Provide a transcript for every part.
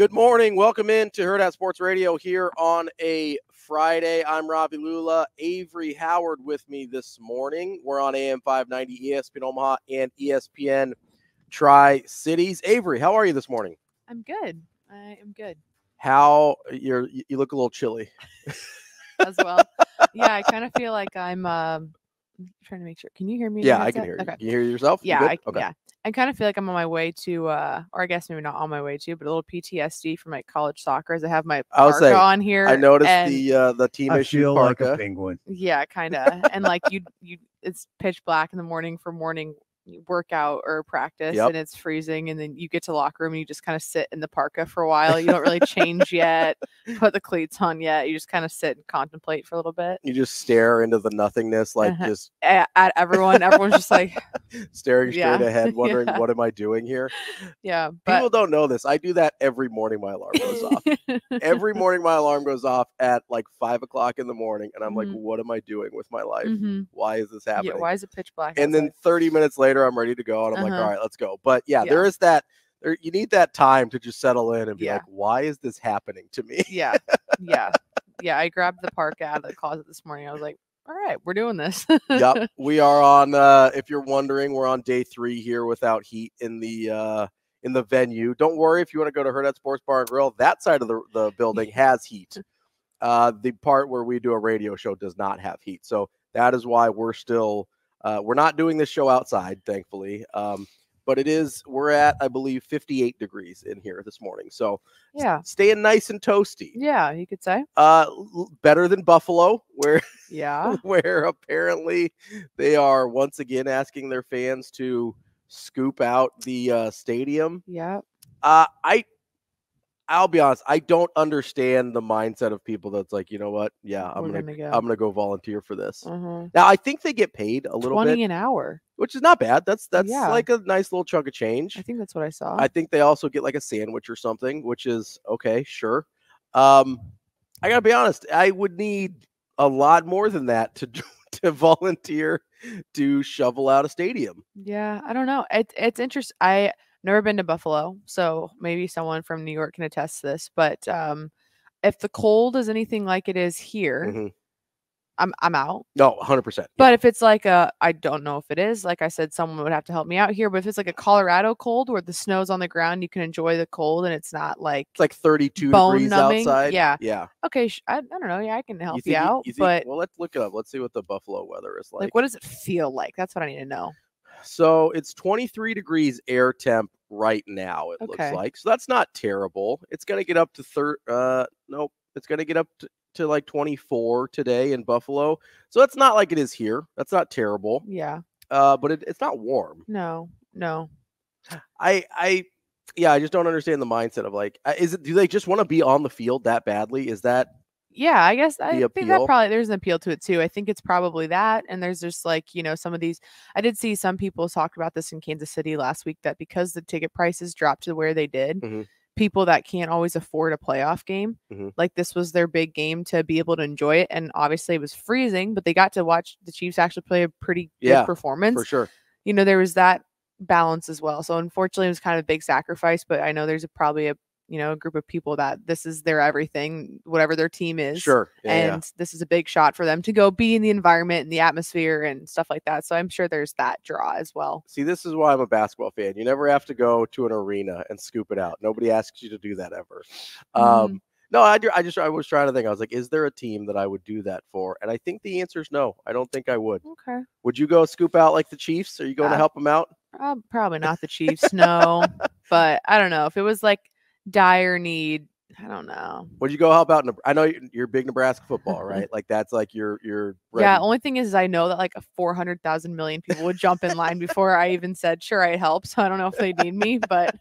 Good morning. Welcome in to Hurrdat Sports Radio here on a Friday. I'm Ravi Lulla. Avarie Howard with me this morning. We're on AM 590, ESPN Omaha, and ESPN Tri-Cities. Avarie, how are you this morning? I'm good. I am good. You look a little chilly. As well. Yeah, I kind of feel like I'm trying to make sure. Can you hear me? Yeah, I can hear you. Okay. Can you hear yourself? Yeah, Okay. Yeah. I kind of feel like I'm on my way to, or I guess maybe not on my way to, but a little PTSD from like college soccer as I have my parka on here. I noticed the team I issued feel parka. like a penguin. Yeah, kind of. And like it's pitch black in the morning for morning workout or practice, and it's freezing, and then you get to the locker room and you just kind of sit in the parka for a while. You don't really change yet, put the cleats on yet. You just kind of sit and contemplate for a little bit. You just stare into the nothingness, like just at everyone. Everyone's just like staring straight ahead, wondering what am I doing here? Yeah, people don't know this. I do that every morning. My alarm goes off. Every morning, my alarm goes off at like 5 o'clock in the morning, and I'm like, "What am I doing with my life? Why is this happening? Yeah, why is it pitch black?" And then 30 minutes later, I'm ready to go, and I'm like, all right, let's go. But there is that. You need that time to just settle in and be like, why is this happening to me? Yeah. I grabbed the parka out of the closet this morning. I was like, all right, we're doing this. Yep, we are on. If you're wondering, we're on day 3 here without heat in the venue. Don't worry if you want to go to Hurrdat Sports Bar and Grill. That side of the building has heat. The part where we do a radio show does not have heat, so that is why we're still. We're not doing this show outside, thankfully. But we're at, I believe, 58 degrees in here this morning. So staying nice and toasty. Yeah, you could say. Better than Buffalo, where where apparently they are once again asking their fans to scoop out the stadium. Yeah. I'll be honest, I don't understand the mindset of people that's like, you know what? Yeah, I'm gonna go volunteer for this. Now I think they get paid a little bit. $20 an hour. Which is not bad. That's like a nice little chunk of change. I think that's what I saw. I think they also get like a sandwich or something, which is okay, sure. I gotta be honest, I would need a lot more than that to volunteer to shovel out a stadium. Yeah, I don't know. It's interesting. I never been to Buffalo, so maybe someone from New York can attest to this. But if the cold is anything like it is here, I'm out. No, 100%. But if it's like I don't know if it is. Like I said, someone would have to help me out here. But if it's like a Colorado cold where the snow's on the ground, you can enjoy the cold, and it's not like it's like 32 degrees numbing. Outside. Yeah. Okay, I don't know. Yeah, I can help you out. But well, let's look it up. Let's see what the Buffalo weather is like. Like, what does it feel like? That's what I need to know. So it's 23 degrees air temp right now, it looks like. So that's not terrible. It's going to get up to it's going to get up to like 24 today in Buffalo. So it's not like it is here. That's not terrible. Yeah. But it's not warm. No. I just don't understand the mindset of like, do they just want to be on the field that badly? Is that? Yeah, I guess I think that appeal? there's an appeal to it too. I think it's probably that. And there's just like, some of these, I did see some people talk about this in Kansas City last week, that because the ticket prices dropped to where they did, people that can't always afford a playoff game, like this was their big game to be able to enjoy it. And obviously it was freezing, but they got to watch the Chiefs actually play a pretty good performance. For sure. There was that balance as well. So unfortunately it was kind of a big sacrifice, but I know there's probably a group of people that this is their everything, whatever their team is. Sure. This is a big shot for them to go be in the environment and the atmosphere and stuff like that. So I'm sure there's that draw as well. See, this is why I'm a basketball fan. You never have to go to an arena and scoop it out. Nobody asks you to do that ever. No, I was trying to think. I was like, is there a team that I would do that for? And I think the answer is no. I don't think I would. Okay. Would you go scoop out like the Chiefs? Are you going to help them out? Probably not the Chiefs, no. But I don't know. If it was like dire need, I don't know. Would you go help out? I know you're big Nebraska football, right? Like that's like your yeah. Only thing is I know that like 400,000 million people would jump in line before I even said sure I'd help. So I don't know if they need me, but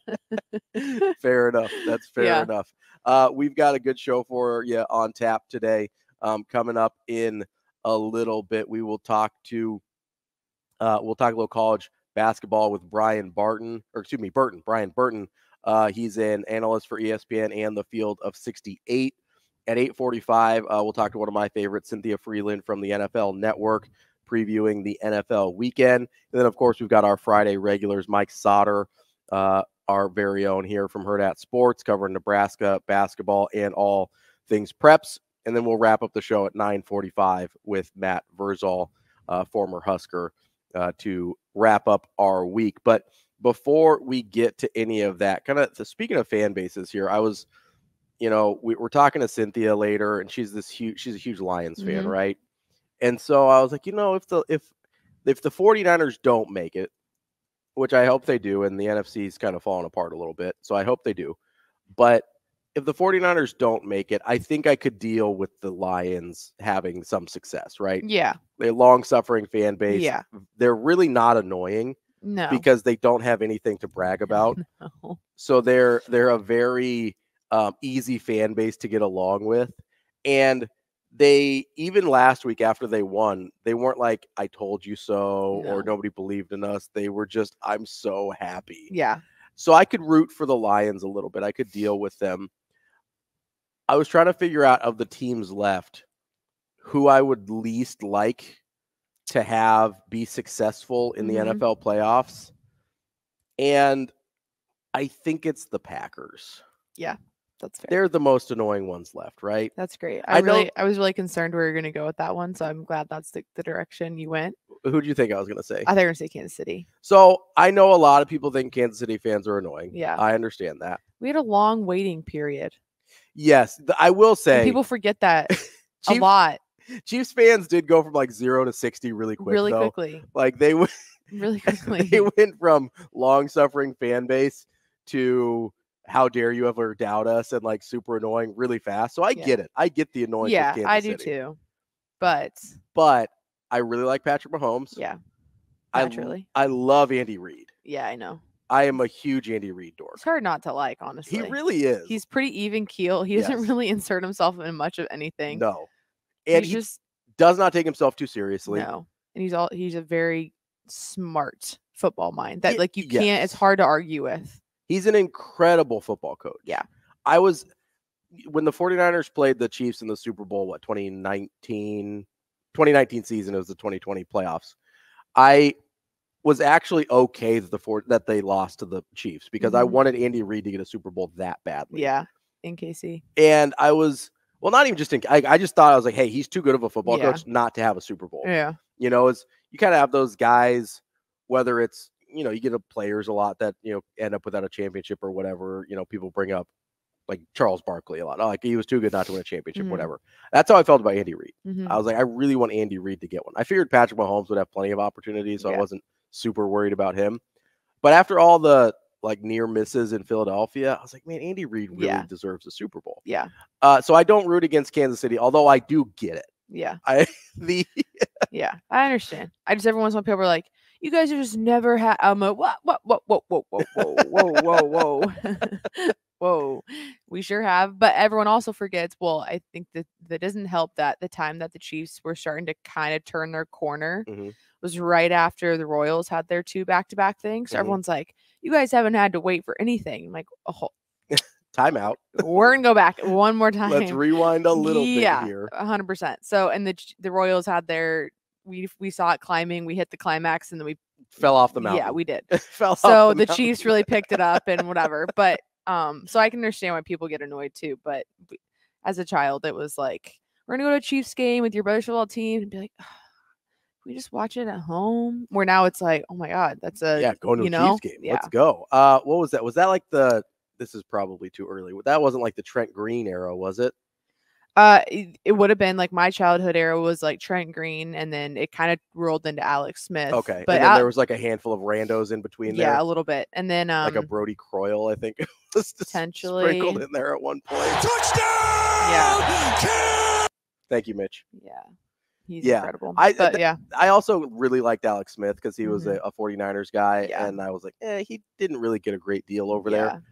fair enough. That's fair enough. We've got a good show for you on tap today. Coming up in a little bit, we will talk to we'll talk a little college basketball with Brian Burton. He's an analyst for ESPN and the Field of 68. At 8:45, we'll talk to one of my favorites, Cynthia Frelund from the NFL Network, previewing the NFL weekend. And then, of course, we've got our Friday regulars, Mike Sautter, our very own here from Hurrdat Sports, covering Nebraska basketball and all things preps. And then we'll wrap up the show at 9:45 with Matt Vrzal, former Husker, to wrap up our week. But before we get to any of that, kind of speaking of fan bases here, I was, we're talking to Cynthia later, and she's a huge Lions fan, right? And so I was like, if the 49ers don't make it, which I hope they do, and the NFC's kind of falling apart a little bit, so I hope they do. But if the 49ers don't make it, I think I could deal with the Lions having some success, right? Yeah. They're long-suffering fan base. Yeah. They're really not annoying. No. Because they don't have anything to brag about. No. So they're a very easy fan base to get along with. And they, even last week after they won, they weren't like, I told you so, or nobody believed in us. They were just, I'm so happy. Yeah. So I could root for the Lions a little bit. I could deal with them. I was trying to figure out, of the teams left, who I would least like to have be successful in the NFL playoffs. And I think it's the Packers. Yeah, that's fair. They're the most annoying ones left, right? That's great. I was really concerned we were going to go with that one, so I'm glad that's the direction you went. Who do you think I was going to say? I thought you were going to say Kansas City. So I know a lot of people think Kansas City fans are annoying. Yeah. I understand that. We had a long waiting period. Yes, I will say. And people forget that a lot. Chiefs fans did go from like 0 to 60 really quick. Really quickly. Like they went really quickly. They went from long-suffering fan base to how dare you ever doubt us, and like super annoying really fast. So I get it. I get the annoyance. Yeah, with Kansas I do City. too. But I really like Patrick Mahomes. Yeah. Naturally. I love Andy Reid. Yeah, I know. I am a huge Andy Reid dork. It's hard not to like, honestly. He really is. He's pretty even keel. He doesn't really insert himself in much of anything. No. And he just does not take himself too seriously. No. And he's a very smart football mind that like you can't, it's hard to argue with. He's an incredible football coach. Yeah. When the 49ers played the Chiefs in the Super Bowl, 2019 season, it was the 2020 playoffs. I was actually okay that they lost to the Chiefs because I wanted Andy Reid to get a Super Bowl that badly. Yeah, in KC. And I was, well, not even just I just thought, I was like, hey, he's too good of a football coach not to have a Super Bowl. Yeah. You kind of have those guys, whether it's, you get players a lot that, end up without a championship or whatever, people bring up like Charles Barkley a lot. Like he was too good not to win a championship, whatever. That's how I felt about Andy Reid. I was like, I really want Andy Reid to get one. I figured Patrick Mahomes would have plenty of opportunities, so I wasn't super worried about him. But after all the like near misses in Philadelphia, I was like, man, Andy Reid really deserves a Super Bowl. Yeah. So I don't root against Kansas City, although I do get it. Yeah. Yeah, I understand. I just, every once in a while people are like, you guys are just never had. I'm like, whoa. Whoa, we sure have. But everyone also forgets, well, I think that doesn't help that the time that the Chiefs were starting to kind of turn their corner was right after the Royals had their 2 back-to-back things. So everyone's like, you guys haven't had to wait for anything. I'm like, oh. Time out. We're going to go back one more time. Let's rewind a little bit here. 100%. So, and the Royals had their, we saw it climbing, we hit the climax, and then we fell off the mountain. Yeah, we did. So the Chiefs really picked it up and whatever. But so I can understand why people get annoyed too. But as a child, it was like, we're gonna go to a Chiefs game with your brother's football team and be like, oh, can we just watch it at home? Where now it's like, oh my God, that's going to a Chiefs game. Yeah. Let's go. What was that? Was that like this is probably too early. That wasn't like the Trent Green era, was it? It would have been like my childhood era was like Trent Green, and then it kind of rolled into Alex Smith. Okay, but then there was like a handful of randos in between there. Yeah, a little bit, and then like a Brody Croyle, I think it was potentially sprinkled in there at one point. Touchdown! Yeah. Thank you, Mitch. Yeah, he's incredible. I also really liked Alex Smith because he was a 49ers guy, and I was like, he didn't really get a great deal over there.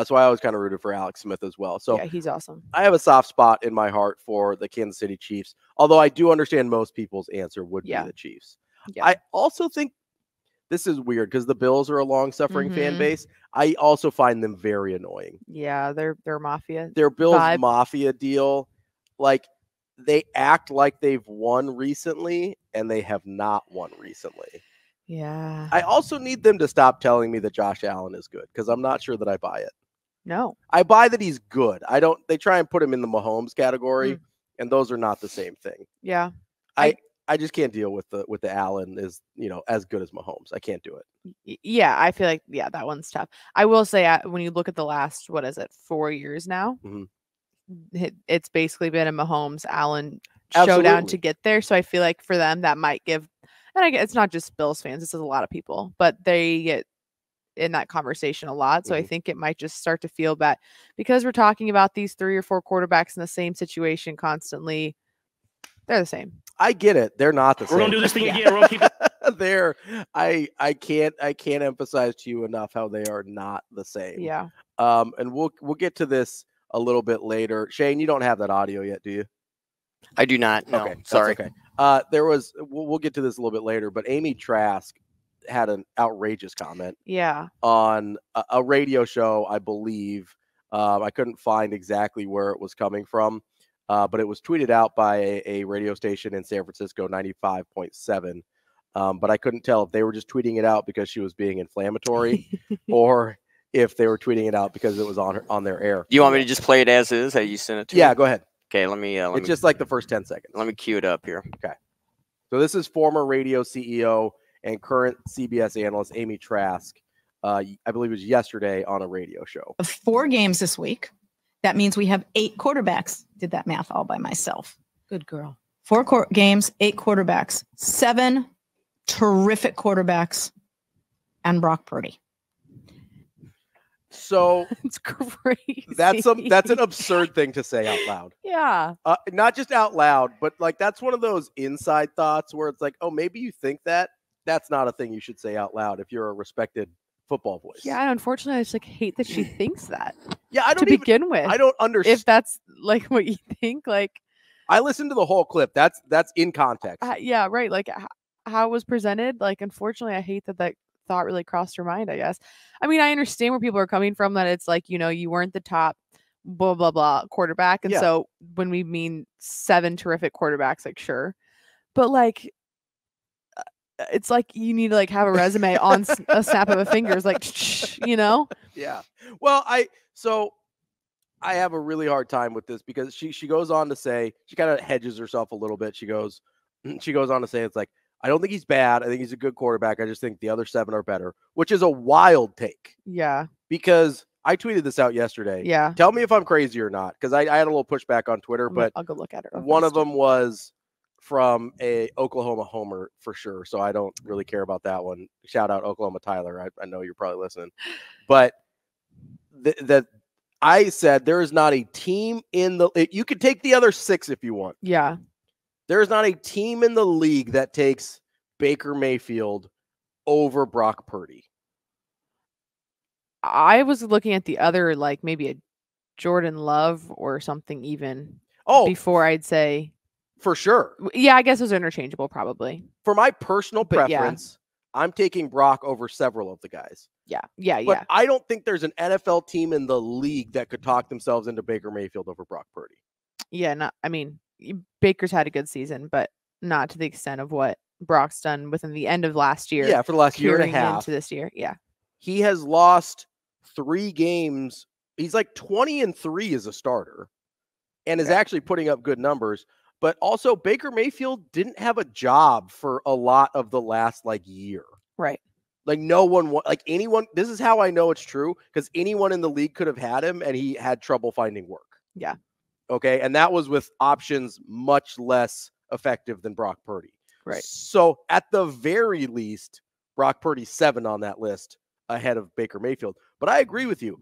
So I always kind of rooted for Alex Smith as well. So yeah, he's awesome. I have a soft spot in my heart for the Kansas City Chiefs, although I do understand most people's answer would be the Chiefs. Yeah. I also think this is weird because the Bills are a long-suffering fan base. I also find them very annoying. Yeah, they're mafia. Their Bills mafia deal, like they act like they've won recently, and they have not won recently. Yeah. I also need them to stop telling me that Josh Allen is good, because I'm not sure that I buy it. No. I buy that he's good. They try and put him in the Mahomes category, and those are not the same thing. Yeah. I just can't deal with the Allen is, as good as Mahomes. I can't do it. Yeah, I feel like that one's tough. I will say when you look at the last 4 years now, it's basically been a Mahomes Allen showdown to get there. So I feel like for them that might give, and I guess it's not just Bills fans, this is a lot of people, but they get in that conversation a lot. So I think it might just start to feel bad because we're talking about these 3 or 4 quarterbacks in the same situation constantly. They're the same. I get it. They're not the same. We're gonna do this thing again. We're gonna keep it. I can't emphasize to you enough how they are not the same. Yeah. And we'll get to this a little bit later. Shane, you don't have that audio yet, do you? I do not. No, okay, sorry. Okay. We'll get to this a little bit later, but Amy Trask had an outrageous comment. Yeah. On a radio show, I believe. I couldn't find exactly where it was coming from. But it was tweeted out by a radio station in San Francisco, 95.7. But I couldn't tell if they were just tweeting it out because she was being inflammatory or if they were tweeting it out because it was on their air. Do you want me to just play it as is? How you sent it to me? Yeah, go ahead. Okay, let me. It's just like the first 10 seconds. Let me cue it up here. Okay. So this is former radio CEO and current CBS analyst Amy Trask. I believe it was yesterday on a radio show. 4 games this week. That means we have 8 quarterbacks. Did that math all by myself. Good girl. 4 games, 8 quarterbacks, 7 terrific quarterbacks, and Brock Purdy. So it's crazy. That's an absurd thing to say out loud. Yeah. Not just out loud, but like that's one of those inside thoughts where it's like, oh, maybe you think that. That's not a thing you should say out loud if you're a respected football voice. Yeah, and unfortunately, I just hate that she thinks that. Yeah, I don't begin with. I don't understand if that's what you think. I listened to the whole clip. That's in context. Yeah, right. How it was presented. Unfortunately, I hate that thought really crossed her mind. I guess. I mean, I understand where people are coming from. That it's you weren't the top blah blah blah quarterback, and so when we mean 7 terrific quarterbacks, sure, but it's you need to have a resume on a snap of a finger. It's Yeah. Well, I have a really hard time with this because she goes on to say, she kind of hedges herself a little bit. She goes on to say, it's I don't think he's bad. I think he's a good quarterback. I just think the other 7 are better, which is a wild take. Yeah. Because I tweeted this out yesterday. Yeah. Tell me if I'm crazy or not. Because I had a little pushback on Twitter, but I'll go look at it. One of them was from a Oklahoma homer for sure. So I don't really care about that one. Shout out Oklahoma Tyler. I know you're probably listening, but that I said there is not a team you could take the other 6 if you want. Yeah. There is not a team in the league that takes Baker Mayfield over Brock Purdy. I was looking at the other, maybe a Jordan Love or something even. Before I'd say. For sure. Yeah, I guess those are interchangeable probably. For my personal preference, I'm taking Brock over several of the guys. Yeah. But I don't think there's an NFL team in the league that could talk themselves into Baker Mayfield over Brock Purdy. Yeah, Baker's had a good season, but not to the extent of what Brock's done within the end of last year. Yeah, for the last year and a half. Into this year, yeah. He has lost 3 games. He's 20-3 as a starter and is actually putting up good numbers. But also, Baker Mayfield didn't have a job for a lot of the last year. Right. No one, anyone. This is how I know it's true because anyone in the league could have had him, and he had trouble finding work. Yeah. Okay, and that was with options much less effective than Brock Purdy. Right. So at the very least, Brock Purdy's 7 on that list ahead of Baker Mayfield. But I agree with you.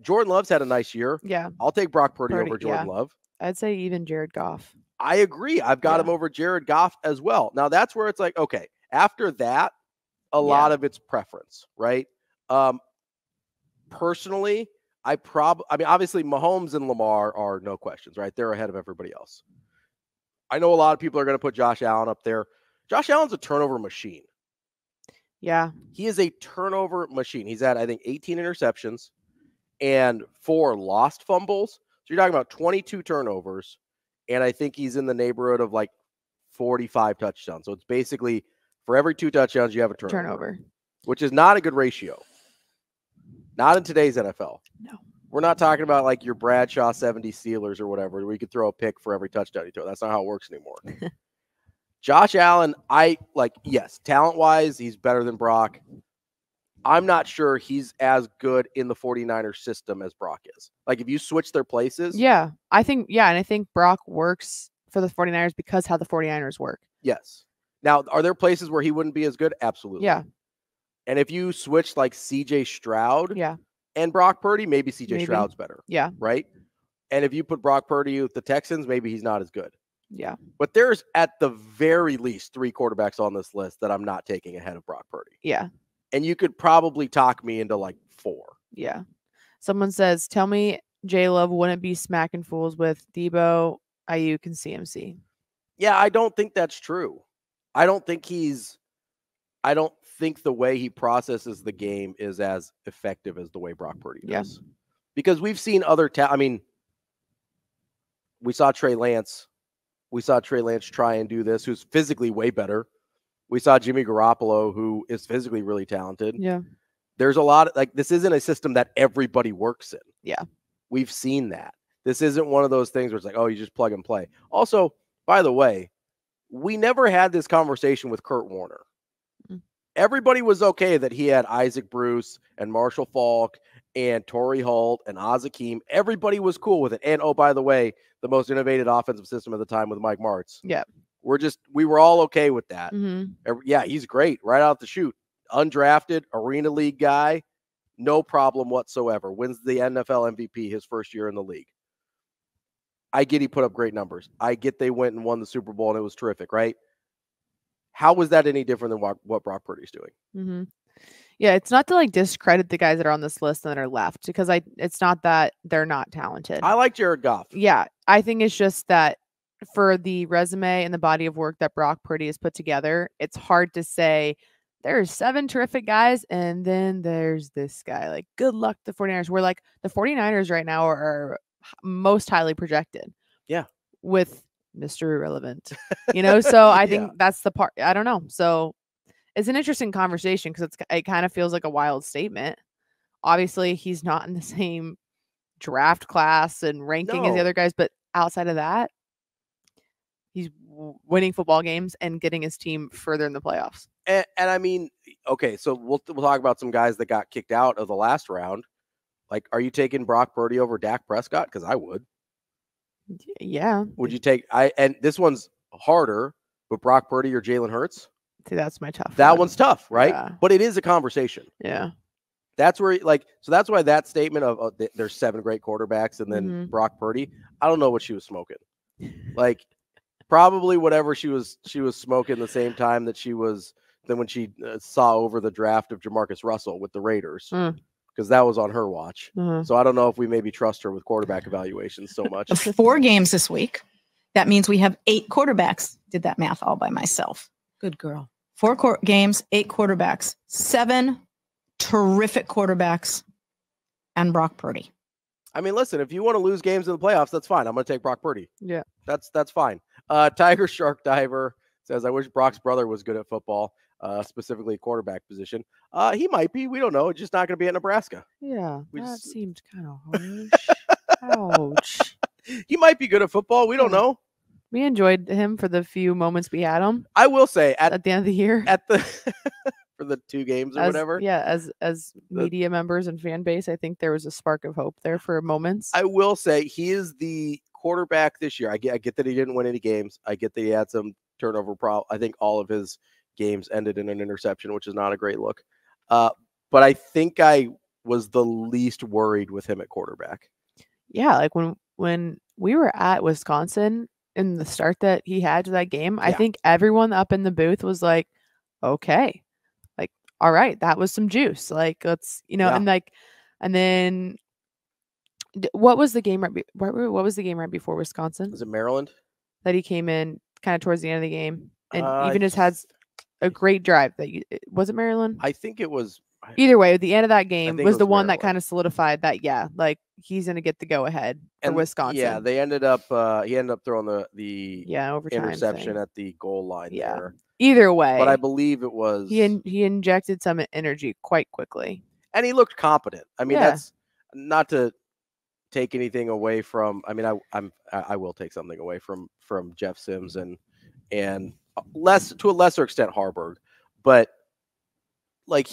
Jordan Love's had a nice year. Yeah. I'll take Brock Purdy over Jordan Love. I'd say even Jared Goff. I agree. I've got him over Jared Goff as well. Now that's where it's okay, after that, a lot of it's preference, right? Personally, obviously Mahomes and Lamar are no questions, right? They're ahead of everybody else. I know a lot of people are going to put Josh Allen up there. Josh Allen's a turnover machine. Yeah. He is a turnover machine. He's had, I think, 18 interceptions and 4 lost fumbles. So you're talking about 22 turnovers. And I think he's in the neighborhood of 45 touchdowns. So it's basically For every 2 touchdowns, you have a turnover, which is not a good ratio. Not in today's NFL. No. We're not talking about like your Bradshaw 70 Steelers or whatever, where you could throw a pick for every touchdown you throw. That's not how it works anymore. Josh Allen, yes, talent-wise, he's better than Brock. I'm not sure he's as good in the 49ers system as Brock is. Like, if you switch their places. Yeah, I think Brock works for the 49ers because how the 49ers work. Yes. Now, are there places where he wouldn't be as good? Absolutely. Yeah. And if you switch like C.J. Stroud and Brock Purdy, maybe C.J. Stroud's better. Yeah. Right? And if you put Brock Purdy with the Texans, maybe he's not as good. Yeah. But there's at the very least 3 quarterbacks on this list that I'm not taking ahead of Brock Purdy. Yeah. And you could probably talk me into like 4. Yeah. Someone says, tell me J-Love wouldn't be smacking fools with Debo, Ayuk, and CMC. Yeah, I don't think that's true. I don't think the way he processes the game is as effective as the way Brock Purdy does. Yeah. Because we've seen other we saw Trey Lance. We saw Trey Lance try and do this, who's physically way better. We saw Jimmy Garoppolo, who is physically really talented. Yeah. There's a lot of, this isn't a system that everybody works in. Yeah. We've seen that. This isn't one of those things where it's like, oh, you just plug and play. Also, by the way, we never had this conversation with Kurt Warner. Mm-hmm. Everybody was okay that he had Isaac Bruce and Marshall Faulk and Torrey Holt and Azakim. Everybody was cool with it. And, oh, by the way, the most innovative offensive system at the time with Mike Martz. Yeah. We were all okay with that. Mm-hmm. Yeah, he's great right out the chute. Undrafted, Arena League guy, no problem whatsoever. Wins the NFL MVP his first year in the league. I get he put up great numbers. I get they went and won the Super Bowl and it was terrific, right? How was that any different than what Brock Purdy's doing? Mm-hmm. Yeah, it's not to discredit the guys that are on this list and that are left, because it's not that they're not talented. I like Jared Goff. Yeah, I think it's just that for the resume and the body of work that Brock Purdy has put together, it's hard to say there's 7 terrific guys and then there's this guy. Good luck to the 49ers. We're the 49ers right now are most highly projected. Yeah. With Mr. Irrelevant. So I think that's the part. I don't know. So it's an interesting conversation because it kind of feels like a wild statement. Obviously, he's not in the same draft class and ranking as the other guys, but outside of that, he's winning football games and getting his team further in the playoffs. And I mean, okay, so we'll talk about some guys that got kicked out of the last round. Are you taking Brock Purdy over Dak Prescott? Because I would. Yeah. Would you take and this one's harder, but Brock Purdy or Jalen Hurts? See, that's my tough. That one's tough, right? Yeah. But it is a conversation. Yeah. That's where so that's why that statement of there's 7 great quarterbacks and then Brock Purdy, I don't know what she was smoking. Probably whatever she was smoking the same time that when she saw over the draft of Jamarcus Russell with the Raiders. Because that was on her watch. So I don't know if we maybe trust her with quarterback evaluations so much. 4 games this week. That means we have 8 quarterbacks. Did that math all by myself. Good girl. 4 games, 8 quarterbacks, 7 terrific quarterbacks, and Brock Purdy. I mean, listen, if you want to lose games in the playoffs, that's fine. I'm going to take Brock Purdy. Yeah. That's fine. Tiger Shark Diver says, I wish Brock's brother was good at football. Specifically quarterback position. He might be. We don't know. It's just not going to be at Nebraska. Yeah, that seemed kind of harsh. Ouch. He might be good at football. We don't know. We enjoyed him for the few moments we had him. I will say at the end of the year, for the 2 games or whatever. Yeah, as media members and fan base, I think there was a spark of hope there for moments. I will say he is the quarterback this year. I get that he didn't win any games. I get that he had some turnover problem. I think all of his games ended in an interception, which is not a great look. But I think I was the least worried with him at quarterback. Yeah, when we were at Wisconsin in the start that he had to that game, I think everyone up in the booth was like, okay, all right, that was some juice. Let's, and then what was the game what was the game right before Wisconsin? Was it Maryland? That he came in kind of towards the end of the game and even just had a great drive. Was it Maryland? I think it was. Either way, the end of that game was the one Maryland. That kind of solidified that, he's going to get the go ahead for Wisconsin. Yeah, they ended up, he ended up throwing the overtime interception thing at the goal line there. Either way. But I believe it was. He injected some energy quite quickly. And he looked competent. I mean, Yeah. that's not to take anything away from. I mean, I will take something away from Jeff Sims and to a lesser extent Harburg, but like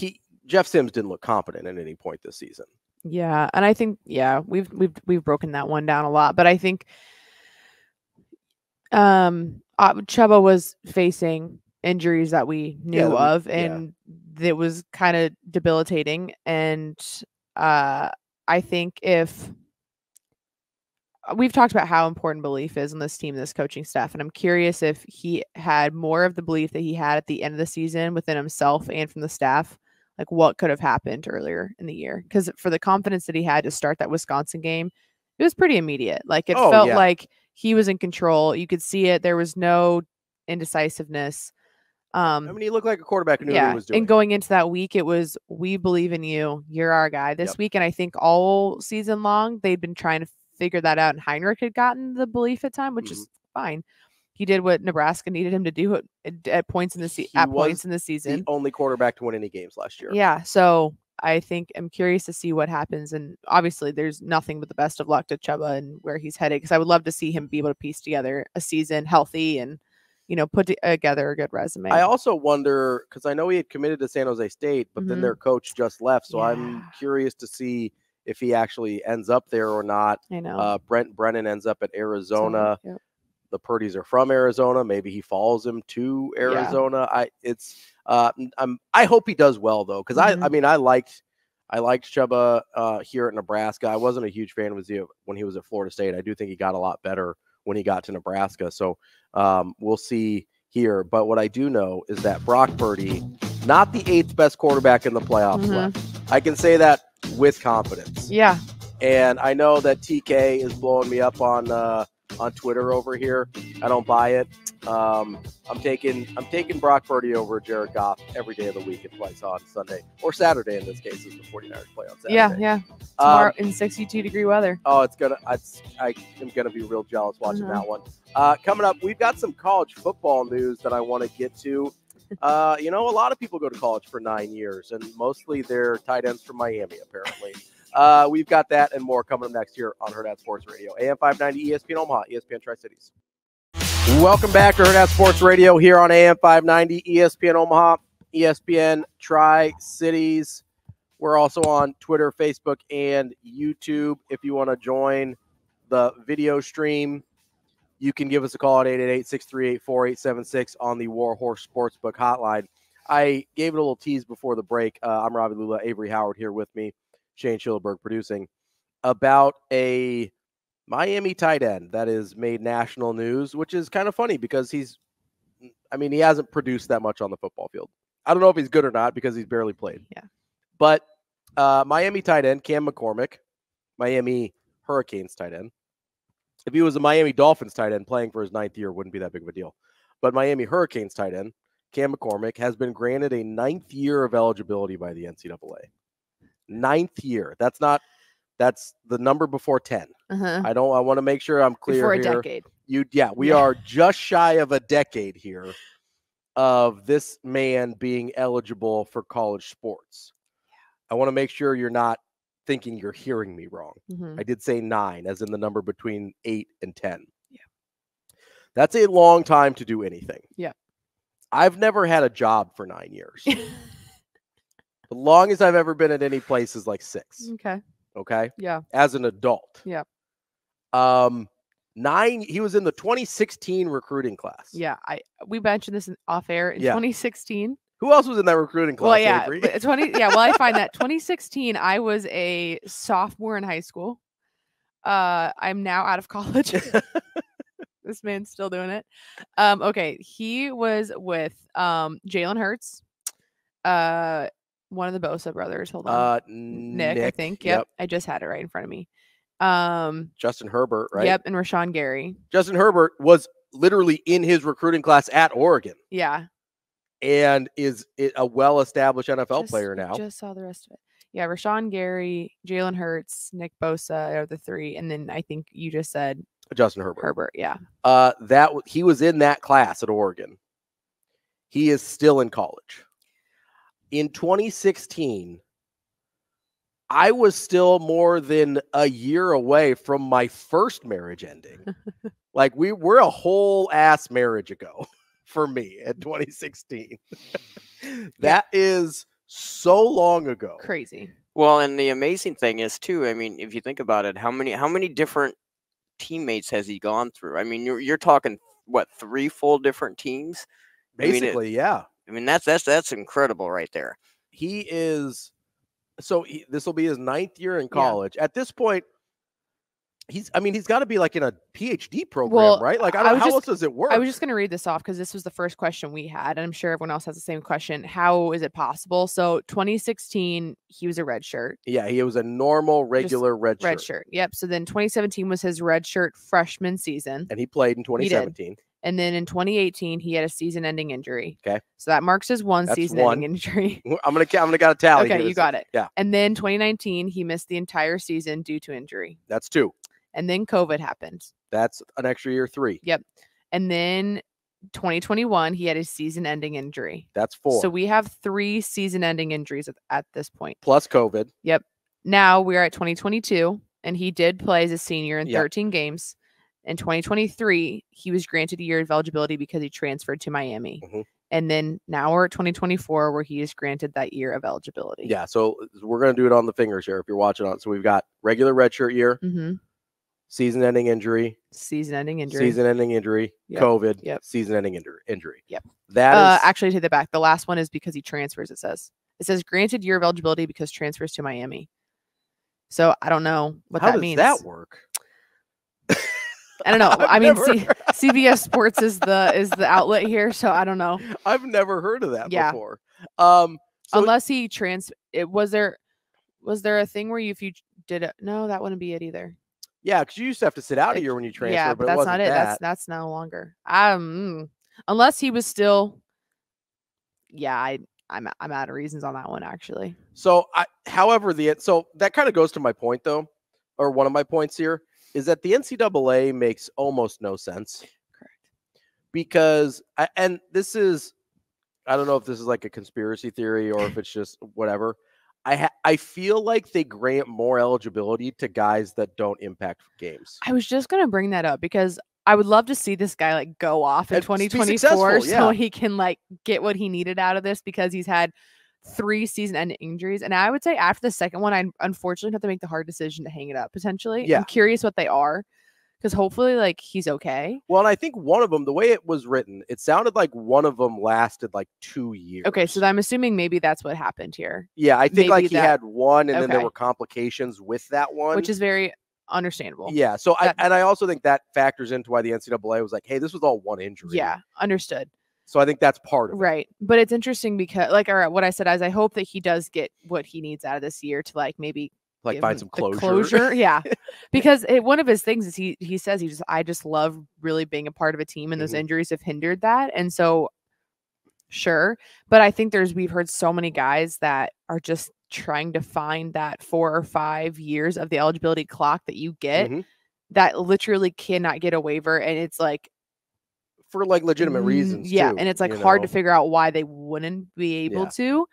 Jeff Sims didn't look competent at any point this season. Yeah, and I think we've broken that one down a lot, but I think Chubba was facing injuries that we knew of, and it was kind of debilitating. And I think if we've talked about how important belief is on this team, this coaching staff, and I'm curious if he had more of the belief that he had at the end of the season within himself and from the staff, like what could have happened earlier in the year. Because for the confidence that he had to start that Wisconsin game, it was pretty immediate. Like it felt like he was in control. You could see it. There was no indecisiveness. I mean, he looked like a quarterback who knew what he was doing. And going into that week, it was, we believe in you. You're our guy this week. And I think all season long, they'd been trying to figure that out. And Heinrich had gotten the belief at time, which is fine. He did what Nebraska needed him to do at points in the season. The only quarterback to win any games last year. Yeah. So I think I'm curious to see what happens. And obviously there's nothing but the best of luck to Chubba and where he's headed. Because I would love to see him be able to piece together a season healthy and, put together a good resume. I also wonder, because I know he had committed to San Jose State, but then their coach just left. So I'm curious to see if he actually ends up there or not. I know. Brent Brennan ends up at Arizona. The Purdy's are from Arizona. Maybe he follows him to Arizona. I hope he does well though, because I liked Chubba here at Nebraska. I wasn't a huge fan of him when he was at Florida State. I do think he got a lot better when he got to Nebraska. So we'll see here. But what I do know is that Brock Purdy, not the 8th best quarterback in the playoffs left. I can say that with confidence. Yeah. And I know that TK is blowing me up on Twitter over here. I don't buy it. I'm taking Brock Purdy over Jared Goff every day of the week and twice on Sunday or Saturday in this case, as the 49ers play on Saturday. Yeah. Tomorrow in 62-degree weather. Oh, I am gonna be real jealous watching that one. Coming up, we've got some college football news that I want to get to. A lot of people go to college for 9 years, and mostly they're tight ends from Miami, apparently. We've got that and more coming up next year on Hurrdat Sports Radio. AM 590 ESPN Omaha, ESPN Tri-Cities. Welcome back to Hurrdat Sports Radio here on AM 590 ESPN Omaha, ESPN Tri-Cities. We're also on Twitter, Facebook, and YouTube. If you want to join the video stream, you can give us a call at 888-638-4876 on the Warhorse Sportsbook hotline. I gave it a little tease before the break. I'm Ravi Lulla, Avery Howard here with me, Shane Schillerberg producing, about a Miami tight end that has made national news, which is kind of funny because he hasn't produced that much on the football field. I don't know if he's good or not because he's barely played. Yeah. But Miami tight end, Cam McCormick, Miami Hurricanes tight end. If he was a Miami Dolphins tight end playing for his 9th year, it wouldn't be that big of a deal. But Miami Hurricanes tight end, Cam McCormick, has been granted a 9th year of eligibility by the NCAA. 9th year. That's the number before 10. I want to make sure I'm clear before here. A decade. We are just shy of a decade here of this man being eligible for college sports. I want to make sure you're not thinking you're hearing me wrong. I did say 9, as in the number between 8 and 10. Yeah. That's a long time to do anything. Yeah. I've never had a job for 9 years. The longest I've ever been at any place is like 6. Okay. Yeah. As an adult. Yeah. 9. He was in the 2016 recruiting class. Yeah. We mentioned this off air in 2016. Who else was in that recruiting class? Well, yeah. I find that 2016, I was a sophomore in high school. I'm now out of college. This man's still doing it. Okay. He was with Jalen Hurts. One of the Bosa brothers. Hold on. Nick, I think. Yep. I just had it right in front of me. Justin Herbert, right? Yep. And Rashawn Gary. Justin Herbert was literally in his recruiting class at Oregon. Yeah. And is a well-established NFL player now. Just saw the rest of it. Yeah. Rashawn Gary, Jalen Hurts, Nick Bosa are the 3. And then I think you just said Justin Herbert. Yeah. He was in that class at Oregon. he is still in college. In 2016, I was still more than a year away from my first marriage ending. Like we're a whole ass marriage ago for me in 2016. That is so long ago. Crazy. Well, and the amazing thing is too, I mean, if you think about it, how many different teammates has he gone through? I mean, you're talking what, 3 full different teams? Basically, yeah. I mean, that's incredible right there. He is this will be his 9th year in college. Yeah. At this point, he's got to be like in a PhD program, right? Like, how else does it work? I was just going to read this off because this was the first question we had, and I'm sure everyone else has the same question. How is it possible? So 2016, he was a red shirt. Yeah, he was a normal, regular red shirt. Yep. So then 2017 was his red shirt freshman season. And he played in 2017. And then in 2018, he had a season-ending injury. Okay. So that marks his season-ending injury. I'm gonna got a tally. Okay, you got it. Yeah. And then 2019, he missed the entire season due to injury. That's 2. And then COVID happened. That's an extra year, 3. Yep. And then 2021, he had a season-ending injury. That's 4. So we have 3 season-ending injuries at this point. Plus COVID. Yep. Now we're at 2022, and he did play as a senior in 13 games. In 2023, he was granted a year of eligibility because he transferred to Miami. Mm-hmm. And then now we're at 2024 where he is granted that year of eligibility. Yeah, so we're going to do it on the fingers here if you're watching on. So we've got regular redshirt year, season-ending injury, yep. COVID, yep. season-ending injury. Yep. That is actually take that back. The last one is because he transfers, it says granted year of eligibility because transfers to Miami. So I don't know what that means. How does that work? I don't know. I mean, CBS Sports is the outlet here, so I don't know. I've never heard of that before. Unless he was there a thing where if you did it? No, that wouldn't be it either. Yeah, because you used to have to sit out a year when you transfer. Yeah, but that's not it. That. That's no longer. Unless he was still. Yeah, I'm out of reasons on that one actually. So, however, that kind of goes to my point though, or one of my points here. Is that the NCAA makes almost no sense. Correct. Because, and this is, I don't know if this is like a conspiracy theory or if it's just whatever. I feel like they grant more eligibility to guys that don't impact games. I was just going to bring that up because I would love to see this guy like go off in 2024 so he can like get what he needed out of this because he's had 3 season-ending injuries, and I would say after the second one, I unfortunately have to make the hard decision to hang it up potentially. Yeah. I'm curious what they are, because hopefully, like he's okay. Well, and I think one of them, the way it was written, it sounded like one of them lasted like 2 years. Okay, so I'm assuming maybe that's what happened here. Yeah, I think he had one, and then there were complications with that one, which is very understandable. Yeah, so I also think that factors into why the NCAA was like, hey, this was all one injury. Yeah, understood. So I think that's part of it. Right. But it's interesting because what I said is I hope that he does get what he needs out of this year to like maybe like find some closure. Yeah. Because one of his things is he says I just love really being a part of a team, and those injuries have hindered that. And so sure. But I think we've heard so many guys that are just trying to find that 4 or 5 years of the eligibility clock that you get that literally cannot get a waiver. And it's like, for like legitimate reasons. Yeah. Too, And it's like hard to figure out why they wouldn't be able to.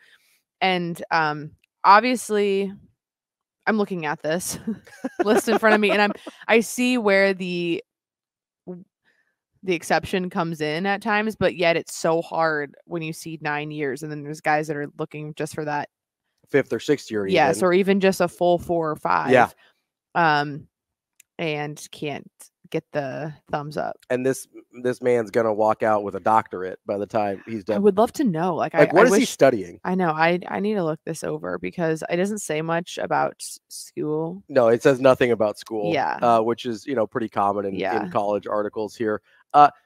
And obviously I'm looking at this list in front of me, and I see where the exception comes in at times, but yet it's so hard when you see 9 years, and then there's guys that are looking just for that 5th or 6th year. Yes. Or even just a full 4 or 5. Yeah. And can't get the thumbs up. And this man's gonna walk out with a doctorate by the time he's done. I would love to know. What is he studying? I know. I need to look this over because it doesn't say much about school. No, it says nothing about school. Yeah. Which is pretty common in college articles here.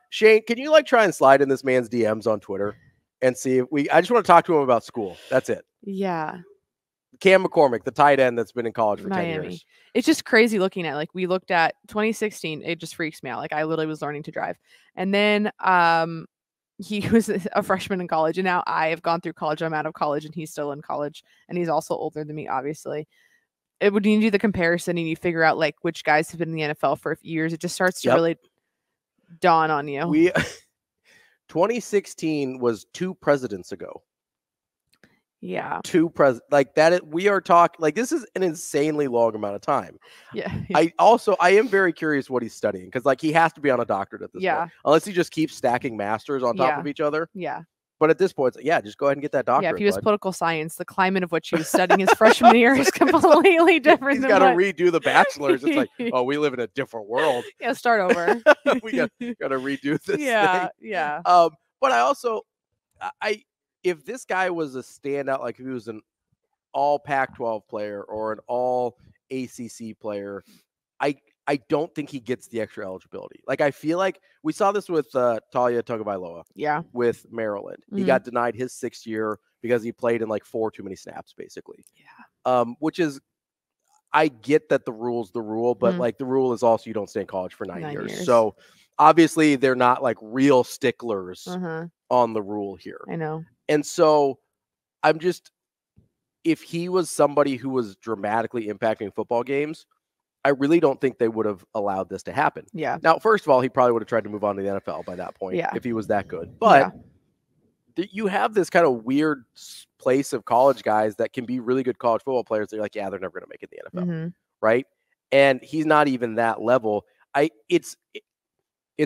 Shane, can you try and slide in this man's DMs on Twitter and see if I just want to talk to him about school. That's it. Yeah. Cam McCormick, the tight end that's been in college for 10 years. It's just crazy looking at we looked at 2016. It just freaks me out. I literally was learning to drive. And then he was a freshman in college. And now I have gone through college. I'm out of college and he's still in college. And he's also older than me, obviously. When you do the comparison and you figure out which guys have been in the NFL for years, it just starts to really dawn on you. 2016 was 2 presidents ago. Yeah. Like that. We are talking like this is an insanely long amount of time. Yeah. I am very curious what he's studying because like he has to be on a doctorate at this point, unless he just keeps stacking masters on top of each other. Yeah. But at this point, just go ahead and get that doctorate. Yeah, if he was political science, the climate of which he was studying his freshman year is completely different. He's got to redo the bachelor's. It's like, oh, we live in a different world. Yeah, start over. We got to redo this. Yeah, thing. yeah. But I also, if this guy was a standout, like if he was an all Pac-12 player or an all ACC player, I don't think he gets the extra eligibility. Like I feel like we saw this with Talia Tagovailoa. Yeah. With Maryland, he got denied his 6th year because he played in like 4 too many snaps, basically. Yeah. Which is, I get that the rule's the rule, but like the rule is also you don't stay in college for 9 years. So obviously they're not like real sticklers on the rule here. I know. And so I'm just, if he was somebody who was dramatically impacting football games, I really don't think they would have allowed this to happen. Yeah. Now, first of all, he probably would have tried to move on to the NFL by that point if he was that good. But you have this kind of weird place of college guys that can be really good college football players. They're like, they're never going to make it in the NFL, right? And he's not even that level. It's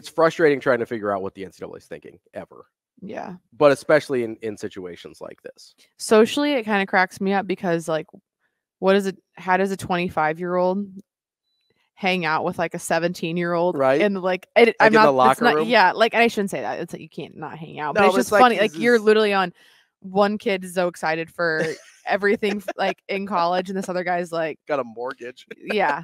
frustrating trying to figure out what the NCAA is thinking ever. Yeah. But especially in situations like this. Socially, it kind of cracks me up because like, how does a 25-year-old hang out with like a 17-year-old, right? And like, I'm not in the locker room. Yeah, like, and I shouldn't say that. It's like you can't not hang out, but no, it's just funny. Like you're literally on one kid is so excited for everything like in college, and this other guy's like got a mortgage. Yeah.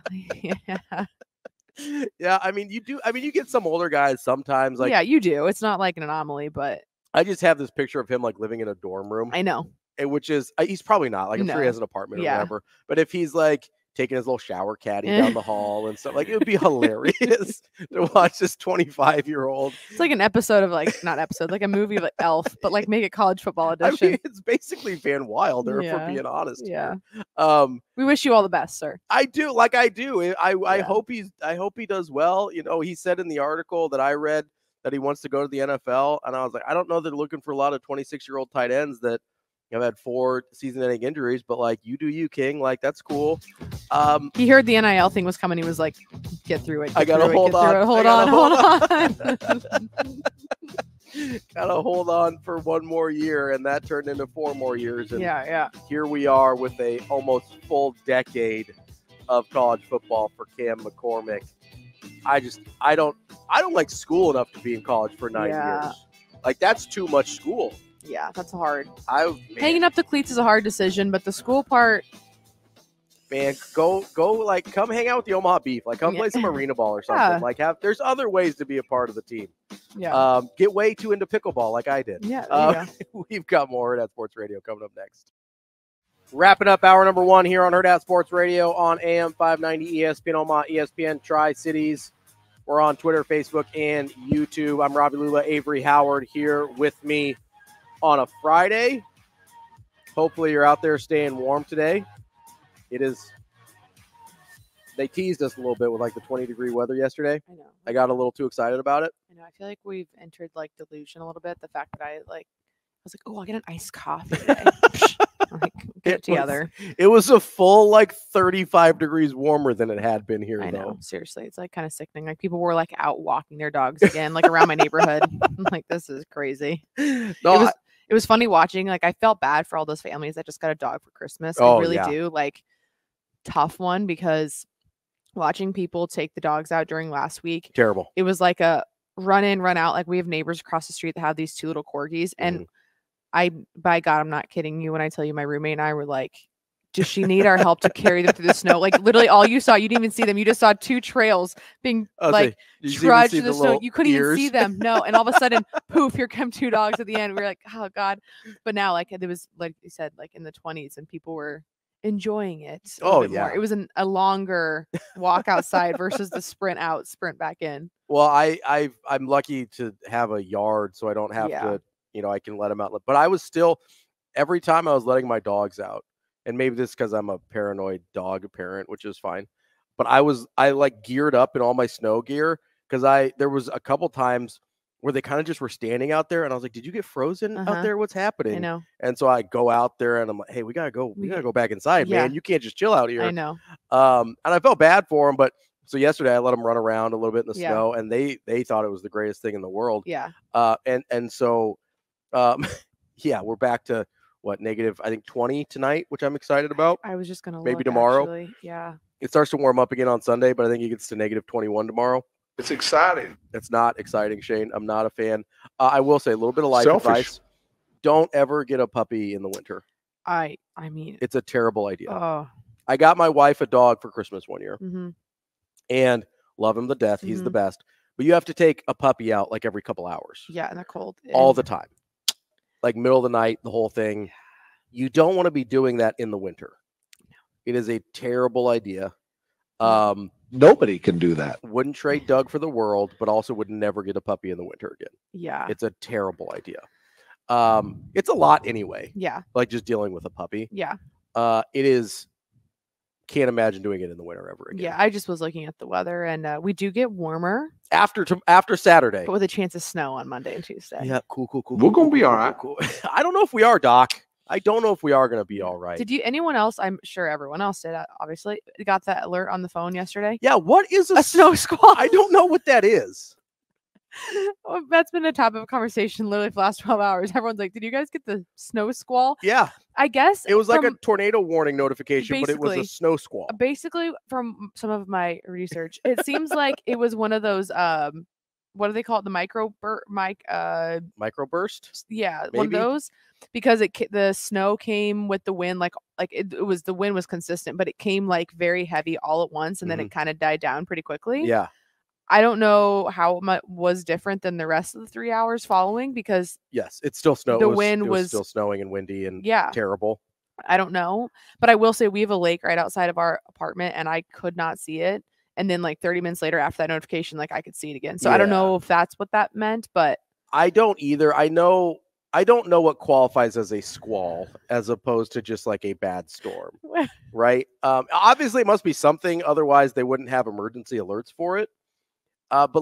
Yeah, I mean, you get some older guys sometimes. Like, yeah, you do. It's not like an anomaly, but I just have this picture of him like living in a dorm room. I know. Which is, he's probably not. Like, I'm sure he has an apartment or whatever. But if he's like taking his little shower caddy down the hall and stuff, like it would be hilarious to watch this 25-year-old. It's like an episode of like like a movie of like Elf, but like make it college football edition. I mean, it's basically Van Wilder, if we're being honest. Yeah. Here. We wish you all the best, sir. I do. I hope he does well. You know, he said in the article that I read that he wants to go to the NFL, and I was like, I don't know they're looking for a lot of 26-year-old tight ends that have had 4 season-ending injuries, but like you do you, King. Like that's cool. He heard the NIL thing was coming. He was like, "Get through it." I gotta hold on. Hold on. Gotta hold on for 1 more year, and that turned into 4 more years. And yeah. Here we are with a almost full decade of college football for Cam McCormick. I don't like school enough to be in college for 9 years. Like that's too much school. Yeah, that's hard. Hanging up the cleats is a hard decision, but the school part, man, go like come hang out with the Omaha Beef, like come play some arena ball or something. Yeah. Like there's other ways to be a part of the team. Yeah. Get way too into pickleball like I did. Yeah. We've got more Hurrdat Sports Radio coming up next. Wrapping up hour number 1 here on Hurrdat Sports Radio on AM 590 ESPN Omaha, ESPN Tri-Cities. We're on Twitter, Facebook, and YouTube. I'm Ravi Lulla, Avarie Howard here with me on a Friday. Hopefully you're out there staying warm today. They teased us a little bit with like the 20-degree weather yesterday. I know. I got a little too excited about it. I know. I feel like we've entered like delusion a little bit. The fact that I was like, oh, I'll get an iced coffee today. Like, get it together. It was a full like 35 degrees warmer than it had been here. I know. Though. Seriously, it's like kind of sickening. Like people were like out walking their dogs again, like around my neighborhood. I'm like, this is crazy. No, it was funny watching. Like I felt bad for all those families that just got a dog for Christmas. Oh, I really do. Like tough one because watching people take the dogs out during last week. Terrible. It was like a run in, run out. Like we have neighbors across the street that have these 2 little corgis. And by God, I'm not kidding you when I tell you my roommate and I were like, does she need our help to carry them through the snow? Like literally all you saw, you didn't even see them. You just saw 2 trails being trudged through the snow. You couldn't even see them. No. And all of a sudden, poof, here come 2 dogs at the end. We're like, oh God. But now like it was like you said, like in the 20s and people were enjoying it. Oh yeah. More. It was a longer walk outside versus the sprint out, sprint back in. Well, I'm lucky to have a yard, so I don't have to, I can let them out. But I was still, every time I was letting my dogs out, and maybe this is because I'm a paranoid dog parent, which is fine. But I like geared up in all my snow gear because there was a couple times where they kind of just were standing out there, and I was like, "Did you get frozen out there? What's happening?" I know. And so I go out there, and I'm like, "Hey, we gotta go back inside, man. You can't just chill out here." I know. And I felt bad for them, but so yesterday I let them run around a little bit in the snow, and they thought it was the greatest thing in the world. Yeah. And so, yeah, we're back to what, negative, I think 20 tonight, which I'm excited about. I was just gonna maybe look, tomorrow. Actually. Yeah. It starts to warm up again on Sunday, but I think it gets to negative 21 tomorrow. It's exciting. It's not exciting, Shane. I'm not a fan. I will say a little bit of life advice. Don't ever get a puppy in the winter. I mean, it's a terrible idea. Oh. I got my wife a dog for Christmas one year, mm-hmm. and love him to death. He's the best. But you have to take a puppy out like every couple hours. Yeah, in the cold. All the time. Like middle of the night, the whole thing. You don't want to be doing that in the winter. No. It is a terrible idea. Nobody can do that. Wouldn't trade Doug for the world, but also would never get a puppy in the winter again. Yeah. It's a terrible idea. It's a lot anyway. Yeah. Like just dealing with a puppy. Yeah. It is. Can't imagine doing it in the winter ever again. Yeah, I just was looking at the weather, and we do get warmer after Saturday, but with a chance of snow on Monday and Tuesday. Yeah, cool. We're gonna be all right. Cool. I don't know if we are, Doc. I don't know if we are gonna be all right. Did anyone else? I'm sure everyone else did. Obviously, got that alert on the phone yesterday. Yeah, what is a snow squall? I don't know what that is. Well, that's been a topic of conversation literally for the last 12 hours. Everyone's like, did you guys get the snow squall? Yeah. I guess it was like a tornado warning notification, but it was a snow squall. Basically, from some of my research, it seems like it was one of those, what do they call it? The microburst? Yeah, maybe? One of those. Because the snow came with the wind, the wind was consistent, but it came like very heavy all at once, and then it kind of died down pretty quickly. Yeah. I don't know how it was different than the rest of the 3 hours following because yes, it's still snow. The wind was still snowing and windy and terrible. I don't know, but I will say we have a lake right outside of our apartment, and I could not see it. And then like 30 minutes later, after that notification, like I could see it again. So I don't know if that's what that meant, but I don't either. I don't know what qualifies as a squall as opposed to just like a bad storm, right? Obviously, it must be something. Otherwise, they wouldn't have emergency alerts for it. But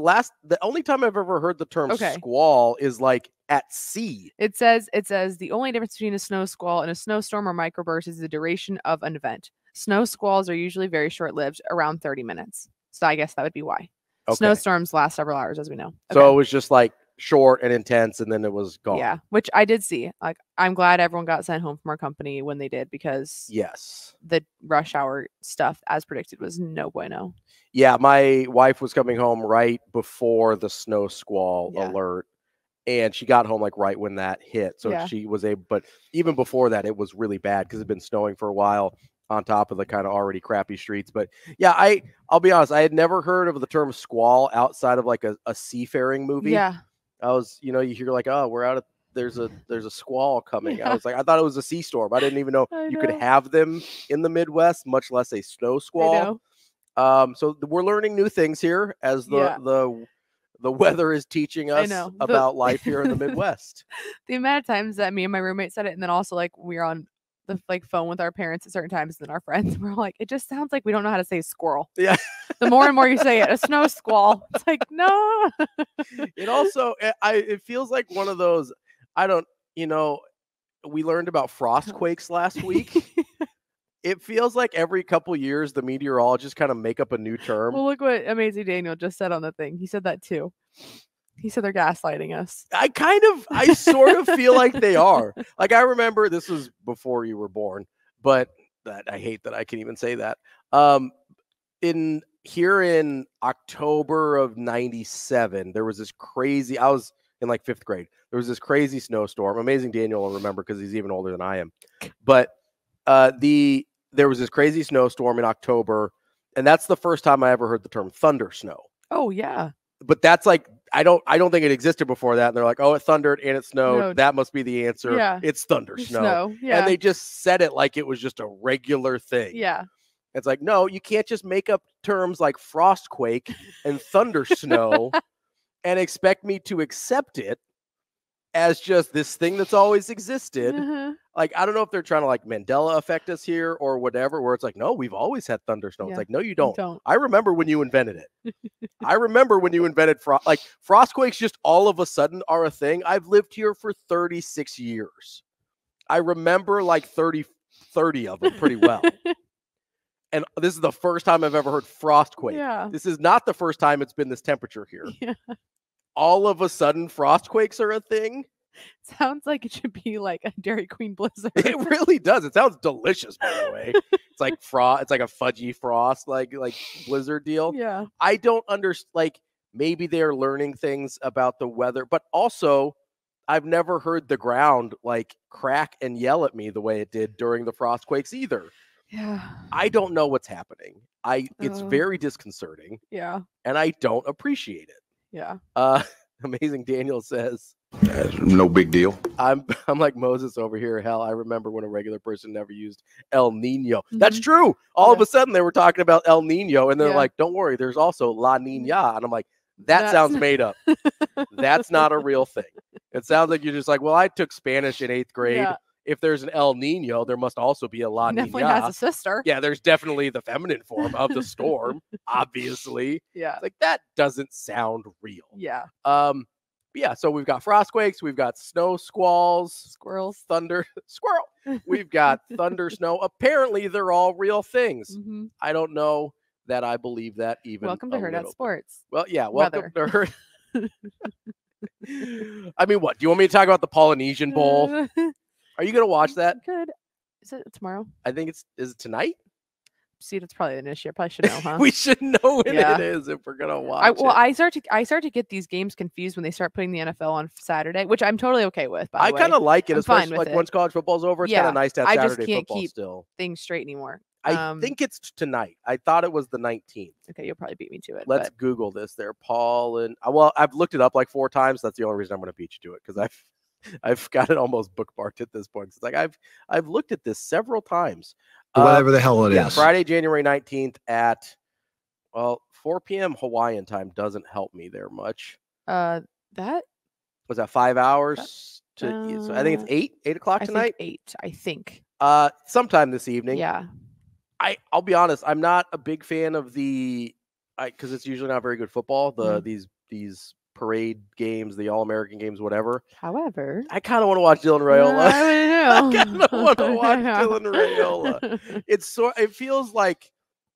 the only time I've ever heard the term squall is like at sea. It says the only difference between a snow squall and a snowstorm or microburst is the duration of an event. Snow squalls are usually very short-lived, around 30 minutes. So I guess that would be why. Okay. Snowstorms last several hours, as we know. Okay. So it was just like short and intense, and then it was gone. Yeah, which I did see. Like, I'm glad everyone got sent home from our company when they did, because the rush hour stuff, as predicted, was no bueno. Yeah, my wife was coming home right before the snow squall alert, and she got home like right when that hit. So she was able, but even before that, it was really bad because it had been snowing for a while on top of the kind of already crappy streets. But yeah, I'll be honest, I had never heard of the term squall outside of like a seafaring movie. Yeah. I was, you hear like, oh, we're out of, there's a squall coming. Yeah. I was like, I thought it was a sea storm. I didn't even know you could have them in the Midwest, much less a snow squall. So we're learning new things here as the weather is teaching us about life here in the Midwest. The amount of times that me and my roommate said it, and then also like we're on the phone with our parents at certain times, and then our friends, we're like, it just sounds like we don't know how to say squirrel. Yeah. The more and more you say it, a snow squall. It's like, no. It also, it feels like one of those, we learned about frost quakes last week. It feels like every couple years the meteorologists kind of make up a new term. Well, look what Amazing Daniel just said on the thing. He said that too. He said they're gaslighting us. I sort of feel like they are. Like, I remember, this was before you were born, but I hate that I can even say that. In October of 97, there was this crazy, I was in like 5th grade. There was this crazy snowstorm. Amazing Daniel will remember because he's even older than I am. But there was this crazy snowstorm in October, and that's the first time I ever heard the term thunder snow. Oh yeah. But that's like, I don't think it existed before that. And they're like, oh, it thundered and it snowed. No. That must be the answer. Yeah. It's thunder snow. Yeah. And they just said it like it was just a regular thing. Yeah. It's like, no, you can't just make up terms like frostquake and thunder snow and expect me to accept it as just this thing that's always existed. Uh-huh. Like, I don't know if they're trying to like Mandela affect us here or whatever, where it's like, no, we've always had thunder snow. Yeah. It's like, no, you don't. Don't. I remember when you invented it. I remember when you invented like frostquakes just all of a sudden are a thing. I've lived here for 36 years. I remember like 30 of them pretty well. And this is the first time I've ever heard frostquake. Yeah. This is not the first time it's been this temperature here. Yeah. All of a sudden, frostquakes are a thing. Sounds like it should be like a Dairy Queen blizzard. It really does. It sounds delicious, by the way. It's like frost. It's like a fudgy frost, like blizzard deal. Yeah. I don't understand. Like, maybe they're learning things about the weather, but also I've never heard the ground like crack and yell at me the way it did during the frostquakes either. Yeah. I don't know what's happening. It's very disconcerting. Yeah. And I don't appreciate it. Yeah. Amazing Daniel says, No big deal. I'm like Moses over here. Hell, I remember when a regular person never used El Nino. That's true. All of a sudden they were talking about El Nino and they're like, don't worry, there's also La Nina. And I'm like, that sounds made up. That's not a real thing. It sounds like you're just like, well, I took Spanish in 8th grade. Yeah. If there's an El Nino, there must also be a La Nina. Definitely has a sister. Yeah, there's definitely the feminine form of the storm, obviously. Yeah. Like, that doesn't sound real. Yeah. Yeah, so we've got frostquakes, we've got snow squalls, Squirrels, thunder, squirrel. We've got thunder, snow. Apparently, they're all real things. Mm-hmm. I don't know that I believe that even. Welcome to Hurrdat Sports. Well, yeah, welcome to Hurrdat. I mean, what? Do you want me to talk about the Polynesian Bowl? Are you going to watch that? Good. Is it tomorrow? I think is it tonight? See, that's probably an issue. I probably should know, huh? We should know when it is if we're gonna watch it. I start to get these games confused when they start putting the NFL on Saturday, which I'm totally okay with. By the way, I kind of like it, I'm especially like once college football's over. It's kind of nice to have I Saturday just can't football keep still. Things straight anymore. I think it's tonight. I thought it was the 19th. Okay, you'll probably beat me to it. Let's Google this. There, Paul, and well, I've looked it up like 4 times. That's the only reason I'm going to beat you to it because I've got it almost bookmarked at this point. It's like I've looked at this several times. Whatever the hell it is. Friday, January 19th at 4 p.m. Hawaiian time doesn't help me there much. That was that 5 hours so I think it's 8 o'clock tonight. 8, I think. Sometime this evening. Yeah. I'll be honest. I'm not a big fan of because it's usually not very good football. These parade games, the All-American games, whatever. However, I kind of want to watch Dylan Raiola. I kind of want to watch Dylan Raiola. It feels like,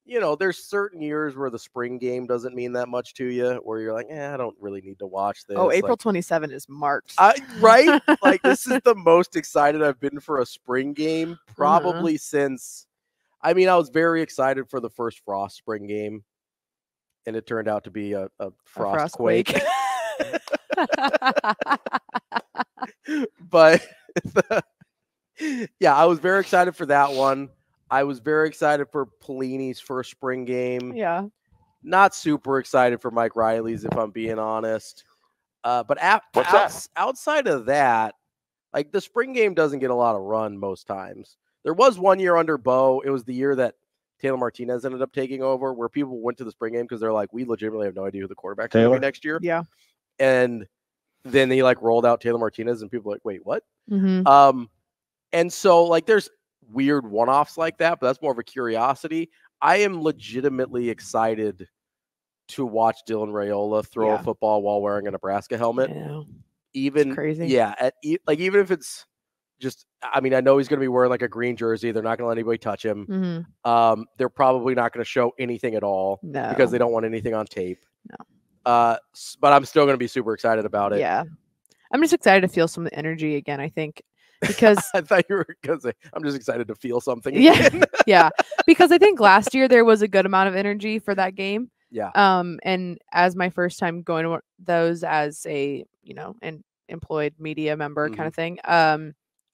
there's certain years where the spring game doesn't mean that much to you, where you're like, I don't really need to watch this. Oh, April 27 is marked. Right? Like, this is the most excited I've been for a spring game probably since. I mean, I was very excited for the first Frost spring game, and it turned out to be a frost quake. But I was very excited for that one. I was very excited for Pelini's first spring game. Yeah. Not super excited for Mike Riley's, if I'm being honest. But outside of that, like, the spring game doesn't get a lot of run most times. There was one year under Bo. It was the year that Taylor Martinez ended up taking over, where people went to the spring game because they're like, we legitimately have no idea who the quarterback is going to be next year. Yeah. And then he rolled out Taylor Martinez, and people were like, wait, what? Mm-hmm. And so there's weird one-offs like that, but that's more of a curiosity. I am legitimately excited to watch Dylan Raiola throw a football while wearing a Nebraska helmet. Yeah. Even crazy. Yeah. Even if it's just, I mean, I know he's going to be wearing a green jersey. They're not going to let anybody touch him. Mm-hmm. They're probably not going to show anything at all because they don't want anything on tape. No. But I'm still going to be super excited about it. Yeah. I'm just excited to feel some energy again, I think, because I thought you were going to say, I'm just excited to feel something. Yeah. Again. Yeah. Because I think last year there was a good amount of energy for that game. Yeah. And as my first time going to those as a, an employed media member kind of thing,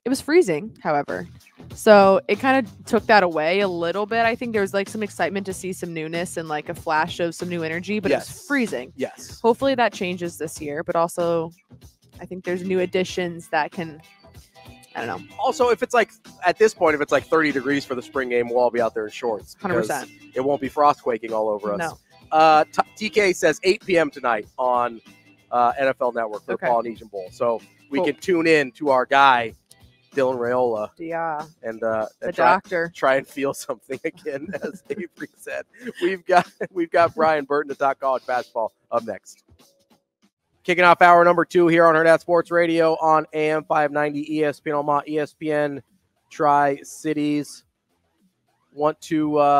it was freezing, however. So it kind of took that away a little bit. I think there was some excitement to see some newness and a flash of some new energy, but it was freezing. Yes. Hopefully that changes this year, but also I think there's new additions that can, I don't know. Also, if it's at this point, if it's 30 degrees for the spring game, we'll all be out there in shorts. 100%. It won't be frost quaking all over us. No. TK says 8 p.m. tonight on NFL Network for the Polynesian Bowl. So we can tune in to our guy, Dylan Raiola. Yeah. And try and feel something again, as Avery said. We've got Brian Burton to talk college basketball up next. Kicking off hour number 2 here on Hurrdat Sports Radio on AM 590 ESPN Omaha, ESPN Tri-Cities. Want to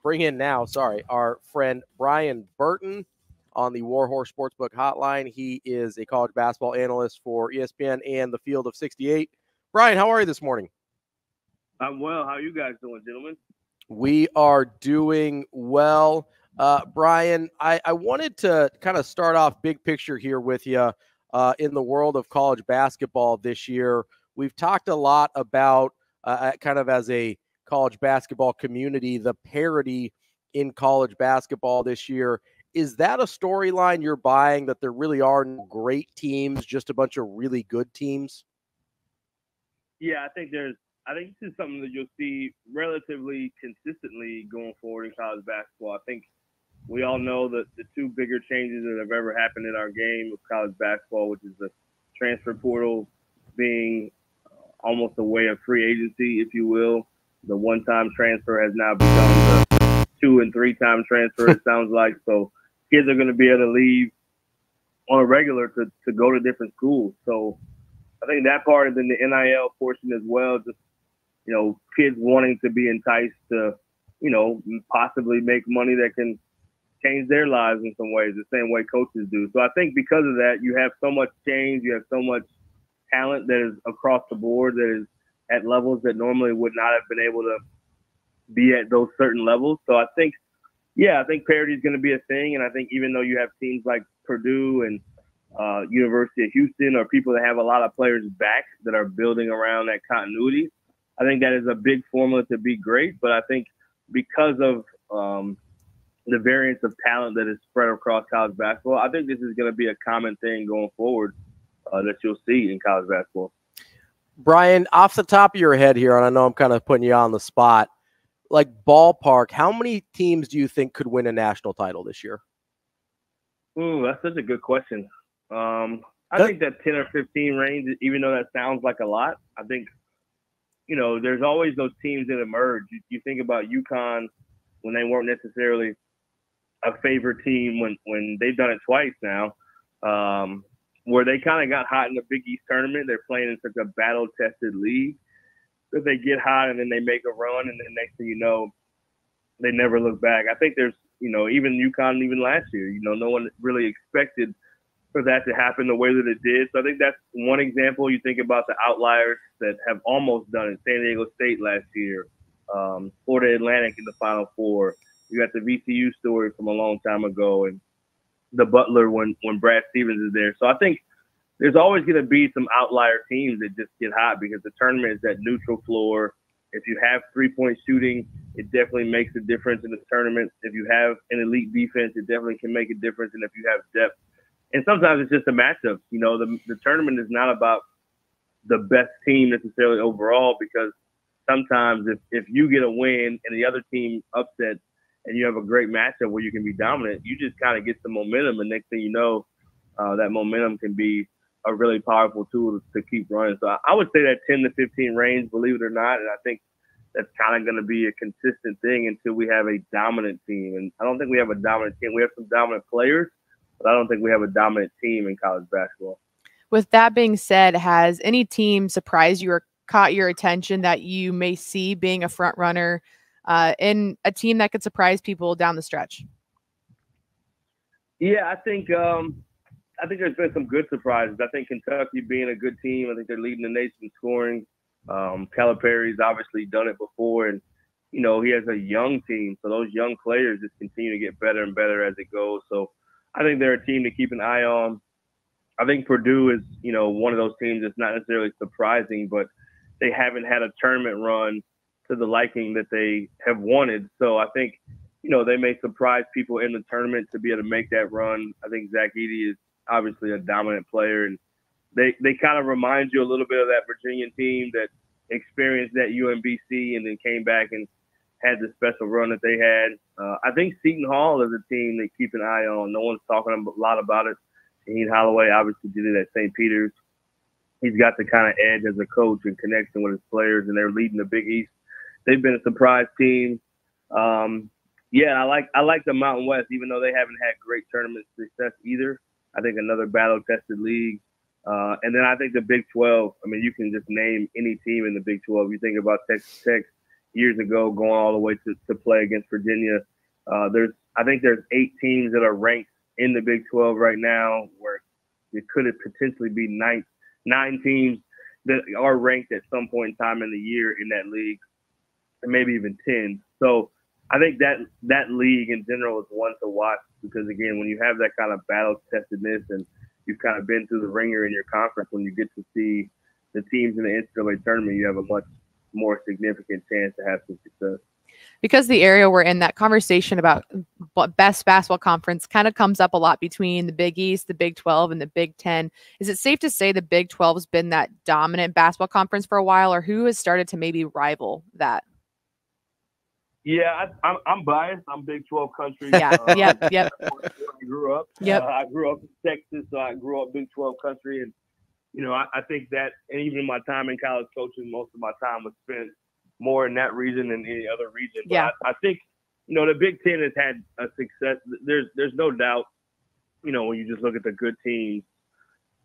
bring in now, our friend Brian Burton on the Warhorse Sportsbook Hotline. He is a college basketball analyst for ESPN and the Field of 68. Brian, how are you this morning? I'm well. How are you guys doing, gentlemen? We are doing well. Brian, I wanted to kind of start off big picture here with you in the world of college basketball this year. We've talked a lot about kind of as a college basketball community, the parity in college basketball this year. Is that a storyline you're buying, that there really are no great teams, just a bunch of really good teams? Yeah, I think this is something that you'll see relatively consistently going forward in college basketball. I think we all know that the two bigger changes that have ever happened in our game of college basketball, which is the transfer portal being almost a way of free agency, if you will. The one-time transfer has now become the 2- and 3-time transfer, it sounds like. So kids are going to be able to leave on a regular to go to different schools. So I think that part, and then the NIL portion as well, just, kids wanting to be enticed to, possibly make money that can change their lives in some ways, the same way coaches do. So I think because of that, you have so much change, you have so much talent that is across the board, that is at levels that normally would not have been able to be at those certain levels. So I think parity is going to be a thing. And I think even though you have teams like Purdue and University of Houston, or people that have a lot of players back that are building around that continuity, I think that is a big formula to be great. But I think because of the variance of talent that is spread across college basketball, I think this is going to be a common thing going forward that you'll see in college basketball. Brian, off the top of your head here, and I know I'm kind of putting you on the spot, like ballpark, how many teams do you think could win a national title this year? Ooh, that's such a good question. I think that 10 or 15 range, even though that sounds like a lot, I think, there's always those teams that emerge. You think about UConn when they weren't necessarily a favorite team when they've done it twice now, where they kind of got hot in the Big East tournament. They're playing in such a battle-tested league that they get hot and then they make a run, and then next thing you know, they never look back. I think there's, even UConn, even last year, no one really expected for that to happen the way that it did. So I think that's one example. You think about the outliers that have almost done it. San Diego State last year, Florida Atlantic in the Final Four. You got the VCU story from a long time ago, and the Butler when Brad Stevens is there. So I think there's always going to be some outlier teams that just get hot because the tournament is that neutral floor. If you have three-point shooting, it definitely makes a difference in the tournament. If you have an elite defense, it definitely can make a difference. And if you have depth, and sometimes it's just a matchup. The tournament is not about the best team necessarily overall, because sometimes if you get a win and the other team upsets and you have a great matchup where you can be dominant, you just kind of get some momentum. And next thing you know, that momentum can be a really powerful tool to keep running. So I would say that 10 to 15 range, believe it or not. And I think that's kind of going to be a consistent thing until we have a dominant team. And I don't think we have a dominant team. We have some dominant players, but I don't think we have a dominant team in college basketball. With that being said, has any team surprised you or caught your attention that you may see being a front runner in a team that could surprise people down the stretch? Yeah, I think there's been some good surprises. I think Kentucky being a good team, I think they're leading the nation in scoring. Calipari's obviously done it before, and he has a young team, so those young players just continue to get better and better as it goes. So I think they're a team to keep an eye on. I think Purdue is, one of those teams that's not necessarily surprising, but they haven't had a tournament run to the liking that they have wanted. So I think, they may surprise people in the tournament to be able to make that run. I think Zach Edey is obviously a dominant player, and they kind of remind you a little bit of that Virginia team that experienced that UMBC and then came back and had the special run that they had. I think Seton Hall is a team that keep an eye on. No one's talking a lot about it. Shaheen Holloway obviously did it at St. Peter's. He's got the kind of edge as a coach and connection with his players, and they're leading the Big East. They've been a surprise team. I like the Mountain West, even though they haven't had great tournament success either. I think another battle-tested league. And then I think the Big 12, I mean, you can just name any team in the Big 12. You think about Texas Tech years ago going all the way to play against Virginia. I think there's 8 teams that are ranked in the Big 12 right now, where it could potentially be 9 teams that are ranked at some point in time in the year in that league, and maybe even 10. So I think that league in general is one to watch because, again, when you have that kind of battle-testedness and you've kind of been through the ringer in your conference, when you get to see the teams in the NCAA tournament, you have a much more significant chance to have some success. Because the area we're in, that conversation about best basketball conference kind of comes up a lot between the Big East, the Big 12, and the Big 10. Is it safe to say the Big 12 has been that dominant basketball conference for a while, or who has started to maybe rival that? Yeah, I'm biased. I'm Big 12 country. Yeah, yep. I grew up. Yep. I grew up in Texas, so I grew up Big 12 country. And, I think that, and even my time in college coaching, most of my time was spent more in that region than any other region. But yeah. I think, the Big Ten has had a success. There's no doubt, when you just look at the good teams.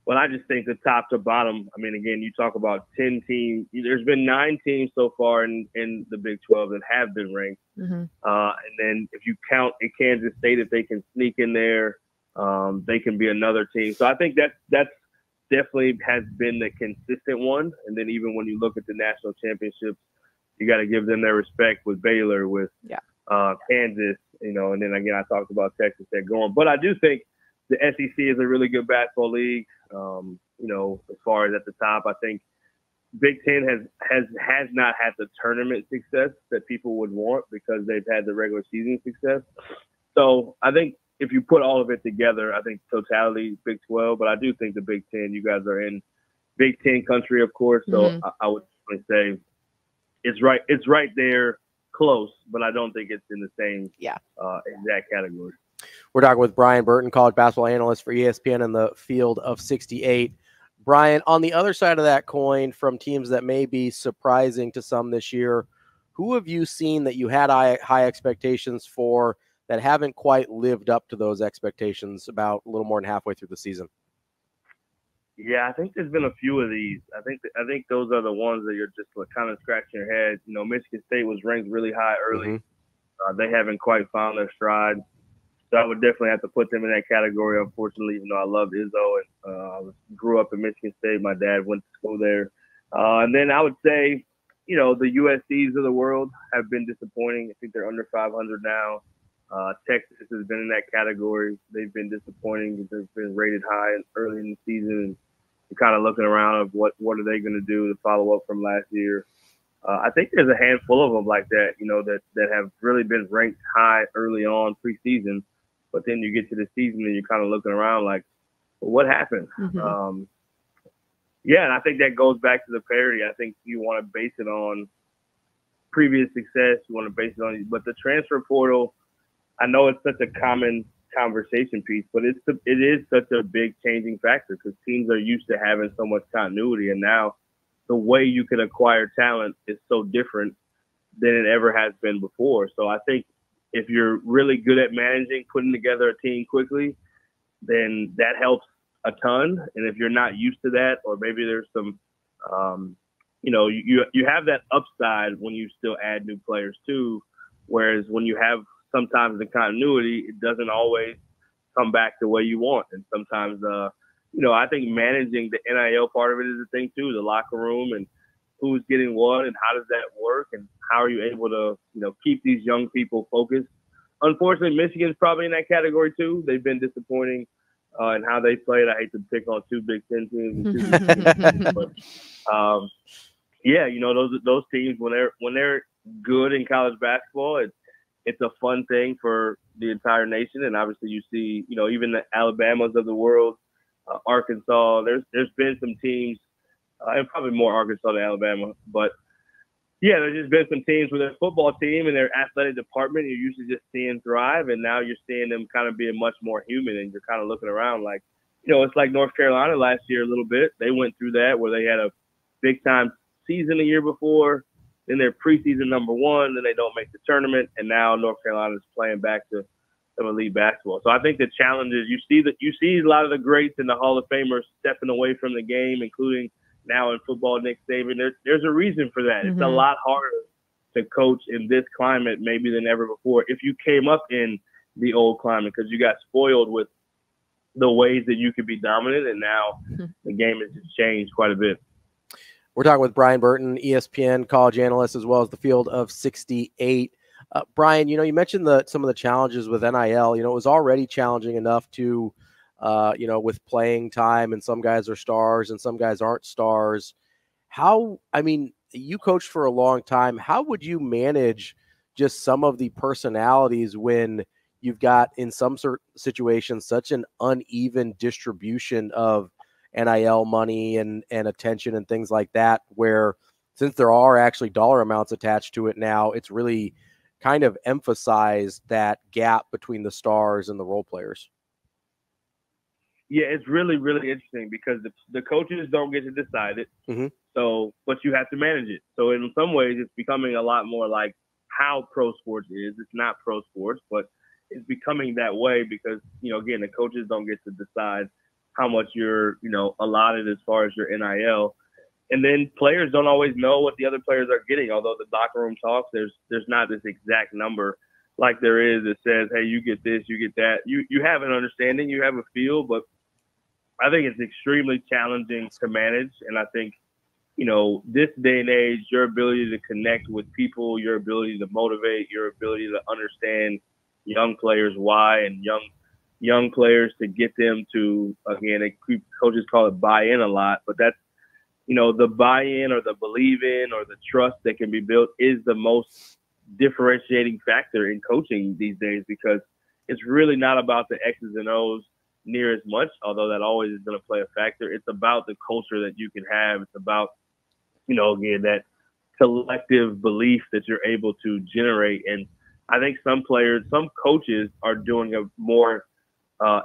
But I just think the top to bottom, I mean, again, you talk about 10 teams. There's been 9 teams so far in the Big 12 that have been ranked. Mm-hmm. And then if you count in Kansas State, if they can sneak in there, they can be another team. So I think that's definitely has been the consistent one. And then even when you look at the national championships, you got to give them their respect with Baylor, with Kansas, and then again, I talked about Texas Tech going. But I do think the SEC is a really good basketball league. As far as at the top, I think Big Ten has not had the tournament success that people would want because they've had the regular season success. So I think if you put all of it together, I think totality Big 12, but I do think the Big Ten, you guys are in Big Ten country, of course. So I would say it's right there close, but I don't think it's in the same exact category. We're talking with Brian Burton, college basketball analyst for ESPN in the field of 68. Brian, on the other side of that coin, from teams that may be surprising to some this year, who have you seen that you had high expectations for that haven't quite lived up to those expectations about a little more than halfway through the season? Yeah, I think there's been a few of these. I think those are the ones that you're just kind of scratching your head. Michigan State was ranked really high early. Mm-hmm. They haven't quite found their stride. So I would definitely have to put them in that category, unfortunately, even though I love Izzo and I grew up in Michigan State. My dad went to school there. And then I would say, the USCs of the world have been disappointing. I think they're under 500 now. Texas has been in that category. They've been disappointing. They've been rated high early in the season. And you're kind of looking around of what are they going to do to follow up from last year. I think there's a handful of them like that, that have really been ranked high early on preseason. But then you get to the season and you're kind of looking around like, well, what happened? Mm-hmm. And I think that goes back to the parity. I think you want to base it on previous success. You want to base it on, but the transfer portal, I know it's such a common conversation piece, but it is such a big changing factor because teams are used to having so much continuity. And now the way you can acquire talent is so different than it ever has been before. So I think if you're really good at managing, putting together a team quickly, then that helps a ton. And if you're not used to that, or maybe there's some, you have that upside when you still add new players too. Whereas when you have sometimes the continuity, it doesn't always come back the way you want. And sometimes, I think managing the NIL part of it is the thing too, the locker room and who's getting what and how does that work and how are you able to, keep these young people focused. Unfortunately, Michigan's probably in that category too. They've been disappointing in how they played. I hate to pick on 2 Big Ten teams and 2 Big Ten teams, but those teams when they're good in college basketball, it's a fun thing for the entire nation. And obviously you see, even the Alabamas of the world, Arkansas, there's been some teams, and probably more Arkansas than Alabama, but Yeah, there's just been some teams with their football team and their athletic department you're usually just seeing thrive, and now you're seeing them kind of being much more human, and you're kind of looking around like, it's like North Carolina last year a little bit. They went through that where they had a big-time season the year before, then they're preseason number one, then they don't make the tournament, and now North Carolina is playing back to some elite basketball. So I think the challenge is you see a lot of the greats and the Hall of Famers stepping away from the game, including now in football, Nick Saban. There's a reason for that. It's a lot harder to coach in this climate maybe than ever before if you came up in the old climate because you got spoiled with the ways that you could be dominant, and now the game has just changed quite a bit. We're talking with Brian Burton, ESPN college analyst, as well as the Field of 68. Brian, you mentioned some of the challenges with NIL. It was already challenging enough to with playing time, and some guys are stars and some guys aren't stars. You coached for a long time. How would you manage just some of the personalities when you've got, in some situations, such an uneven distribution of NIL money and attention and things like that, where since there are actually dollar amounts attached to it now, it's really kind of emphasized that gap between the stars and the role players? Yeah, it's really, really interesting because the coaches don't get to decide it. So, but you have to manage it. So in some ways, it's becoming a lot more like how pro sports is. It's not pro sports, but it's becoming that way because, again, the coaches don't get to decide how much you're, allotted as far as your NIL. And then players don't always know what the other players are getting. Although the locker room talks, there's not this exact number like there is that says, hey, you get this, you get that. You have an understanding, you have a feel, but I think it's extremely challenging to manage. And I think, this day and age, your ability to connect with people, your ability to motivate, your ability to understand young players why, and young players to get them to, again, coaches call it buy-in a lot, but that's, the buy-in or the believe-in or the trust that can be built is the most differentiating factor in coaching these days, because it's really not about the X's and O's near as much, although that always is going to play a factor. It's about the culture that you can have. It's about, again, that collective belief that you're able to generate. And I think some coaches are doing a more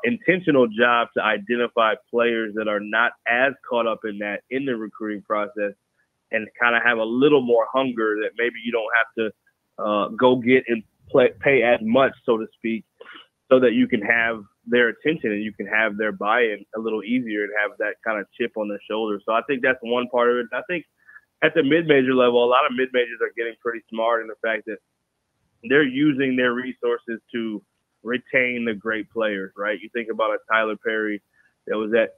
intentional job to identify players that are not as caught up in that in the recruiting process, and kind of have a little more hunger that maybe you don't have to go get and pay as much, so to speak, so that you can have their attention and you can have their buy-in a little easier and have that kind of chip on their shoulder. So I think that's one part of it. I think at the mid-major level, a lot of mid-majors are getting pretty smart in the fact that they're using their resources to retain the great players, right? You think about a Tyler Perry that was at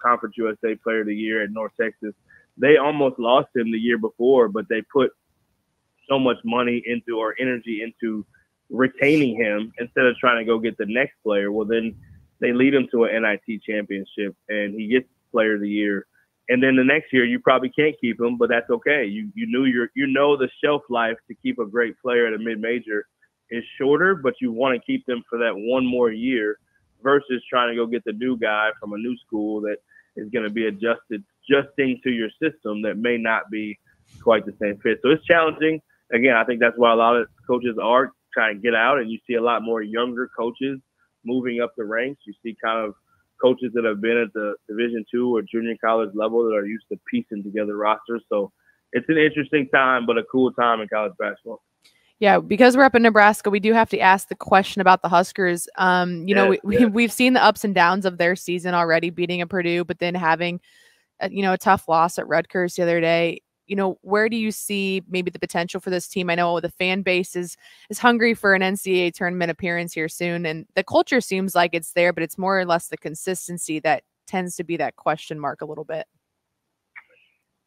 Conference USA Player of the Year at North Texas. They almost lost him the year before, but they put so much money into or energy into retaining him instead of trying to go get the next player. Well, then they lead him to an NIT championship and he gets Player of the Year. And then the next year you probably can't keep him, but that's okay. You know the shelf life to keep a great player at a mid-major is shorter, but you want to keep them for that one more year versus trying to go get the new guy from a new school that is going to be adjusting to your system that may not be quite the same fit. So it's challenging. Again, I think that's why a lot of coaches are trying to get out, and you see a lot more younger coaches moving up the ranks. You see kind of coaches that have been at the Division II or junior college level that are used to piecing together rosters. So it's an interesting time, but a cool time in college basketball. Yeah, because we're up in Nebraska, we do have to ask the question about the Huskers. We've seen the ups and downs of their season already, beating a Purdue, but then having, a tough loss at Rutgers the other day. Where do you see maybe the potential for this team? I know the fan base is hungry for an NCAA tournament appearance here soon, and the culture seems like it's there, but it's more or less the consistency that tends to be that question mark a little bit.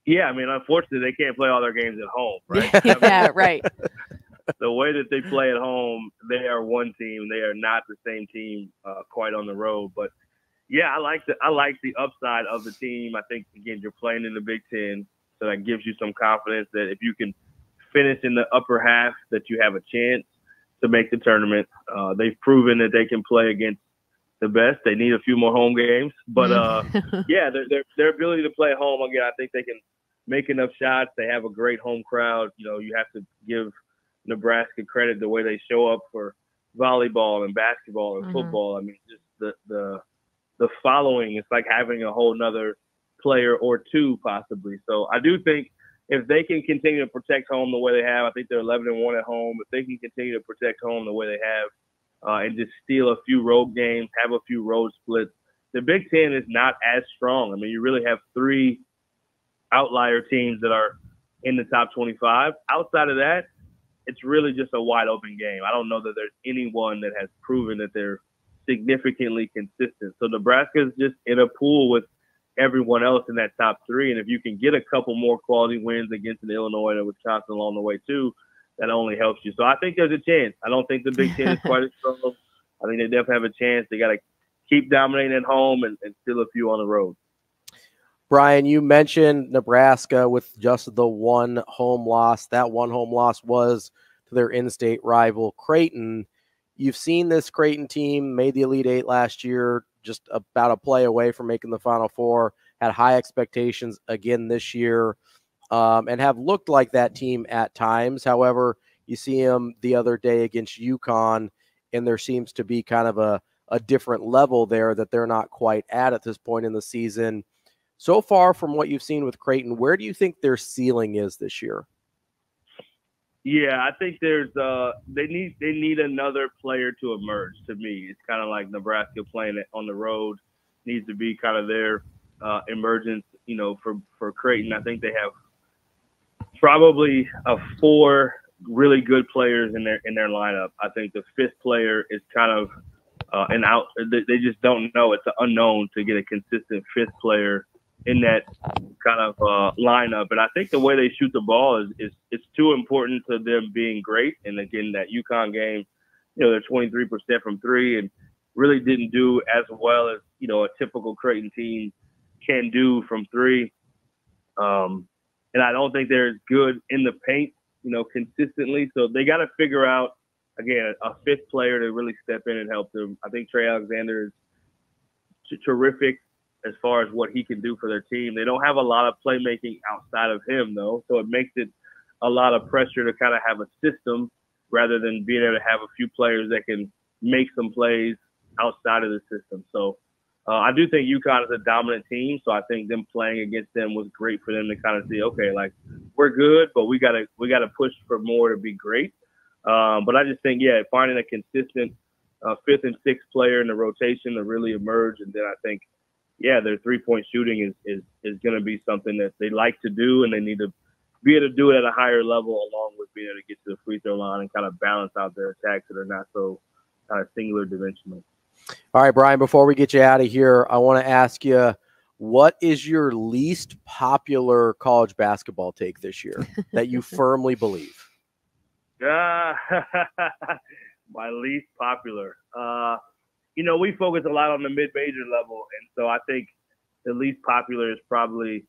Yeah, I mean, unfortunately, they can't play all their games at home, right? Yeah, right. The way that they play at home, they are one team. They are not the same team quite on the road. But yeah, I like the upside of the team. I think, again, you're playing in the Big Ten, so that gives you some confidence that if you can finish in the upper half, that you have a chance to make the tournament. They've proven that they can play against the best. They need a few more home games, but yeah, their ability to play at home, again, I think they can make enough shots. They have a great home crowd. You know, you have to give Nebraska credit the way they show up for volleyball and basketball and football. I mean, just the following, it's like having a whole nother player or two possibly. So I do think if they can continue to protect home the way they have, I think they're 11-1 at home. If they can continue to protect home the way they have and just steal a few road games, have a few road splits, the Big Ten is not as strong. I mean, you really have 3 outlier teams that are in the top 25. Outside of that, it's really just a wide open game. I don't know that there's anyone that has proven that they're significantly consistent. So Nebraska's just in a pool with everyone else in that top 3. And if you can get a couple more quality wins against an Illinois and a Wisconsin along the way too, that only helps you. So I think there's a chance. I don't think the Big Ten is quite as strong. I think they definitely have a chance. They got to keep dominating at home and still a few on the road. Brian, you mentioned Nebraska with just the one home loss. That one home loss was to their in-state rival, Creighton. You've seen this Creighton team, made the Elite Eight last year, just about a play away from making the Final Four, had high expectations again this year, and have looked like that team at times. However, you see them the other day against UConn, and there seems to be kind of a different level there that they're not quite at this point in the season. So far from what you've seen with Creighton, where do you think their ceiling is this year? Yeah, I think there's they need another player to emerge. To me, it's kind of like Nebraska playing it on the road needs to be kind of their emergence. You know, for Creighton, I think they have probably 4 really good players in their lineup. I think the 5th player is kind of an out. They just don't know. It's an unknown to get a consistent 5th player in that kind of lineup. And I think the way they shoot the ball is it's too important to them being great. And again, that UConn game, you know, they're 23% from 3 and really didn't do as well as, you know, a typical Creighton team can do from 3. And I don't think they're as good in the paint, you know, consistently. So they got to figure out, again, a 5th player to really step in and help them. I think Trey Alexander is terrific as far as what he can do for their team. They don't have a lot of playmaking outside of him, though, so it makes it a lot of pressure to kind of have a system rather than being able to have a few players that can make some plays outside of the system. So I do think UConn is a dominant team, so I think them playing against them was great for them to kind of see, okay, like, we're good, but we gotta push for more to be great. But I just think, yeah, finding a consistent 5th and 6th player in the rotation to really emerge, and then I think, yeah, their 3-point shooting is going to be something that they like to do, and they need to be able to do it at a higher level along with being able to get to the free throw line and kind of balance out their attacks that are not so kind of singular dimensional. All right, Brian, before we get you out of here, I want to ask you, what is your least popular college basketball take this year that you firmly believe? My least popular. You know, we focus a lot on the mid-major level, and so I think the least popular is probably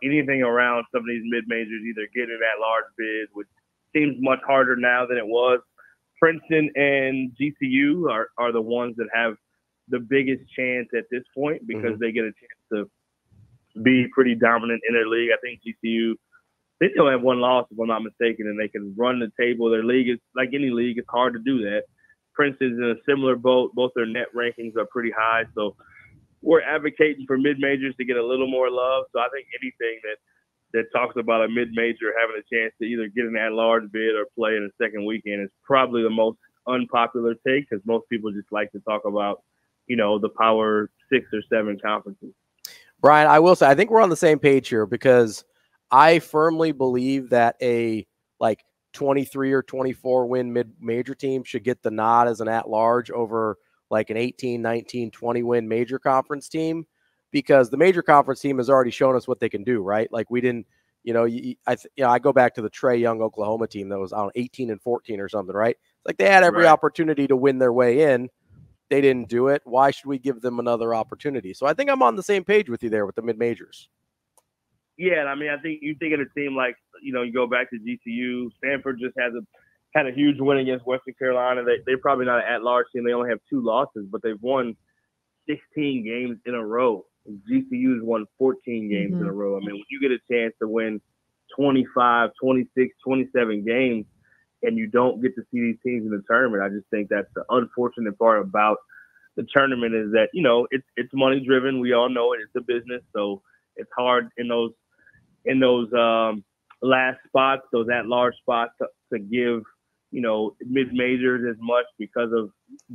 anything around some of these mid-majors, either getting that large bid, which seems much harder now than it was. Princeton and GCU are the ones that have the biggest chance at this point because they get a chance to be pretty dominant in their league. I think GCU, they still have 1 loss, if I'm not mistaken, and they can run the table. Their league is like any league; it's hard to do that. Princeton's in a similar boat. Both their net rankings are pretty high. So we're advocating for mid-majors to get a little more love. So I think anything that talks about a mid-major having a chance to either get an at-large bid or play in the second weekend is probably the most unpopular take because most people just like to talk about, you know, the Power 6 or 7 conferences. Brian, I will say, I think we're on the same page here because I firmly believe that a 23 or 24 win mid-major team should get the nod as an at-large over like an 18, 19, 20 win major conference team because the major conference team has already shown us what they can do, right? Like we didn't, I go back to the Trae Young Oklahoma team that was on 18 and 14 or something, right? Like they had every opportunity to win their way in. They didn't do it. Why should we give them another opportunity? So I think I'm on the same page with you there with the mid-majors. Yeah, I mean, I think you think of a team like, you go back to GCU. Stanford just had a huge win against Western Carolina. They're probably not an at-large team. They only have 2 losses, but they've won 16 games in a row. GCU's won 14 games in a row. I mean, when you get a chance to win 25, 26, 27 games and you don't get to see these teams in the tournament, I just think that's the unfortunate part about the tournament is that, you know, it's money driven. We all know it. It's a business. So it's hard in those last spots, those at-large spots to give, you know, mid-majors as much because of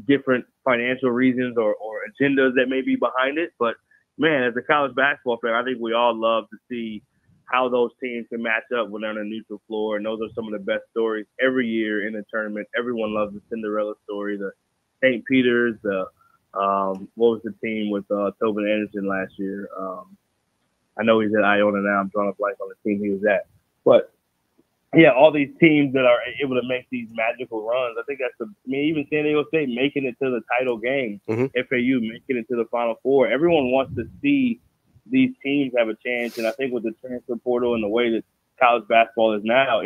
different financial reasons or agendas that may be behind it. But, man, as a college basketball fan, I think we all love to see how those teams can match up when they're on a neutral floor. And those are some of the best stories every year in the tournament. Everyone loves the Cinderella story, the St. Peter's, what was the team with Tobin Anderson last year? I know he's at Iona now. I'm drawing a blank on the team he was at. But, yeah, all these teams that are able to make these magical runs, I think even San Diego State making it to the title game, FAU making it to the Final Four. Everyone wants to see these teams have a chance. And I think with the transfer portal and the way that college basketball is now,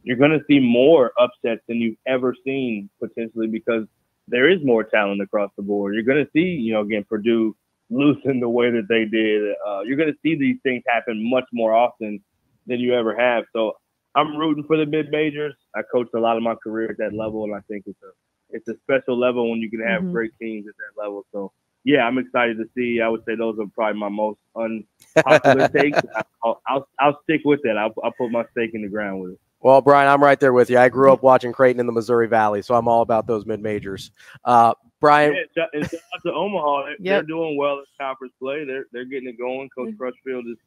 you're going to see more upsets than you've ever seen potentially because there is more talent across the board. You're going to see, you know, again, Purdue loosen the way that they did. You're going to see these things happen much more often than you ever have. So I'm rooting for the mid-majors. I coached a lot of my career at that level, and I think it's a special level when you can have great teams at that level. So, yeah, I'm excited to see. I would say those are probably my most unpopular takes. I'll stick with it. I'll put my stake in the ground with it. Well, Brian, I'm right there with you. I grew up watching Creighton in the Missouri Valley, so I'm all about those mid-majors. Brian. Yeah, and shout out to Omaha. They're doing well in conference play. They're getting it going. Coach Crutchfield is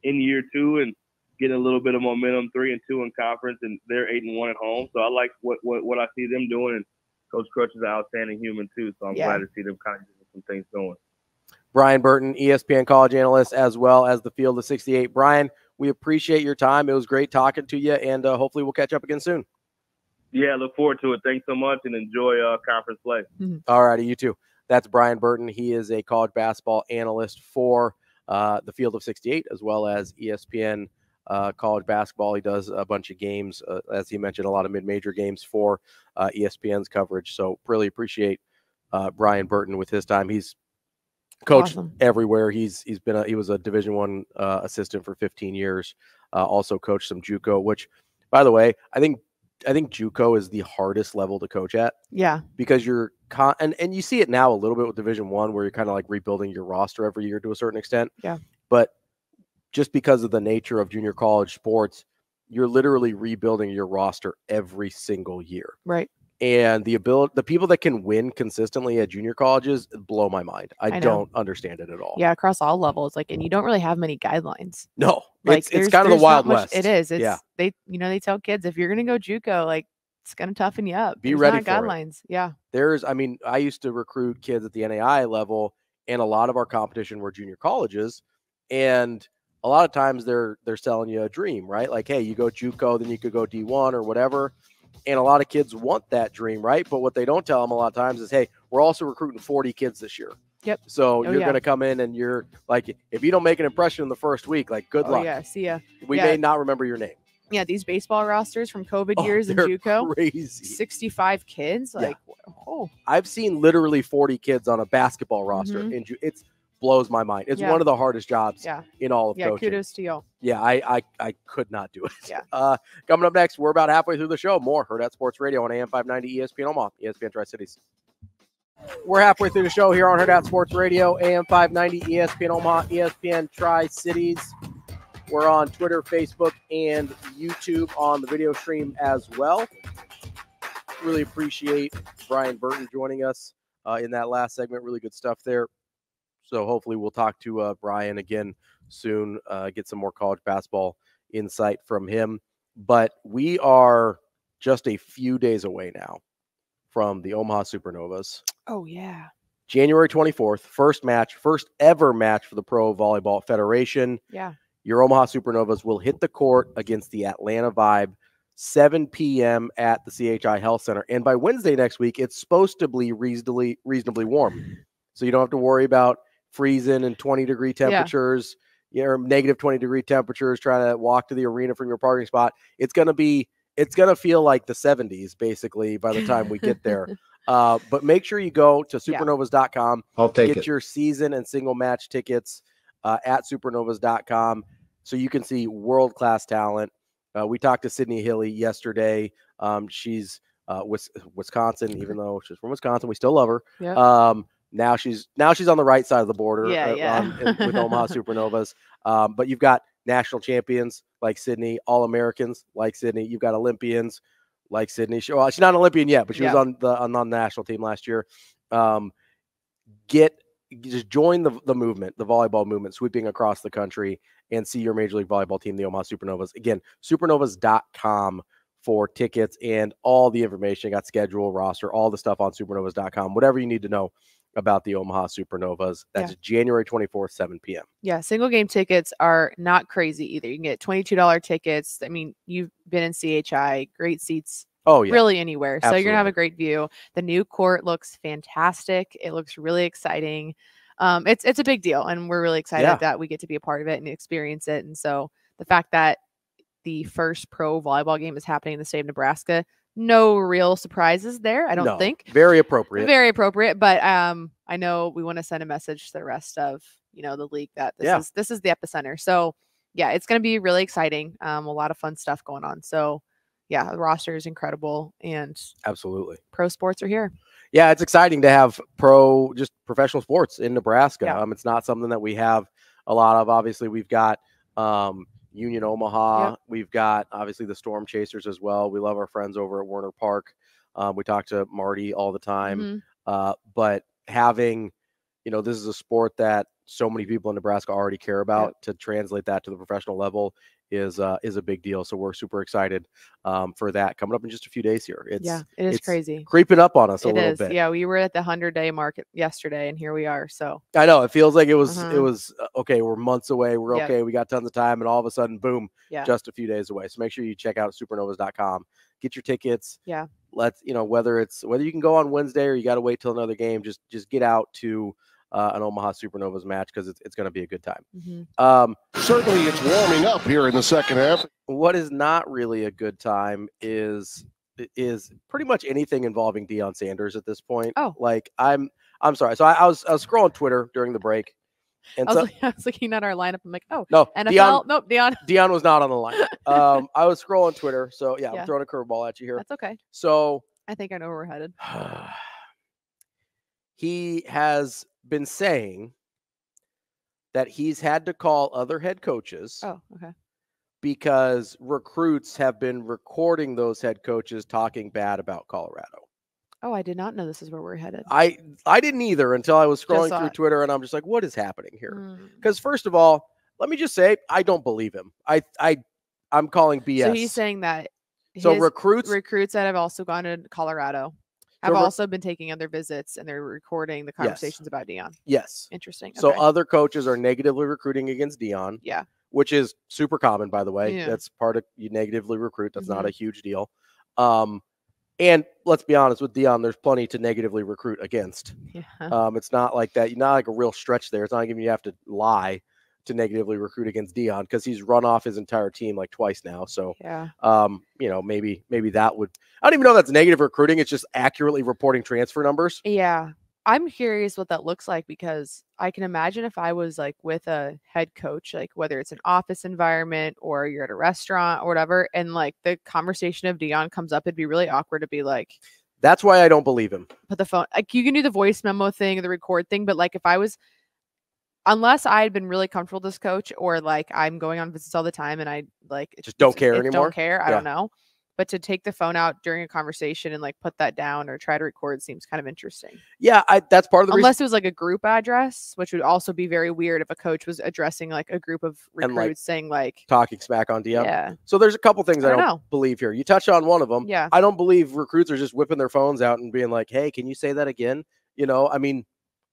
in year 2 and getting a little bit of momentum, 3-2 in conference, and they're 8-1 at home. So I like what I see them doing. And Coach Crutch is an outstanding human too, so I'm glad to see them kind of getting some things going. Brian Burton, ESPN college analyst, as well as the Field of 68. Brian, we appreciate your time. It was great talking to you, and hopefully we'll catch up again soon. Yeah, look forward to it. Thanks so much, and enjoy conference play. All righty, you too. That's Brian Burton. He is a college basketball analyst for the Field of 68, as well as ESPN college basketball. He does a bunch of games, as he mentioned, a lot of mid-major games for ESPN's coverage. So really appreciate Brian Burton with his time. He's coached everywhere. He was a Division I assistant for 15 years. Also coached some JUCO, which, by the way, I think JUCO is the hardest level to coach at. Yeah, because you're and you see it now a little bit with Division I, where you're kind of like rebuilding your roster every year to a certain extent. Yeah, but just because of the nature of junior college sports, you're literally rebuilding your roster every single year. Right. And the people that can win consistently at junior colleges blow my mind. I don't understand it at all. Yeah, across all levels. And you don't really have many guidelines. No, it's kind of the Wild West. It is. They tell kids, if you're going to go JUCO, it's going to toughen you up. Be ready for guidelines. It. Yeah. I used to recruit kids at the NAI level, and a lot of our competition were junior colleges. And a lot of times they're selling you a dream, right? Like, hey, you go JUCO, then you could go D1 or whatever. And a lot of kids want that dream, right? But what they don't tell them a lot of times is, hey, we're also recruiting 40 kids this year. Yep. So you're going to come in and you're like, if you don't make an impression in the first week, like, good luck. Yeah, see ya. We may not remember your name. Yeah, these baseball rosters from COVID years in JUCO, crazy. 65 kids. I've seen literally 40 kids on a basketball roster. And it's blows my mind. It's one of the hardest jobs in all of coaching. Kudos to y'all. Yeah, I could not do it. Yeah. Coming up next, we're about halfway through the show. More Hurrdat Sports Radio on AM 590 ESPN Omaha, ESPN Tri-Cities. We're halfway through the show here on Hurrdat Sports Radio, AM 590 ESPN Omaha, ESPN Tri-Cities. We're on Twitter, Facebook, and YouTube on the video stream as well. Really appreciate Brian Burton joining us in that last segment. Really good stuff there. So hopefully we'll talk to Brian again soon, get some more college basketball insight from him. But we are just a few days away now from the Omaha Supernovas. Oh, yeah. January 24th, first ever match for the Pro Volleyball Federation. Yeah. Your Omaha Supernovas will hit the court against the Atlanta Vibe, 7 p.m. at the CHI Health Center. And by Wednesday next week, it's supposed to be reasonably warm. So you don't have to worry about freezing and 20-degree temperatures, or negative 20-degree temperatures, trying to walk to the arena from your parking spot. It's going to feel like the 70s, basically, by the time we get there. But make sure you go to supernovas.com. I'll take it. Get your season and single match tickets. at supernovas.com so you can see world-class talent. We talked to Sydney Hilly yesterday. She's Wisconsin, even though she's from Wisconsin, we still love her. Yep. Now she's on the right side of the border with Omaha Supernovas. But you've got national champions like Sydney, All-Americans like Sydney. You've got Olympians like Sydney. Well, she's not an Olympian yet, but she was on the national team last year. Just join the movement, the volleyball movement, sweeping across the country, and see your Major League Volleyball team, the Omaha Supernovas. Again, supernovas.com for tickets and all the information. Got schedule, roster, all the stuff on supernovas.com. Whatever you need to know about the Omaha Supernovas. That's January 24th, 7 p.m. Yeah, single game tickets are not crazy either. You can get $22 tickets. I mean, you've been in CHI, great seats. Oh, yeah. Really anywhere. Absolutely. So you're going to have a great view. The new court looks fantastic. It looks really exciting. It's a big deal, and we're really excited that we get to be a part of it and experience it. And so the fact that the first pro volleyball game is happening in the state of Nebraska, no real surprises there, I don't think. Very appropriate. Very appropriate. But I know we want to send a message to the rest of, the league that this is the epicenter. So yeah, it's going to be really exciting. A lot of fun stuff going on. So yeah, the roster is incredible, and absolutely pro sports are here. Yeah, it's exciting to have just professional sports in Nebraska. Yeah. It's not something that we have a lot of. Obviously, we've got Union Omaha. Yep. We've got obviously the Storm Chasers as well. We love our friends over at Werner Park. We talk to Marty all the time. But having, this is a sport that so many people in Nebraska already care about. To translate that to the professional level is a big deal. So we're super excited for that coming up in just a few days here. It is crazy. Creeping up on us a little bit. Yeah, we were at the 100-day market yesterday, and here we are. So I know it feels like it was okay. We're months away. We're okay. We got tons of time, and all of a sudden, boom, just a few days away. So make sure you check out supernovas.com. Get your tickets. Yeah. Let's whether you can go on Wednesday or you got to wait till another game. Just get out to an Omaha Supernovas match because it's going to be a good time. Certainly it's warming up here in the second half. What is not really a good time is pretty much anything involving Deion Sanders at this point. Oh, like I'm sorry. So I was scrolling Twitter during the break, and I was looking at our lineup. I'm like, oh no, NFL. Nope, Deion. Deion was not on the line. I was scrolling Twitter, so yeah, I'm throwing a curveball at you here. That's okay. So I think I know where we're headed. He has been saying that he's had to call other head coaches. Oh, okay. Because recruits have been recording those head coaches talking bad about Colorado. Oh, I did not know this is where we're headed. I didn't either until I was scrolling through Twitter, and I'm just like, what is happening here? Because first of all, let me just say, I don't believe him. I'm calling BS. So he's saying that recruits that have also gone to Colorado have also been taking other visits, and they're recording the conversations about Deion. Yes. Interesting. So other coaches are negatively recruiting against Deion. Yeah. Which is super common, by the way. Yeah. That's part of you negatively recruit. That's not a huge deal. And let's be honest with Deion, there's plenty to negatively recruit against. Yeah. It's not like that. You're not like a real stretch there. It's not like you have to lie to negatively recruit against Deion because he's run off his entire team like twice now. So, maybe that would, I don't even know if that's negative recruiting. It's just accurately reporting transfer numbers. Yeah. I'm curious what that looks like because I can imagine if I was like with a head coach, like whether it's an office environment or you're at a restaurant or whatever, and like the conversation of Deion comes up, it'd be really awkward to be like, that's why I don't believe him. Put the phone, like you can do the voice memo thing, the record thing, but like if I was, unless I had been really comfortable with this coach or like I'm going on visits all the time and I like just don't care anymore. Don't care. I don't know. But to take the phone out during a conversation and like put that down or try to record seems kind of interesting. Yeah, that's part of the Unless it was like a group address, which would also be very weird if a coach was addressing like a group of recruits saying like talking smack on Deion. Yeah. So there's a couple things I don't believe here. You touched on one of them. Yeah. I don't believe recruits are just whipping their phones out and being like, "Hey, can you say that again?" I mean,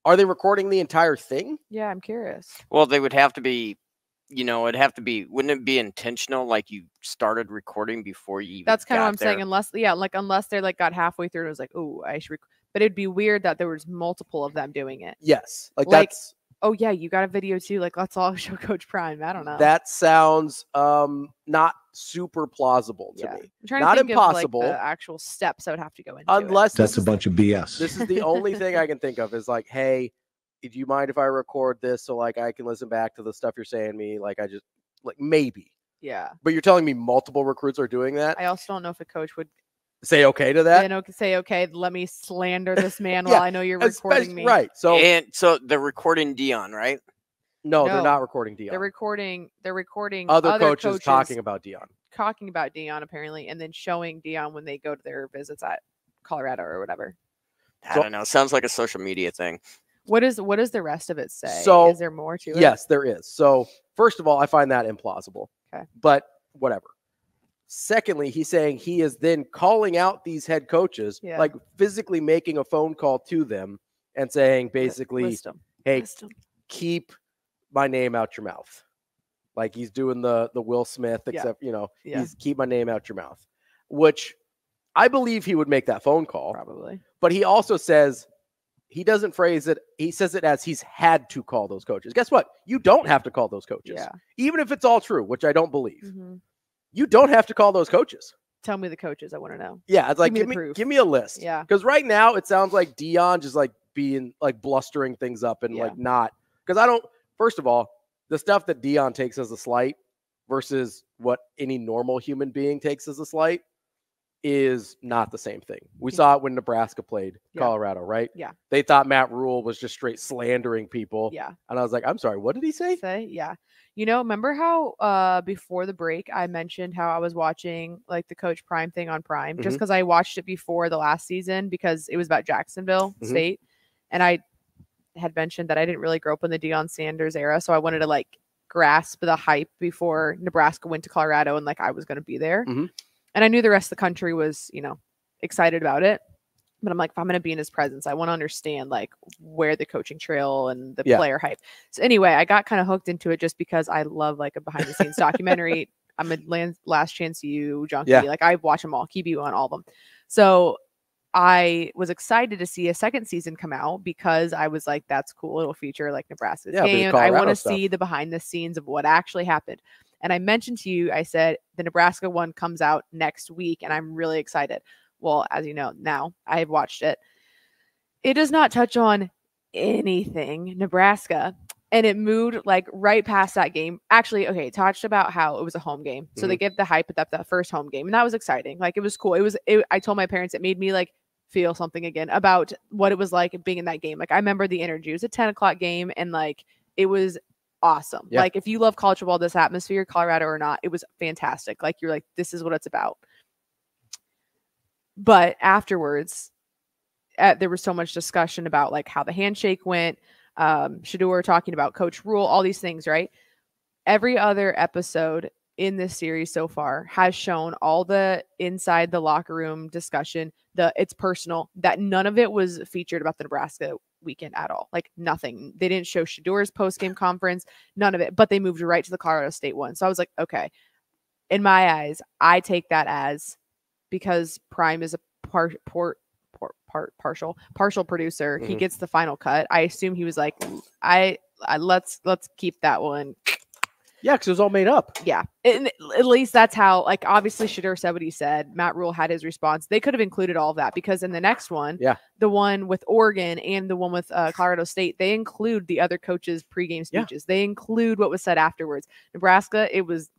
are they recording the entire thing? Yeah, I'm curious. Well, they would have to be. It'd have to be, wouldn't it be intentional? Like you started recording before you even That's kind of what I'm saying. Unless they're like got halfway through and it was like, oh, I should, but it'd be weird that there was multiple of them doing it. Yes. Like that's, oh yeah, you got a video too. Like let's all show Coach Prime. I don't know. That sounds not super plausible to me. I'm trying not to think impossible. Of, like, the actual steps I would have to go into. Unless that's a bunch of BS. This is the only thing I can think of is like, hey, do you mind if I record this so like I can listen back to the stuff you're saying to me? Like I just like maybe. Yeah. But you're telling me multiple recruits are doing that? I also don't know if a coach would say okay to that. Say okay, let me slander this man while I know you're recording me. Right. So they're recording Deion, right? No, they're not recording Deion. They're recording other coaches talking about Deion. Talking about Deion apparently, and then showing Deion when they go to their visits at Colorado or whatever. I don't know. Sounds like a social media thing. What does the rest of it say? So, is there more to it? Yes, there is. So first of all, I find that implausible. Okay. But whatever. Secondly, he's saying he is then calling out these head coaches, like physically making a phone call to them and saying basically, hey, keep my name out your mouth. Like he's doing the Will Smith, except, he's keep my name out your mouth, which I believe he would make that phone call. Probably. But he also says, he doesn't phrase it. He says it as he's had to call those coaches. Guess what? You don't have to call those coaches. Yeah. Even if it's all true, which I don't believe. Mm-hmm. You don't have to call those coaches. Tell me the coaches. I want to know. Yeah. It's like, give me a list. Yeah. Because right now it sounds like Deion just like being like blustering things up and like not. Because first of all, the stuff that Deion takes as a slight versus what any normal human being takes as a slight is not the same thing. We saw it when Nebraska played Colorado, right? Yeah. They thought Matt Vrzal was just straight slandering people. Yeah. And I was like, I'm sorry, what did he say? Yeah. Remember how before the break I mentioned how I was watching like the Coach Prime thing on Prime just because I watched it before the last season because it was about Jacksonville State. And I had mentioned that I didn't really grow up in the Deion Sanders era. So I wanted to like grasp the hype before Nebraska went to Colorado and like I was going to be there. Mm-hmm. And I knew the rest of the country was, excited about it. But I'm like, if I'm going to be in his presence, I want to understand like where the coaching trail and the player hype. So anyway, I got kind of hooked into it just because I love like a behind the scenes documentary. I'm a Last Chance U junkie. Yeah. Like I watch them all, QB on all of them. So I was excited to see a second season come out because I was like, that's cool. It'll feature like Nebraska's game. I want to see the behind the scenes of what actually happened. And I mentioned to you, I said, the Nebraska one comes out next week and I'm really excited. Well, as you know, now I have watched it. It does not touch on anything Nebraska. And it moved like right past that game. Actually, okay, it talked about how it was a home game. So they gave the hype at that first home game. And that was exciting. Like it was cool. I told my parents, it made me like feel something again about what it was like being in that game. Like I remember the energy. It was a 10 o'clock game and like it was awesome. Yeah. Like if you love college football, this atmosphere, Colorado or not, it was fantastic. Like you're like, this is what it's about. But afterwards, there was so much discussion about like how the handshake went. Shedeur talking about Coach Rule, all these things, right? Every other episode in this series so far has shown all the inside the locker room discussion. It's personal, that none of it was featured about the Nebraska weekend at all. Like nothing. They didn't show Shadeur's post-game conference, none of it, but they moved right to the Colorado State one. So I was like, okay, in my eyes, I take that as because Prime is a partial producer. He gets the final cut. I assume he was like, I let's keep that one. Yeah, because it was all made up. Yeah. At least that's how, like, obviously Shedeur said what he said. Matt Vrzal had his response. They could have included all of that because in the next one, the one with Oregon and the one with Colorado State, they include the other coaches' pregame speeches. They include what was said afterwards. Nebraska,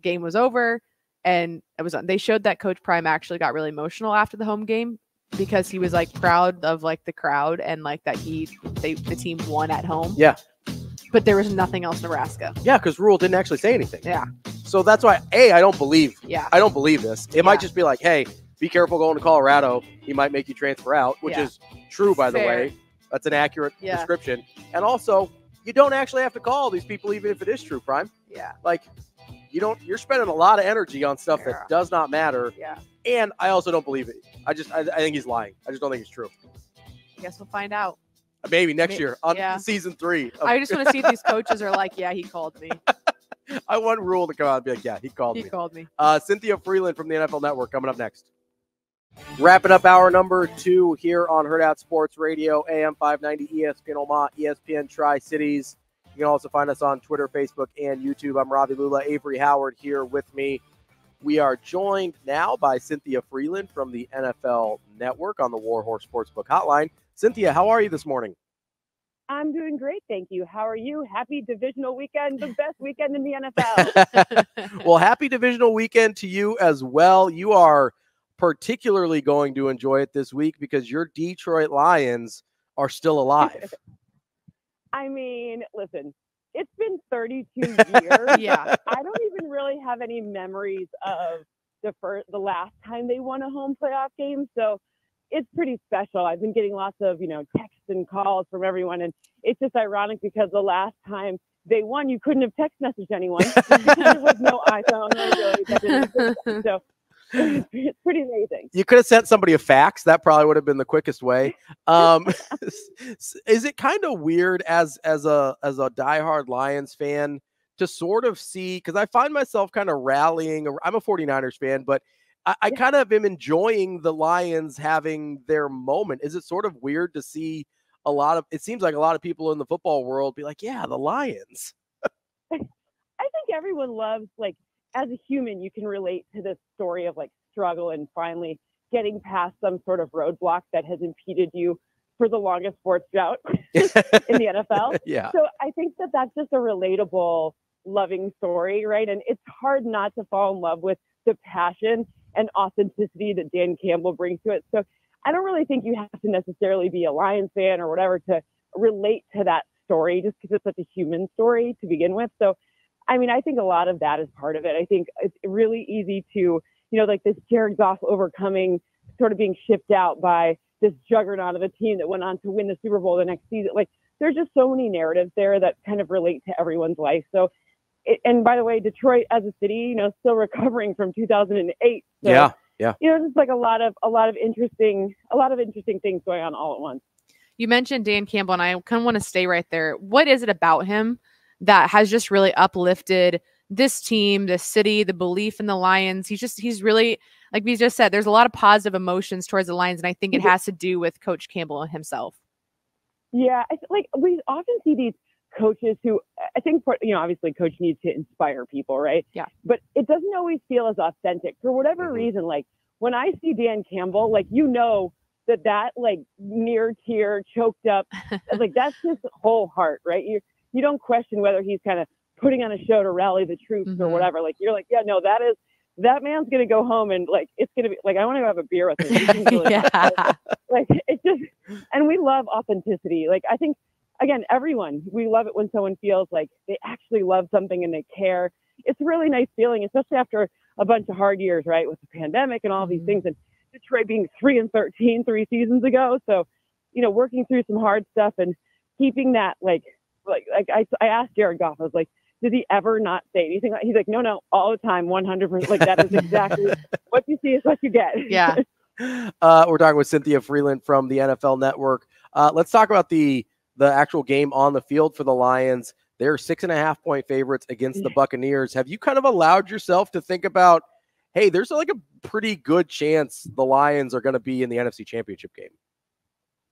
game was over and it was on. They showed that Coach Prime actually got really emotional after the home game because he was like proud of like the crowd and like that the team won at home. Yeah. But there was nothing else Nebraska. Yeah, because Rule didn't actually say anything. Yeah. So that's why, I don't believe. Yeah. I don't believe this. It might just be like, hey, be careful going to Colorado. He might make you transfer out, which is true, by the way. That's an accurate description. And also, you don't actually have to call these people, even if it is true, Prime. Yeah. Like, you're spending a lot of energy on stuff that does not matter. Yeah. And I also don't believe it. I think he's lying. I just don't think it's true. I guess we'll find out. Maybe next year on season 3. I just want to see if these coaches are like, yeah, he called me. I want Rule to come out and be like, yeah, he called me. He called me. Cynthia Frelund from the NFL Network coming up next. Wrapping up hour number 2 here on Hurrdat Sports Radio, AM 590, ESPN Omaha, ESPN Tri-Cities. You can also find us on Twitter, Facebook, and YouTube. I'm Ravi Lulla, Avarie Howard here with me. We are joined now by Cynthia Frelund from the NFL Network on the Warhorse Sportsbook Hotline. Cynthia, how are you this morning? I'm doing great, thank you. How are you? Happy divisional weekend, the best weekend in the NFL. Well, happy divisional weekend to you as well. You are particularly going to enjoy it this week because your Detroit Lions are still alive. I mean, listen, it's been 32 years. Yeah. I don't even really have any memories of the last time they won a home playoff game. So it's pretty special. I've been getting lots of, texts and calls from everyone. And it's just ironic because the last time they won, you couldn't have text messaged anyone because there was no iPhone. So it's pretty amazing. You could have sent somebody a fax. That probably would have been the quickest way. Is it kind of weird as a diehard Lions fan to sort of see, because I find myself kind of rallying. I'm a 49ers fan, but I kind of am enjoying the Lions having their moment. Is it sort of weird to see it seems like a lot of people in the football world be like, yeah, the Lions. I think everyone loves, as a human, you can relate to this story of struggle and finally getting past some sort of roadblock that has impeded you for the longest sports drought in the NFL. Yeah. So I think that's just a relatable, loving story, right? And it's hard not to fall in love with the passion and authenticity that Dan Campbell brings to it. So I don't really think you have to necessarily be a Lions fan or whatever to relate to that story, just because it's such a human story to begin with. So I mean, I think a lot of that is part of it. I think it's really easy to, this Jared Goff overcoming, sort of being shipped out by this juggernaut of a team that went on to win the Super Bowl the next season. There's just so many narratives there that kind of relate to everyone's life. So, and by the way, Detroit as a city, still recovering from 2008. So, yeah. Just a lot of interesting things going on all at once. You mentioned Dan Campbell, and I kind of want to stay right there. What is it about him that has just really uplifted this team, this city, the belief in the Lions? He's really, like we just said, there's a lot of positive emotions towards the Lions, and I think it has to do with Coach Campbell himself. Yeah, we often see these coaches who, I think, obviously Coach needs to inspire people, right? Yeah. But it doesn't always feel as authentic for whatever reason. When I see Dan Campbell, that near tear, choked up, that's his whole heart, right? You don't question whether he's kind of putting on a show to rally the troops or whatever. You're yeah, no, that man's going to go home and it's going to be I want to go have a beer with him. Really it's just, and we love authenticity. I think, again, we love it when someone feels like they actually love something and they care. It's a really nice feeling, especially after a bunch of hard years, right? With the pandemic and all these things, and Detroit being 3-13 3 seasons ago. So, working through some hard stuff and keeping that, I asked Jared Goff, I was like, did he ever not say anything? He's like, no, all the time, 100%. That is exactly what you see is what you get. Yeah. We're talking with Cynthia Frelund from the NFL Network. Let's talk about the actual game on the field for the Lions. They're 6.5-point favorites against the Buccaneers. Have you kind of allowed yourself to think about, hey, there's a pretty good chance the Lions are going to be in the NFC Championship game?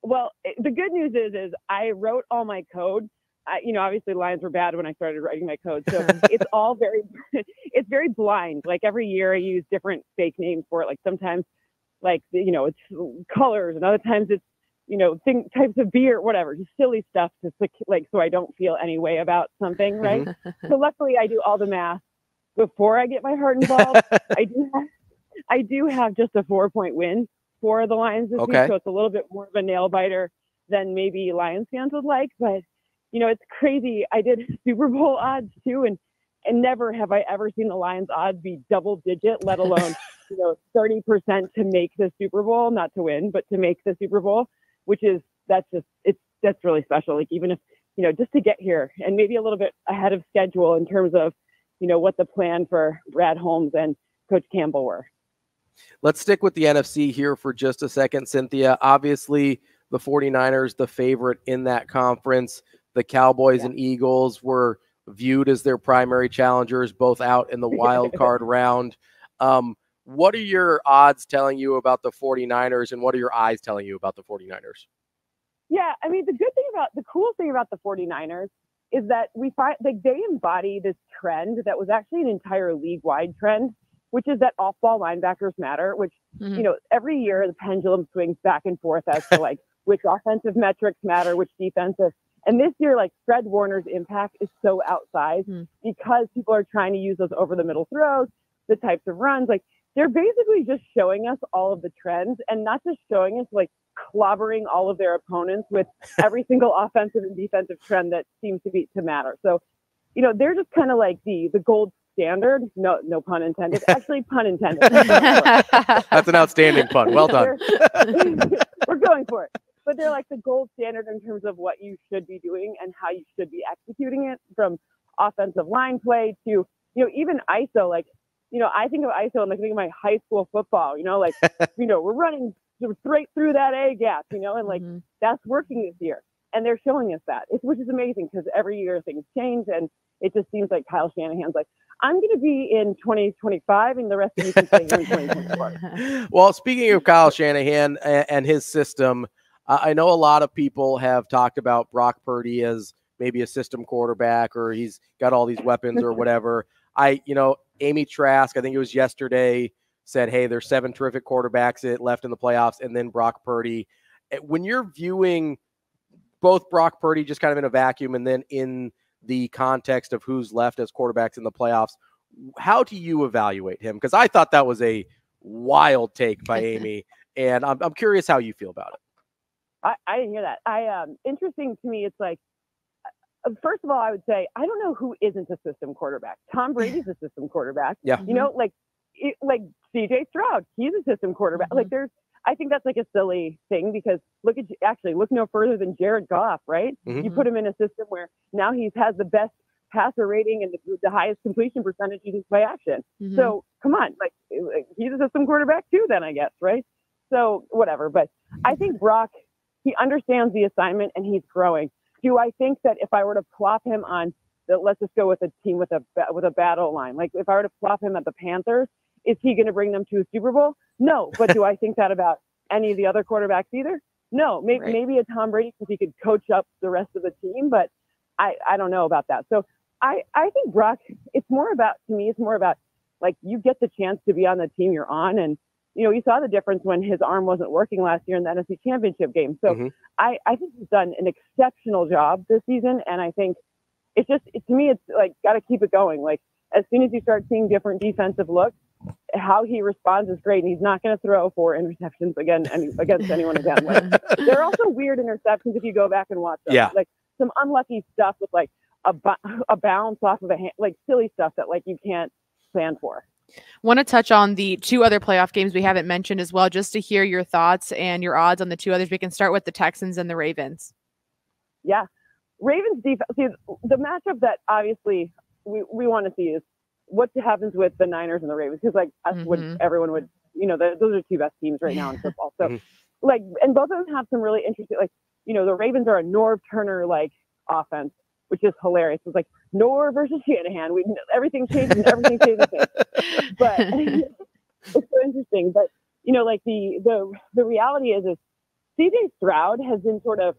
Well, the good news is I wrote all my code. Obviously Lions were bad when I started writing my code. So it's all it's very blind. Every year I use different fake names for it. Sometimes it's colors, and other times it's, types of beer, whatever, just silly stuff to so I don't feel any way about something. Right. So luckily I do all the math before I get my heart involved. I do have just a 4-point win for the Lions this week. So it's a little bit more of a nail biter than maybe Lions fans would like, but it's crazy. I did Super Bowl odds too, and never have I ever seen the Lions odds be double digit, let alone 30% to make the Super Bowl, not to win, but to make the Super Bowl, that's really special. Even if just to get here and maybe a little bit ahead of schedule in terms of what the plan for Brad Holmes and Coach Campbell were. Let's stick with the NFC here for just a second, Cynthia. Obviously, the 49ers, the favorite in that conference. The Cowboys and Eagles were viewed as their primary challengers, both out in the wild card round. What are your odds telling you about the 49ers, and what are your eyes telling you about the 49ers? Yeah, I mean, the cool thing about the 49ers is that we find they embody this trend that was actually an entire league-wide trend, which is that off-ball linebackers matter, which, every year the pendulum swings back and forth as to which offensive metrics matter, which defensive. And this year, like Fred Warner's impact is so outsized because people are trying to use those over the middle throws, the types of runs. Like they're basically just showing us all of the trends and not just showing us like clobbering all of their opponents with every single offensive and defensive trend that seems to matter. So, you know, they're just kind of like the gold standard. No pun intended. Actually, pun intended. That's an outstanding pun. Well done. We're going for it. But they're like the gold standard in terms of what you should be doing and how you should be executing it, from offensive line play to, you know, even ISO. Like, you know, I think of ISO and I think of my high school football, you know, like, you know, we're running straight through that A gap, you know, and like that's working this year. And they're showing us that, which is amazing because every year things change. And it just seems like Kyle Shanahan's like, I'm going to be in 2025 and the rest of you can stay here in 2024. Well, speaking of Kyle Shanahan and his system, I know a lot of people have talked about Brock Purdy as maybe a system quarterback, or he's got all these weapons or whatever. Amy Trask, I think it was yesterday, said, hey, there's 7 terrific quarterbacks left in the playoffs, and then Brock Purdy. When you're viewing both Brock Purdy just kind of in a vacuum and then in the context of who's left as quarterbacks in the playoffs, how do you evaluate him? Because I thought that was a wild take by Amy, and I'm curious how you feel about it. I didn't hear that. Interesting to me, it's like, first of all, I would say, I don't know who isn't a system quarterback. Tom Brady's a system quarterback. Yeah. You know, like CJ Stroud, he's a system quarterback. Like I think that's like a silly thing because look no further than Jared Goff, right? You put him in a system where now he has the best passer rating and the highest completion percentage using play action. So come on, like he's a system quarterback too, then I guess, right? So whatever. But I think Brock, he understands the assignment and he's growing. Do I think that if I were to plop him on let's just go with a team with a battle line, like if I were to plop him at the Panthers, is he going to bring them to a Super Bowl? No. But do I think that about any of the other quarterbacks either? No. Maybe a Tom Brady because he could coach up the rest of the team, but I don't know about that. So I think Brock, it's more about like you get the chance to be on the team you're on, and you know, you saw the difference when his arm wasn't working last year in the NFC Championship game. So I think he's done an exceptional job this season. And I think to me, it's like, got to keep it going. Like as soon as you start seeing different defensive looks, how he responds is great. And he's not going to throw 4 interceptions against anyone again. Like, they're also weird interceptions if you go back and watch them. Yeah. Like some unlucky stuff with like a bounce off of a hand, like silly stuff that like you can't plan for. Want to touch on the 2 other playoff games we haven't mentioned as well, just to hear your thoughts and your odds on the 2 others. We can start with the Texans and the Ravens. Yeah. Ravens defense. See, the matchup that obviously we want to see is what happens with the Niners and the Ravens. Because like everyone would, you know, those are 2 best teams right now in football. So like, and both of them have some really interesting, like, you know, the Ravens are a Norv Turner like offense, which is hilarious. It's like Norv versus Shanahan. Everything changed and everything changed. But it's so interesting. But you know, like the reality is CJ Stroud has been sort of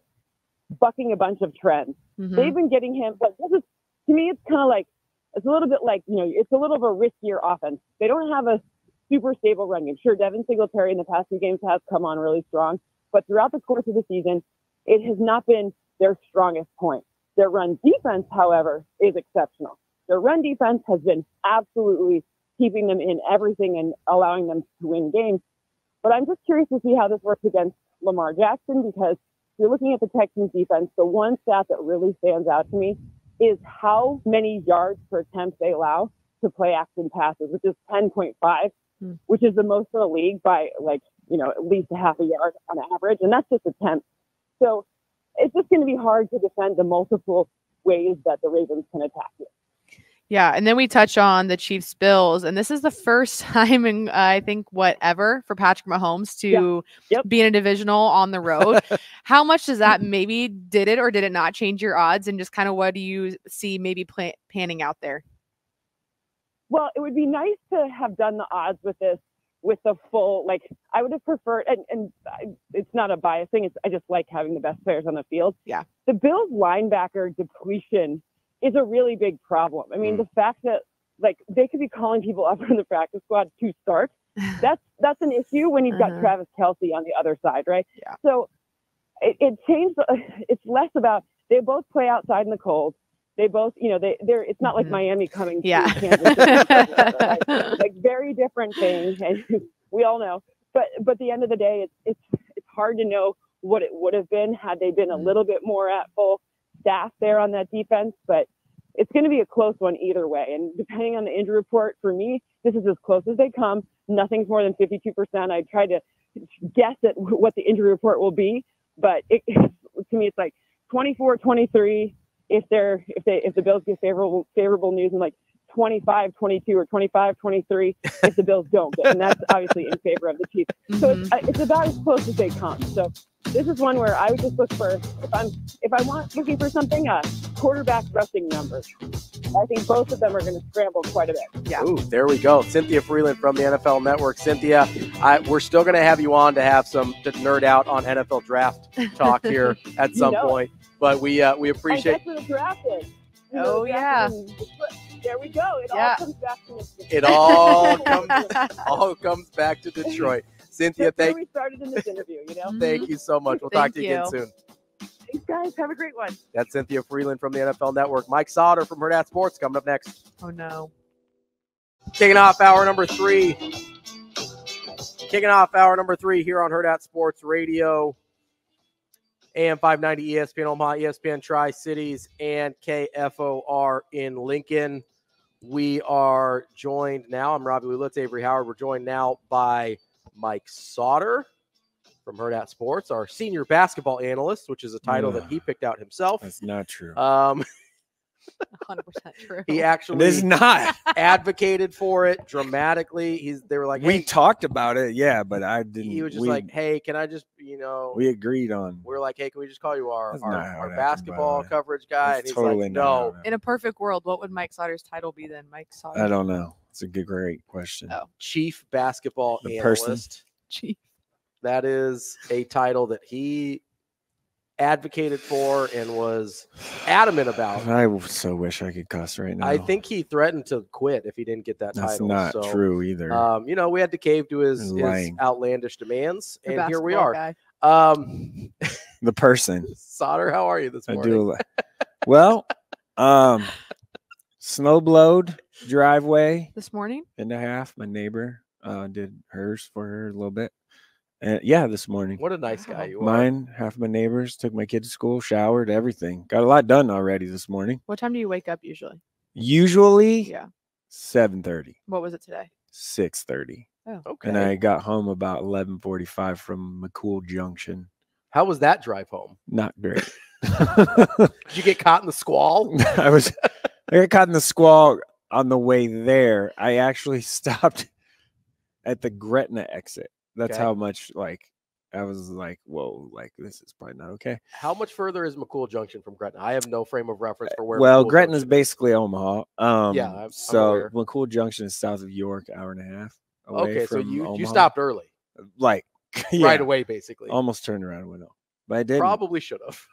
bucking a bunch of trends. They've been getting him, but this is, to me, it's kind of like, it's a little bit like, you know, it's a little of a riskier offense. They don't have a super stable run game. Sure, Devin Singletary in the past 2 games has come on really strong, but throughout the course of the season, it has not been their strongest point. Their run defense, however, is exceptional. Their run defense has been absolutely keeping them in everything and allowing them to win games. But I'm just curious to see how this works against Lamar Jackson, because if you're looking at the Texans defense, the one stat that really stands out to me is how many yards per attempt they allow to play action passes, which is 10.5, which is the most in the league by like, you know, at least a half a yard on average. And that's just attempts. So it's just going to be hard to defend the multiple ways that the Ravens can attack you. Yeah, and then we touch on the Chiefs Bills, and this is the first time in I think ever for Patrick Mahomes to be in a divisional on the road. How much does that maybe did it not change your odds, and just kind of what do you see maybe panning out there? Well, it would be nice to have done the odds with this with the full, like I would have preferred, and it's not a bias thing. I just like having the best players on the field. Yeah, the Bills linebacker depletion is a really big problem. I mean, the fact that like they could be calling people up from the practice squad to start, that's an issue when you've got Travis Kelce on the other side, right? Yeah. So it changed. It's less about They both play outside in the cold. They both, they're. It's not like Miami coming to Kansas City. like very different thing, and we all know. But at the end of the day, it's hard to know what it would have been had they been a little bit more at full staff there on that defense. But it's going to be a close one either way. And depending on the injury report, for me, this is as close as they come. Nothing's more than 52%. I tried to guess at what the injury report will be, but to me, it's like 24-23 if the Bills get favorable news, and like 25-22 or 25-23 if the Bills don't get, and that's obviously in favor of the Chiefs. So it's about as close as they come. So this is one where I would just look for, if I want looking for something, quarterback rushing numbers. I think both of them are going to scramble quite a bit. Yeah. Ooh, there we go. Cynthia Frelund from the NFL Network. Cynthia, we're still going to have you on to nerd out on NFL draft talk here at some point. But we appreciate. And guess who the draft is? Oh yeah. There we go. It all comes back to Michigan. It all comes back to Detroit. Cynthia, That's where we started in this interview. Thank you so much. We'll talk to you again soon. Thanks, guys. Have a great one. That's Cynthia Frelund from the NFL Network. Mike Sautter from Hurrdat Sports coming up next. Oh no. Kicking off hour number 3. Kicking off hour number 3 here on Hurrdat Sports Radio. AM 590 ESPN Omaha, ESPN Tri-Cities, and KFOR in Lincoln. We are joined now. I'm Ravi Lulla, Avarie Howard. We're joined now by Mike Sautter from Hurrdat Sports, our senior basketball analyst, which is a title that he picked out himself. That's not true. 100% true. He actually is not advocated for it dramatically. They were like, we talked about it, yeah, but I didn't. He was just like, hey, can I just, we agreed on. We're like, hey, can we just call you our happened, basketball coverage guy? And he's totally like, no. In a perfect world, what would Mike Sauter's title be then? Mike Sautter. I don't know. It's a great question. Oh. Chief basketball the analyst. Person. Chief. That is a title that he advocated for and was adamant about. I so wish I could cuss right now. I think he threatened to quit if he didn't get that title. That's not true either. We had to cave to his outlandish demands, and here we are. The person. Sautter, how are you this morning? Well, snowblowed driveway this morning and a half. My neighbor did hers for her a little bit. This morning. What a nice guy you are. Mine, half of my neighbors, took my kids to school, showered, everything. Got a lot done already this morning. What time do you wake up usually? Usually, 7:30. What was it today? 6:30. Oh, okay. And I got home about 11:45 from McCool Junction. How was that drive home? Not great. Did you get caught in the squall? I got caught in the squall on the way there. I actually stopped at the Gretna exit. That's how much, I was like, whoa, this is probably not okay. How much further is McCool Junction from Gretna? I have no frame of reference for where. Well, Gretna is basically Omaha. I'm aware. McCool Junction is south of York, hour and a half away. Okay, from so you Omaha. stopped early, right away, basically. Almost turned around and went up, but I didn't. Probably should have.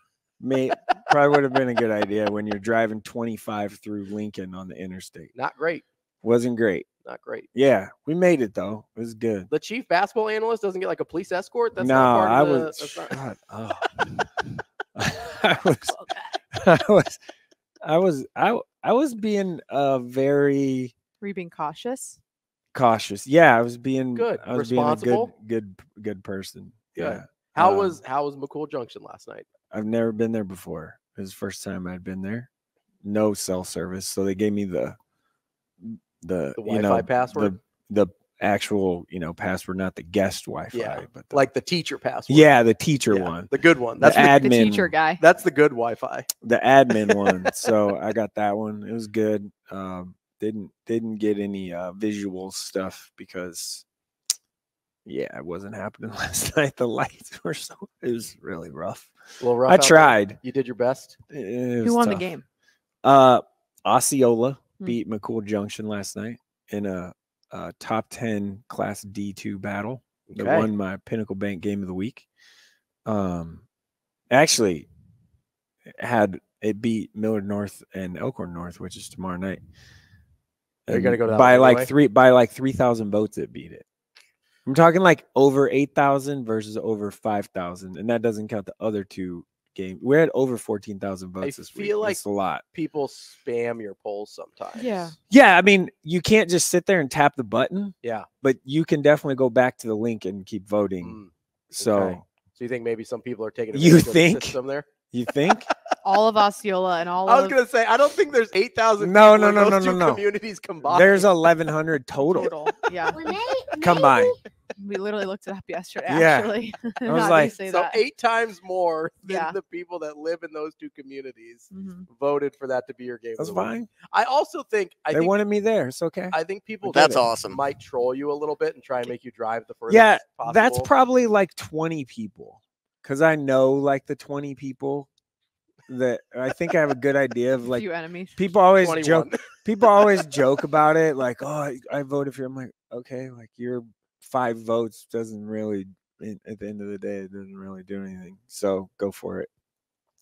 Probably would have been a good idea when you're driving 25 through Lincoln on the interstate. Not great. Wasn't great. Not great. Yeah, we made it though. It was good. The chief basketball analyst doesn't get like a police escort. That's no, not part of I was being very. Were you being cautious? Cautious. Yeah, I was being good. I was responsible. Being a good person. Good. Yeah. How was McCool Junction last night? I've never been there before. It was the first time I'd been there. No cell service, so they gave me the Wi-Fi password, the actual password, not the guest Wi-Fi, but the teacher password. Yeah, the teacher one, the good one. That's the admin, the teacher guy. That's the good Wi-Fi. The admin one. So I got that one. It was good. Didn't get any visual stuff because it wasn't happening last night. The lights were it was really rough. A little rough. I tried. You did your best. Who won the game? Osceola beat McCool Junction last night in a top 10 Class D2 battle. They won my Pinnacle Bank Game of the Week. Actually, it beat Millard North and Elkhorn North, which is tomorrow night. You're gonna go to that by 3,000 votes. It beat it. I'm talking over 8,000 versus over 5,000, and that doesn't count the other two game. We had over 14,000 votes this week. feel like That's a lot. People spam your polls sometimes. Yeah. Yeah, I mean, you can't just sit there and tap the button. Yeah. But you can definitely go back to the link and keep voting. So, okay. So you think maybe some people are taking You advantage of the think? system there? you think? All of Osceola and all I was of going to say, I don't think there's 8,000 No, people no, in no, those no, two no, no. communities combined. There's 1,100 total. total. Yeah. Combined. We literally looked it up yesterday, Yeah. actually. I was How do you like- say So that? 8 times more than Yeah. the people that live in those two communities Mhm. voted for that to be your game. That's of the week. fine. I also think They wanted me there. It's okay. I think people That's just awesome. might troll you a little bit and try and make you drive the furthest Yeah, possible. that's probably like 20 people. Because I know like the 20 people that I think I have a good idea of like Few enemies. people always 21. joke. People always joke about it, like, "Oh, I voted for you." I'm like, okay, like your 5 votes doesn't really, at the end of the day, it doesn't really do anything. So go for it.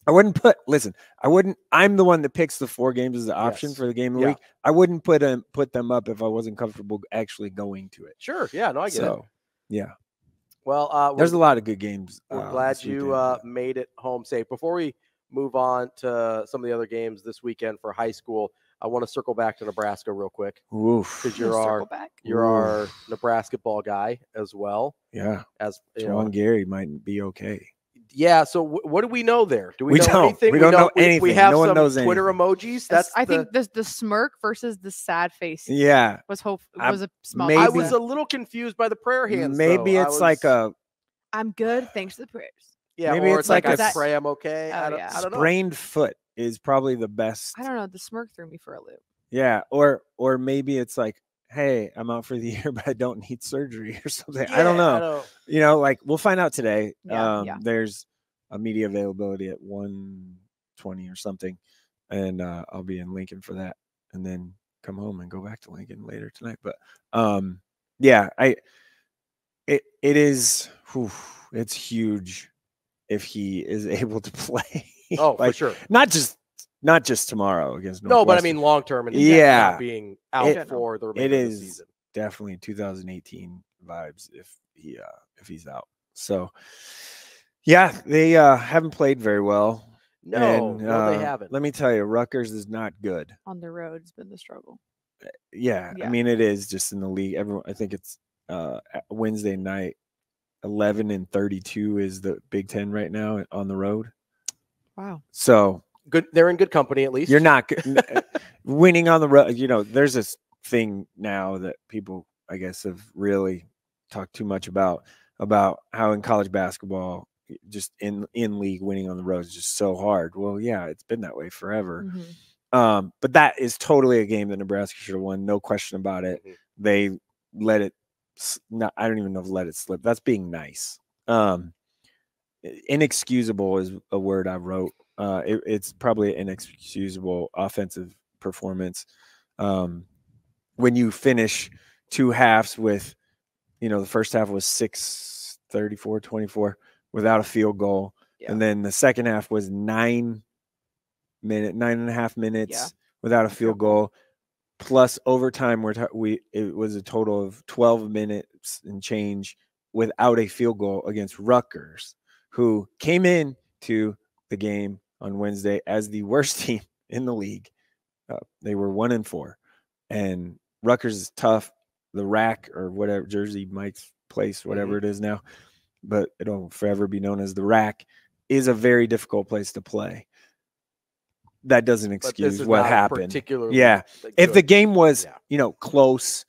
I wouldn't put. Listen, I wouldn't. I'm the one that picks the 4 games as the option Yes. for the game of the Yeah. week. I wouldn't put them up if I wasn't comfortable actually going to it. Sure. Yeah. No, I get it. So yeah, Well, there's a lot of good games. we're glad this you weekend. made it home safe. Before we move on to some of the other games this weekend for high school, I want to circle back to Nebraska real quick Oof. because We'll you're circle back. our Nebraska ball guy as well Yeah, as you know. Juwan Gary might be okay. Yeah. So what do we know there? Do we, We know don't. anything? We don't know We anything. have No one some knows Twitter anything. emojis. That's I think the smirk versus the sad face Yeah, was I'm- was a small. maybe- I thing. was a little confused by the prayer hands. maybe though. it's like a I'm good thanks to the prayers. yeah, maybe or it's it's like like I a pray I'm okay. Oh, I don't, yeah. I don't know. sprained foot is probably the best. I don't know. The smirk threw me for a loop. Yeah, or maybe it's like, hey, I'm out for the year, but I don't need surgery or something. I don't Yeah, know. You know, like we'll find out today. Yeah, yeah. There's a media availability at 1:20 or something, and I'll be in Lincoln for that, and then come home and go back to Lincoln later tonight. But yeah, it is. Whew, it's huge if he is able to play. Oh, like, for sure. Not just tomorrow against No, but I Northwestern. mean long term and Yeah. not being out It- for the it remainder of the is season. definitely 2018 vibes if he's out. So yeah, they haven't played very well. No, And, no, they haven't. Let me tell you, Rutgers is not good. On the road has been the struggle. Yeah, I Yeah. mean it is just in the league. Everyone, I think it's Wednesday night. 11-32 is the Big Ten right now on the road. Wow. So Good. They're in good company at least. you're not winning on the road. You know, there's this thing now that people, I guess, have really talked too much about how in college basketball, just in league winning on the road is just so hard. Well, yeah, it's been that way forever. Mhm. But that is totally a game that Nebraska should have won, no question about it. Mhm. They let it. I don't even know if let it slip. That's being nice. Inexcusable is a word I wrote. It's probably an inexcusable offensive performance. When you finish 2 halves with, the first half was 6-34-24 without a field goal. Yeah. And then the second half was 9.5 minutes without a field goal. Plus overtime, it was a total of 12 minutes and change without a field goal against Rutgers, who came in to the game on Wednesday as the worst team in the league. They were 1-4, and Rutgers is tough. The Rack or whatever, Jersey Mike's place, whatever it is now, but it'll forever be known as the Rack, is a very difficult place to play. That doesn't But this excuse is what not happened. particularly Yeah. good. If the game was, Yeah. close,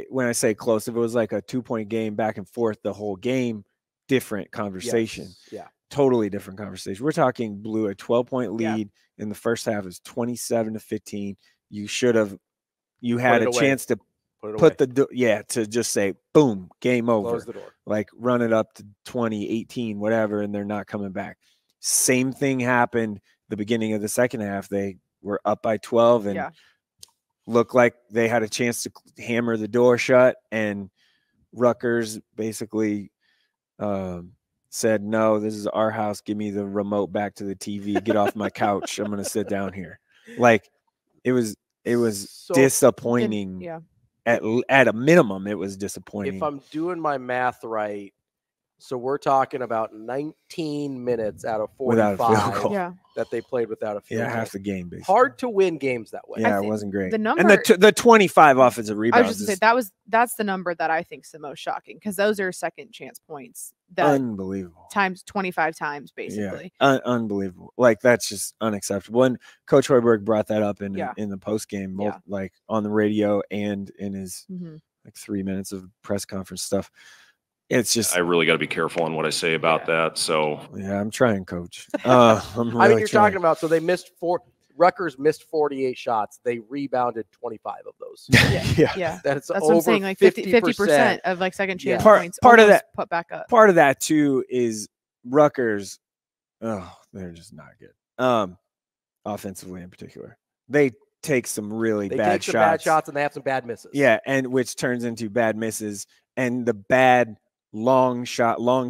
when I say close, if it was like a 2-point game back and forth the whole game, different conversation. Yes. Yeah. Totally different conversation. We're talking blew a 12-point Yeah. lead in the first half. Is 27-15. You had it a away. chance to Put it to just say boom, game away. over. Close the door. Like run it up to 20, 18, whatever, and they're not coming back. Same thing happened the beginning of the second half. They were up by 12 and looked like they had a chance to hammer the door shut, and Rutgers basically said, no, this is our house. Give me the remote back to the TV. Get off my couch. I'm going to sit down here. Like it was So disappointing. Yeah. At a minimum, it was disappointing. if I'm doing my math right, So we're talking about 19 minutes out of Without a field 45 goal. Yeah. that they played without a field goal. half the game, basically. Hard to win games that way. Yeah, it wasn't great. the number- and the 25 offensive I rebounds. was just gonna say that's the number that I think is the most shocking because those are second chance points that unbelievable. times 25 times basically. Yeah, unbelievable. Like that's just unacceptable. And Coach Hoiberg brought that up in the post game, Yeah. like on the radio and in his Mhm. like 3 minutes of press conference stuff. It's just I really got to be careful on what I say about that. So yeah, I'm trying, Coach. I'm really I mean, you're trying. talking about, so they missed Rutgers missed 48 shots. They rebounded 25 of those. Yeah. That's what over I'm saying. Like 50% of like second chance points. Part of almost that put back up. Part of that too is Rutgers. Oh, they're just not good. Offensively in particular, they take some really bad shots. And they have some bad misses. Yeah, and which turns into bad misses and the bad long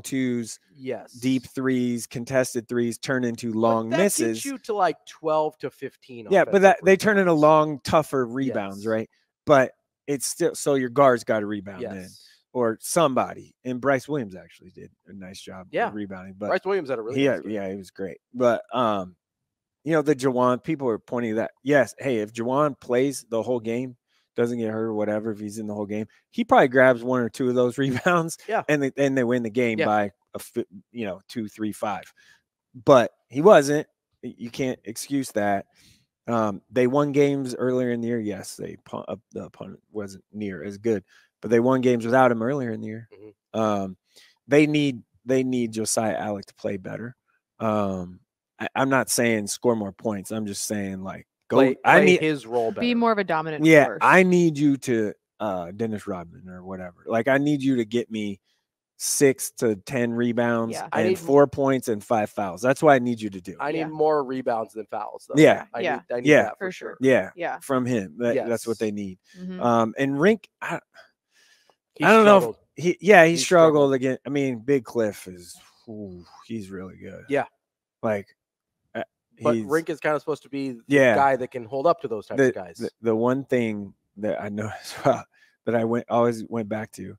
twos, yes, deep threes, contested threes turn into long that misses. Gets you to like 12 to 15. Yeah, but that they turn into long, tougher rebounds, right? But it's still so your guards got to rebound in, or somebody. And Bryce Williams actually did a nice job of rebounding. But Bryce Williams had a really he was great. But you know, the Jawan, people are pointing to that. Yes, hey, if Jawan plays the whole game, doesn't get hurt or whatever, if he's in the whole game, he probably grabs 1 or 2 of those rebounds. Yeah. And they win the game by 2, 3, 5. But he wasn't. You can't excuse that. They won games earlier in the year. Yes, the opponent wasn't near as good, but they won games without him earlier in the year. Mm-hmm. They need Josiah Alec to play better. I'm not saying score more points. I'm just saying like play I need his role better. Be more of a dominant force. I need you to Dennis Rodman or whatever. Like I need you to get me 6 to 10 rebounds and 4 points and 5 fouls. That's what I need you to do. I need more rebounds than fouls. Though. Yeah. I need that for sure. Yeah. From him. That's what they need. Mm-hmm. And Rink, I don't know if he struggled again. I mean, Big Cliff he's really good. Yeah. Like but Rink is kind of supposed to be the guy that can hold up to those types of guys. The one thing that I know as well that I always went back to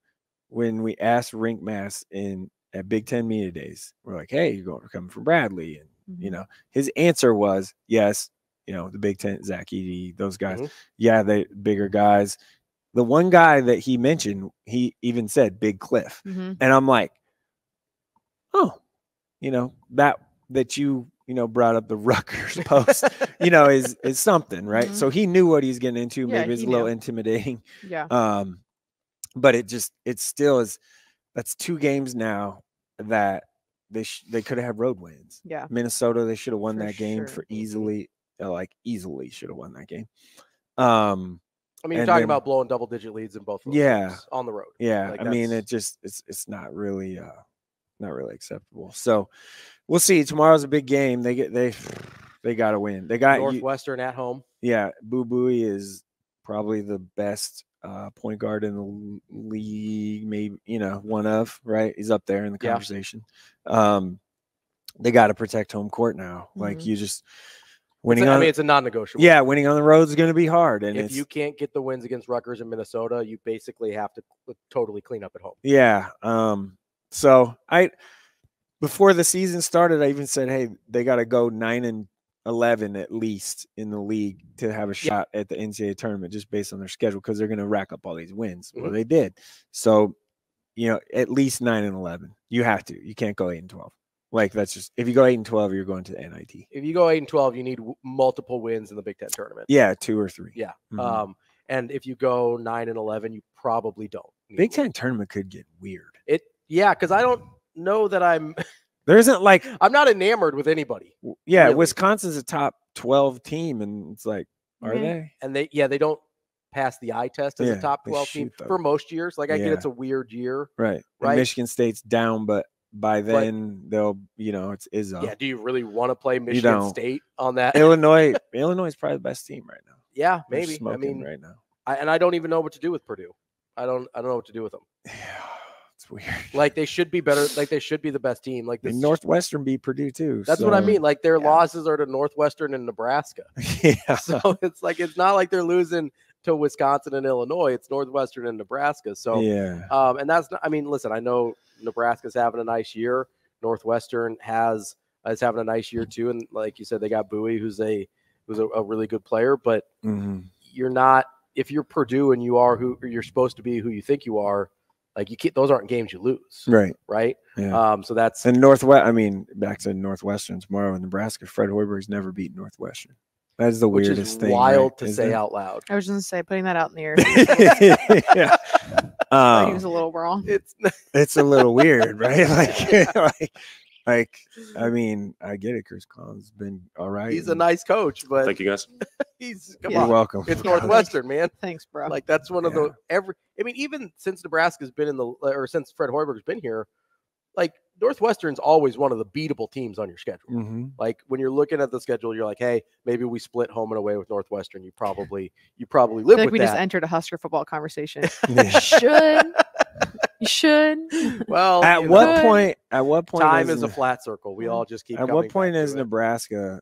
when we asked Rink Mass at Big Ten Media Days, we're like, "Hey, you're coming from Bradley," and you know, his answer was yes. You know, the Big Ten, Zach Edey, those guys, they bigger guys. The one guy that he mentioned, he even said Big Cliff, and I'm like, oh, you know that you brought up the Rutgers post, is something, right? So he knew what he's getting into. Maybe it's a little intimidating. Yeah. But it still is. That's 2 games now that they could have had road wins. Yeah. Minnesota, they should have won that game for easily should have won that game. I mean, you're talking about blowing double-digit leads in both of those games on the road. Yeah. Like I mean, it's not really acceptable. So we'll see. Tomorrow's a big game. They got to win. They got Northwestern at home. Yeah, Boo Buie is probably the best point guard in the league. Maybe one of, right. He's up there in the conversation. They got to protect home court now. Like you just winning. It's a non-negotiable. Yeah, winning on the road is going to be hard. And if you can't get the wins against Rutgers and Minnesota, you basically have to totally clean up at home. Yeah. So before the season started, I even said, hey, they got to go 9-11 at least in the league to have a shot at the NCAA tournament, just based on their schedule, because they're going to rack up all these wins. Well, they did. So, at least 9-11. You have to. You can't go 8-12. Like that's just, if you go 8-12, you're going to the NIT. If you go 8-12, you need multiple wins in the Big Ten tournament. Yeah, 2 or 3. Yeah. And if you go 9-11, you probably don't. Big Ten tournament could get weird. Because I don't know that there isn't like I'm not enamored with anybody. Yeah, really. Wisconsin's a top 12 team, and it's like, are they? And they don't pass the eye test as a top 12 team for most years. Like I get it's a weird year, right? And Michigan State's down, but by then they'll it's Izzo. Yeah, do you really want to play Michigan State on that? Illinois is probably the best team right now. Yeah, maybe. I mean, right now, I don't even know what to do with Purdue. I don't know what to do with them. Yeah, it's weird. Like they should be better. Like they should be the best team. Like Northwestern beat Purdue too. That's what I mean. Like their losses are to Northwestern and Nebraska. Yeah. So it's not like they're losing to Wisconsin and Illinois. It's Northwestern and Nebraska. So yeah. And that's not. I mean, listen. I know Nebraska's having a nice year. Northwestern is having a nice year too, and like you said, they got Bowie, who's a really good player. But you're not, if you're Purdue and you are who you're supposed to be, who you think you are. Like, you can't; those aren't games you lose, right? Yeah. So that's and Northwest. I mean, back to Northwestern tomorrow in Nebraska. Fred Hoiberg's never beaten Northwestern. That's the weirdest thing. Wild to say out loud. I was just gonna say, putting that out in the air. Yeah. He was a little wrong. It's a little weird, right? Like, I mean, I get it. Chris Collins has been all right. He's a nice coach, but Thank you, guys. You're welcome. It's Northwestern, man. Thanks, bro. Like, that's one of the even since Nebraska's been since Fred Hoiberg's been here, like, Northwestern's always one of the beatable teams on your schedule. Like, when you're looking at the schedule, you're like, hey, maybe we split home and away with Northwestern. You probably live I feel like with we that. just entered a Husker football conversation. You should. Well, at what point? Time is a flat circle. We all just keep. At what point is Nebraska?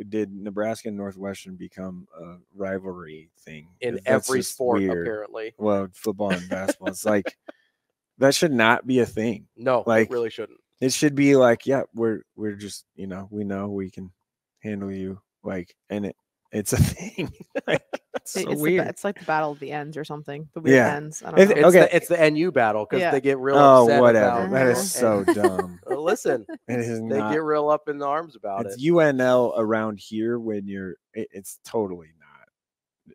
Did Nebraska and Northwestern become a rivalry thing in every sport? Weird. Apparently, well, football and basketball. It's like that should not be a thing. No, like, it really shouldn't. It should be like, yeah, we're just, we know we can handle you, like, and it's a thing. Like, it's so weird. It's like the battle of the ends or something. The weird ends. I don't know. It's the NU battle because they get real upset. Oh, whatever. About that is so dumb. Listen, they get real up in the arms about it. UNL around here when it's totally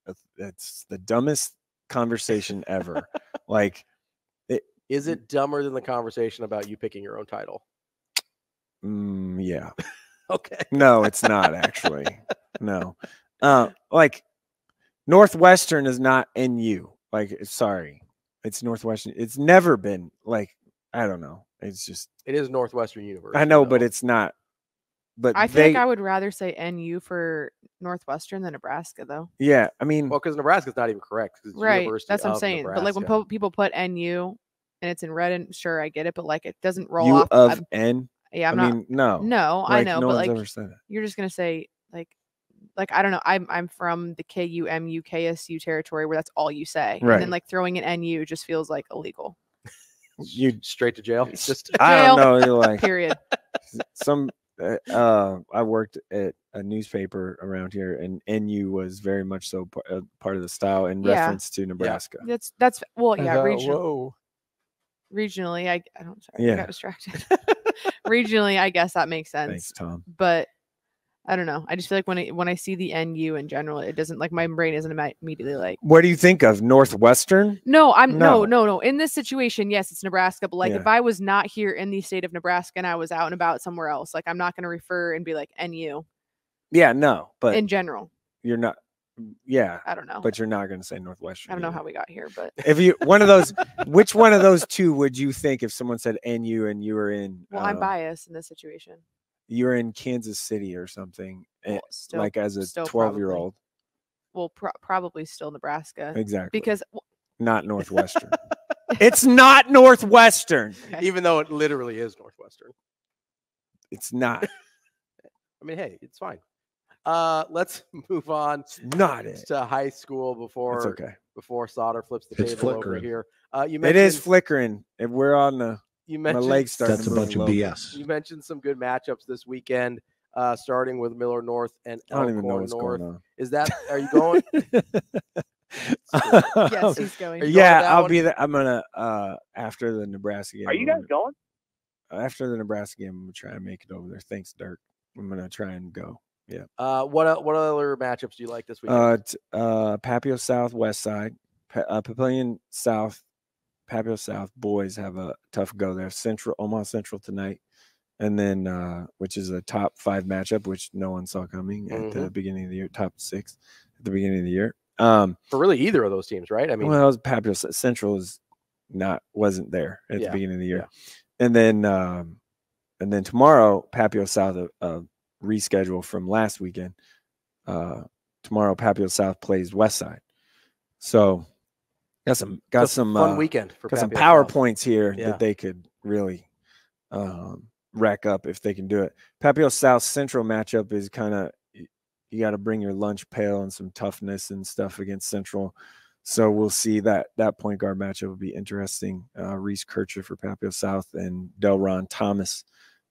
not. It's the dumbest conversation ever. Like, is it dumber than the conversation about you picking your own title? Yeah. Okay. No, it's not actually. No. Like, Northwestern is not NU. Like, sorry. It's Northwestern. It's never been, like, I don't know. It's just. It is Northwestern University. I know, but it's not. But I feel like I would rather say NU for Northwestern than Nebraska, though. Yeah. I mean. Well, because Nebraska's not even correct. Right. That's what I'm saying. Nebraska. But, like, when people put NU and it's in red, and sure, I get it, but, like, it doesn't roll off. of N? Yeah, no. No, like, I know, no but, one's like, ever said it. You're just gonna say like I don't know. I'm from the KUMU KSU territory where that's all you say, right? And then, like, throwing an NU just feels like illegal. You straight to jail. Just I don't know. You're like period. I worked at a newspaper around here, and NU was very much so part of the style in reference to Nebraska. Yeah. That's regionally, I don't. Sorry, I got distracted. Regionally, I guess that makes sense. Thanks, Tom. But I don't know. I just feel like when I see the NU in general, it doesn't, like, my brain isn't immediately like. What do you think of Northwestern? No, no. In this situation, yes, it's Nebraska. But, like, if I was not here in the state of Nebraska and I was out and about somewhere else, like, I'm not going to refer and be like NU. Yeah, no, but in general, you're not. Yeah, I don't know. But you're not going to say Northwestern. I don't know how we got here, but if you one of those, which one of those two would you think if someone said NU and you were in? Well, I'm biased in this situation. You're in Kansas City or something, well, like as a 12-year-old. Well, probably still Nebraska. Exactly. Because not Northwestern. It's not Northwestern. Okay. Even though it literally is Northwestern. It's not. I mean, hey, it's fine. Let's move on. Not it. To high school before Sautter flips the table over here. It is flickering. If we're on the. My legs starting that's a bunch of BS. You mentioned some good matchups this weekend, starting with Miller North and I don't even know what's North. going on. Is that? Are you going? Yes, he's going. I'll be there. I'm gonna after the Nebraska game. Are you guys going? After the Nebraska game, I'm gonna try and make it over there. Thanks, Dirk. I'm gonna try and go. Yeah. What other matchups do you like this weekend? Papio South, West Side, Papillion South. Papio South boys have a tough go there. Omaha Central tonight, and then which is a top 5 matchup, which no one saw coming at the beginning of the year. Top 6 at the beginning of the year. For really either of those teams, right? I mean, well, Papio Central wasn't there at the beginning of the year, and then tomorrow Papio South reschedule from last weekend. Tomorrow Papio South plays West Side, so. Got some fun weekend for some PowerPoints here that they could really rack up if they can do it. Papio South Central matchup is kind of you got to bring your lunch pail and some toughness and stuff against Central. So we'll see that point guard matchup will be interesting. Reese Kircher for Papio South and Delron Thomas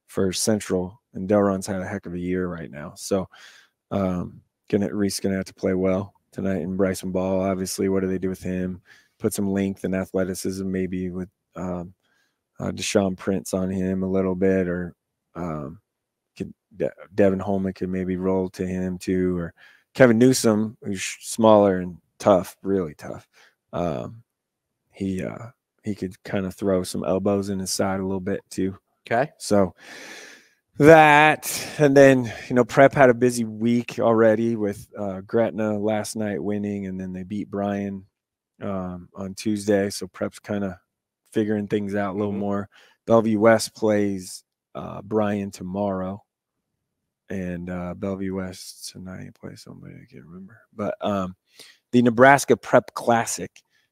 for Central. And Delron's had a heck of a year right now. So Reese going to have to play well tonight. And Bryson Ball, obviously, what do they do with him? Put some length and athleticism maybe with Deshaun Prince on him a little bit, or Devin Holman could maybe roll to him too, or Kevin Newsom, who's smaller and tough, really tough. He could kind of throw some elbows in his side a little bit too. Okay. So that, and then, Prep had a busy week already with Gretna last night winning, and then they beat Bryan on Tuesday. So Prep's kind of figuring things out a little more. Bellevue West plays Bryan tomorrow, and Bellevue West tonight plays somebody I can't remember. But the Nebraska Prep Classic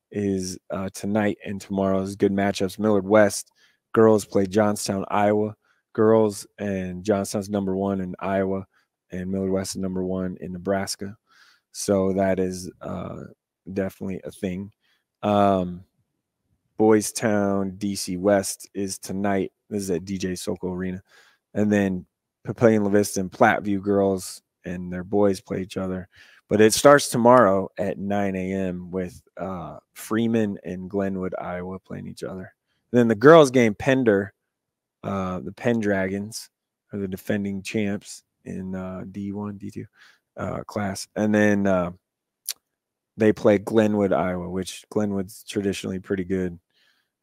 is tonight and tomorrow. Is good matchups. Millard West girls play Johnstown, Iowa. Girls, and Johnstown's number 1 in Iowa, and Millard West is number 1 in Nebraska. So that is definitely a thing. Boys Town, DC West is tonight. This is at DJ Sokol Arena. And then Papillion La Vista and Platteview girls and their boys play each other. But it starts tomorrow at 9 a.m. with Freeman and Glenwood, Iowa playing each other. And then the girls game, Pender, the Penn Dragons are the defending champs in D1, D2 class. And then they play Glenwood, Iowa, which Glenwood's traditionally pretty good.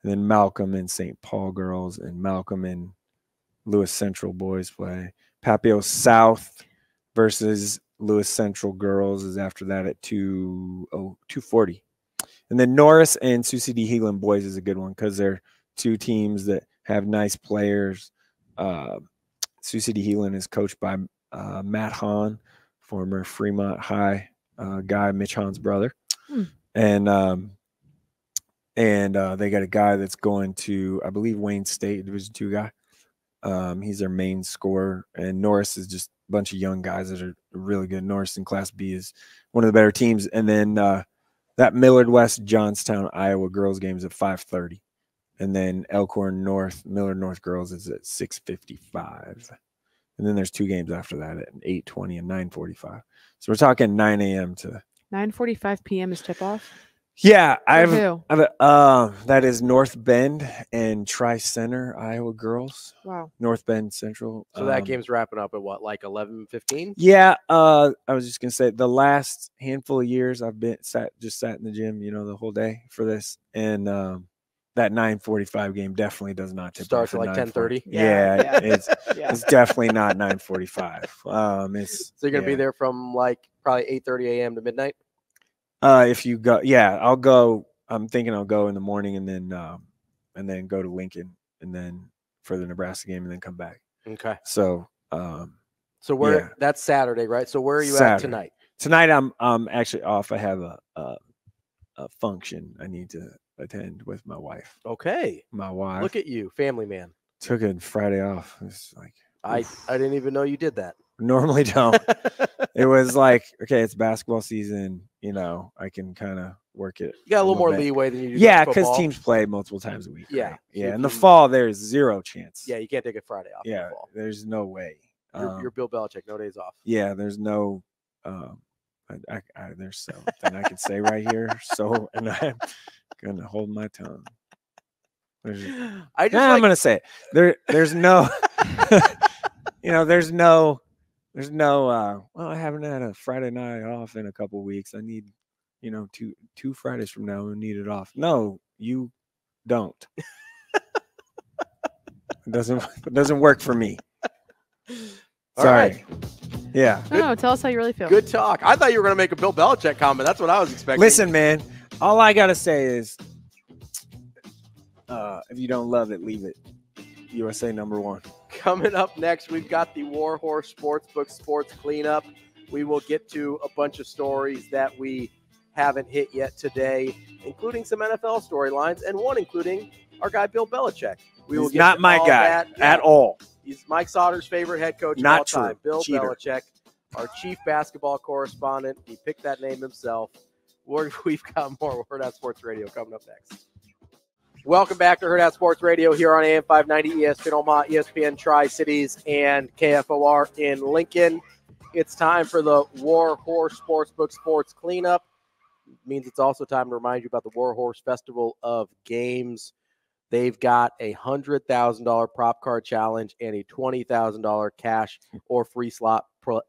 And then Malcolm and St. Paul girls and Malcolm and Lewis Central boys play. Papio South versus Lewis Central girls is after that at 2:40. And then Norris and Sioux City Heelan boys is a good one because they're two teams that have nice players. Sioux City Heelan is coached by Matt Hahn, former Fremont High guy, Mitch Hahn's brother. And they got a guy that's going to, I believe, Wayne State, Division II guy. He's their main scorer. And Norris is just a bunch of young guys that are really good. Norris in Class B is one of the better teams. And then that Millard West, Johnstown, Iowa girls game is at 5:30. And then Elkhorn North, Millard North girls is at 6:55. And then there's two games after that at 8:20 and 9:45. So we're talking 9 a.m. to 9:45 p.m. is tip off. Yeah, Who? that is North Bend and Tri-Center, Iowa girls. Wow. North Bend Central. So that game's wrapping up at what, like 11:15? Yeah, I was just gonna say the last handful of years I've been sat in the gym, the whole day for this, and that 9:45 game definitely does not tip Starts off at like 10:30. Yeah, it's definitely not 9:45. So you're gonna be there from like probably 8:30 a.m. to midnight. If you go, I'll go. I'm thinking I'll go in the morning and then go to Lincoln and then for the Nebraska game and then come back. Okay. So that's Saturday, right? So where are you at tonight? Tonight I'm actually off. I have a function I need to attend with my wife. Okay. My wife. Look at you, family man. Took a Friday off. It's like I didn't even know you did that. Normally don't. It was like, okay, it's basketball season. I can kind of work it. You got a little more leeway than you do. Yeah, because teams play multiple times a week. Yeah. Right? Yeah. In the fall, there's zero chance. Yeah, you can't take a Friday off. Yeah, in the fall. there's no way. You're Bill Belichick, no days off. Yeah, there's no. There's something I can say right here. So, and I'm gonna hold my tongue. I'm gonna say it. There's no. There's no. Well, I haven't had a Friday night off in a couple of weeks. I need, two Fridays from now. I need it off. No, you don't. It doesn't work for me. Sorry. Right. Yeah. No, tell us how you really feel. Good talk. I thought you were going to make a Bill Belichick comment. That's what I was expecting. Listen, man. All I gotta say is, if you don't love it, leave it. USA #1. Coming up next, we've got the Warhorse Sportsbook Sports Cleanup. We will get to a bunch of stories that we haven't hit yet today, including some NFL storylines, and one including our guy Bill Belichick. He's not my guy at all. He's Mike Sauter's favorite head coach of all time, Bill Belichick, our chief basketball correspondent. He picked that name himself. We've got more Hurrdat Sports Radio coming up next. Welcome back to Hurrdat Sports Radio here on AM 590, ESPN Omaha, ESPN Tri-Cities, and KFOR in Lincoln. It's time for the War Horse Sportsbook Sports Cleanup. It means it's also time to remind you about the War Horse Festival of Games. They've got a $100,000 prop card challenge and a $20,000 cash or free slot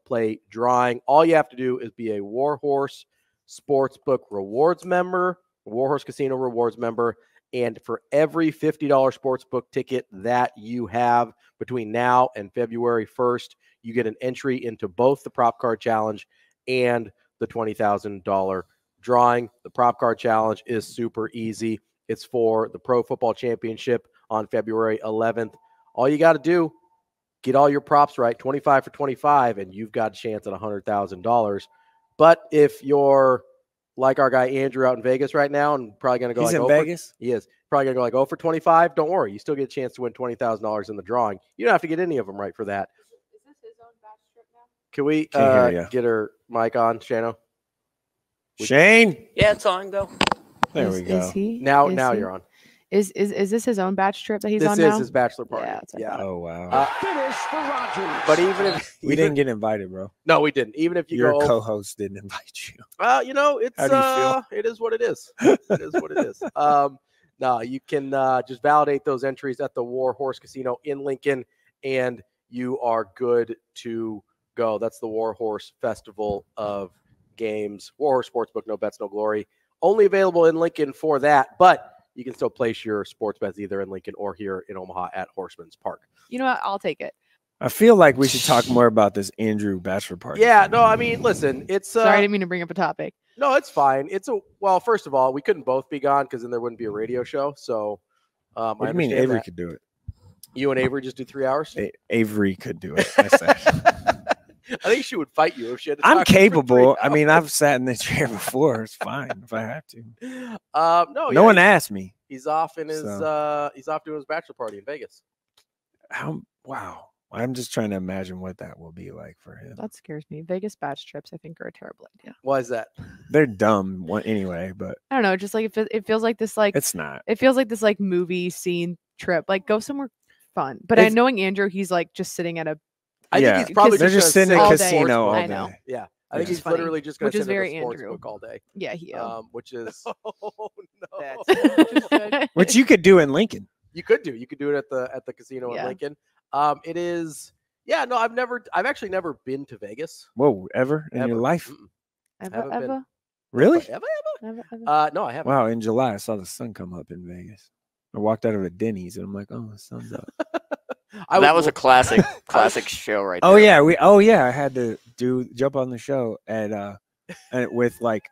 play drawing. All you have to do is be a War Horse Sportsbook Rewards member, War Horse Casino Rewards member, and for every $50 sportsbook ticket that you have between now and February 1st, you get an entry into both the prop card challenge and the $20,000 drawing. The prop card challenge is super easy. It's for the Pro Football Championship on February 11th. All you got to do, get all your props right, 25 for 25, and you've got a chance at $100,000. But if you're like our guy Andrew out in Vegas right now and probably going to go He's like in Vegas? He is. Probably going to go like 0 for 25. Don't worry. You still get a chance to win $20,000 in the drawing. You don't have to get any of them right for that. Is this his own batch strip now? Can we Can't hear ya. get her mic on, Shano? Shane? Yeah, it's on. Go. There we go. Is he? Now Is he? you're on. Is this his own batch trip that he's This on is now? his bachelor party. Yeah, it's like that. Oh, wow. Finish for Rogers. But even if We didn't get invited, bro. no, we didn't. Even if you Your go, co-host didn't invite you. it's How do you feel? it is what it is. It is what it is. No, you can just validate those entries at the War Horse Casino in Lincoln, and you are good to go. That's the War Horse Festival of Games. War Horse Sportsbook, no bets, no glory. Only available in Lincoln for that, but you can still place your sports bets either in Lincoln or here in Omaha at Horseman's Park. You know what? I'll take it. I feel like we should talk more about this Andrew bachelor party. Yeah, no, I mean, listen, it's Sorry, I didn't mean to bring up a topic. no, it's fine. Well, first of all, we couldn't both be gone because then there wouldn't be a radio show. So, What do I you mean understand Avery that. could do it? You and Avery just do 3 hours? Avery could do it. I said. I think she would fight you if she had to I'm talk to you for 3 capable. I mean, hours. I've sat in the chair before. It's fine if I have to. No, No one asked me. He's off in his So. he's off doing his bachelor party in Vegas. Wow. I'm just trying to imagine what that will be like for him. That scares me. Vegas batch trips, I think, are a terrible idea. Why is that? They're dumb anyway, but I don't know. Just like it feels like this, like it's not. it feels like this, like movie scene trip. Like go somewhere fun. But I knowing Andrew, he's like just sitting at a. I Yeah. think he's probably They're just sitting in a all day. casino all I day. know. Yeah, I think Which is he's funny, literally just going which to is sit at very the sports Andrew. book all day. Yeah, he. Which is Oh, no. Which you could do in Lincoln. You could do it at the casino in Yeah. Lincoln. It is. Yeah, no, I've actually never been to Vegas. Whoa, ever in Ever. your life? Mm-mm. Eva, Haven't been. Eva, Really? Have I Eva, Eva. ever? No, I haven't. Wow, in July I saw the sun come up in Vegas. I walked out of a Denny's and I'm like, oh, the sun's up. That was a classic show right there. Oh yeah, I had to jump on the show and with like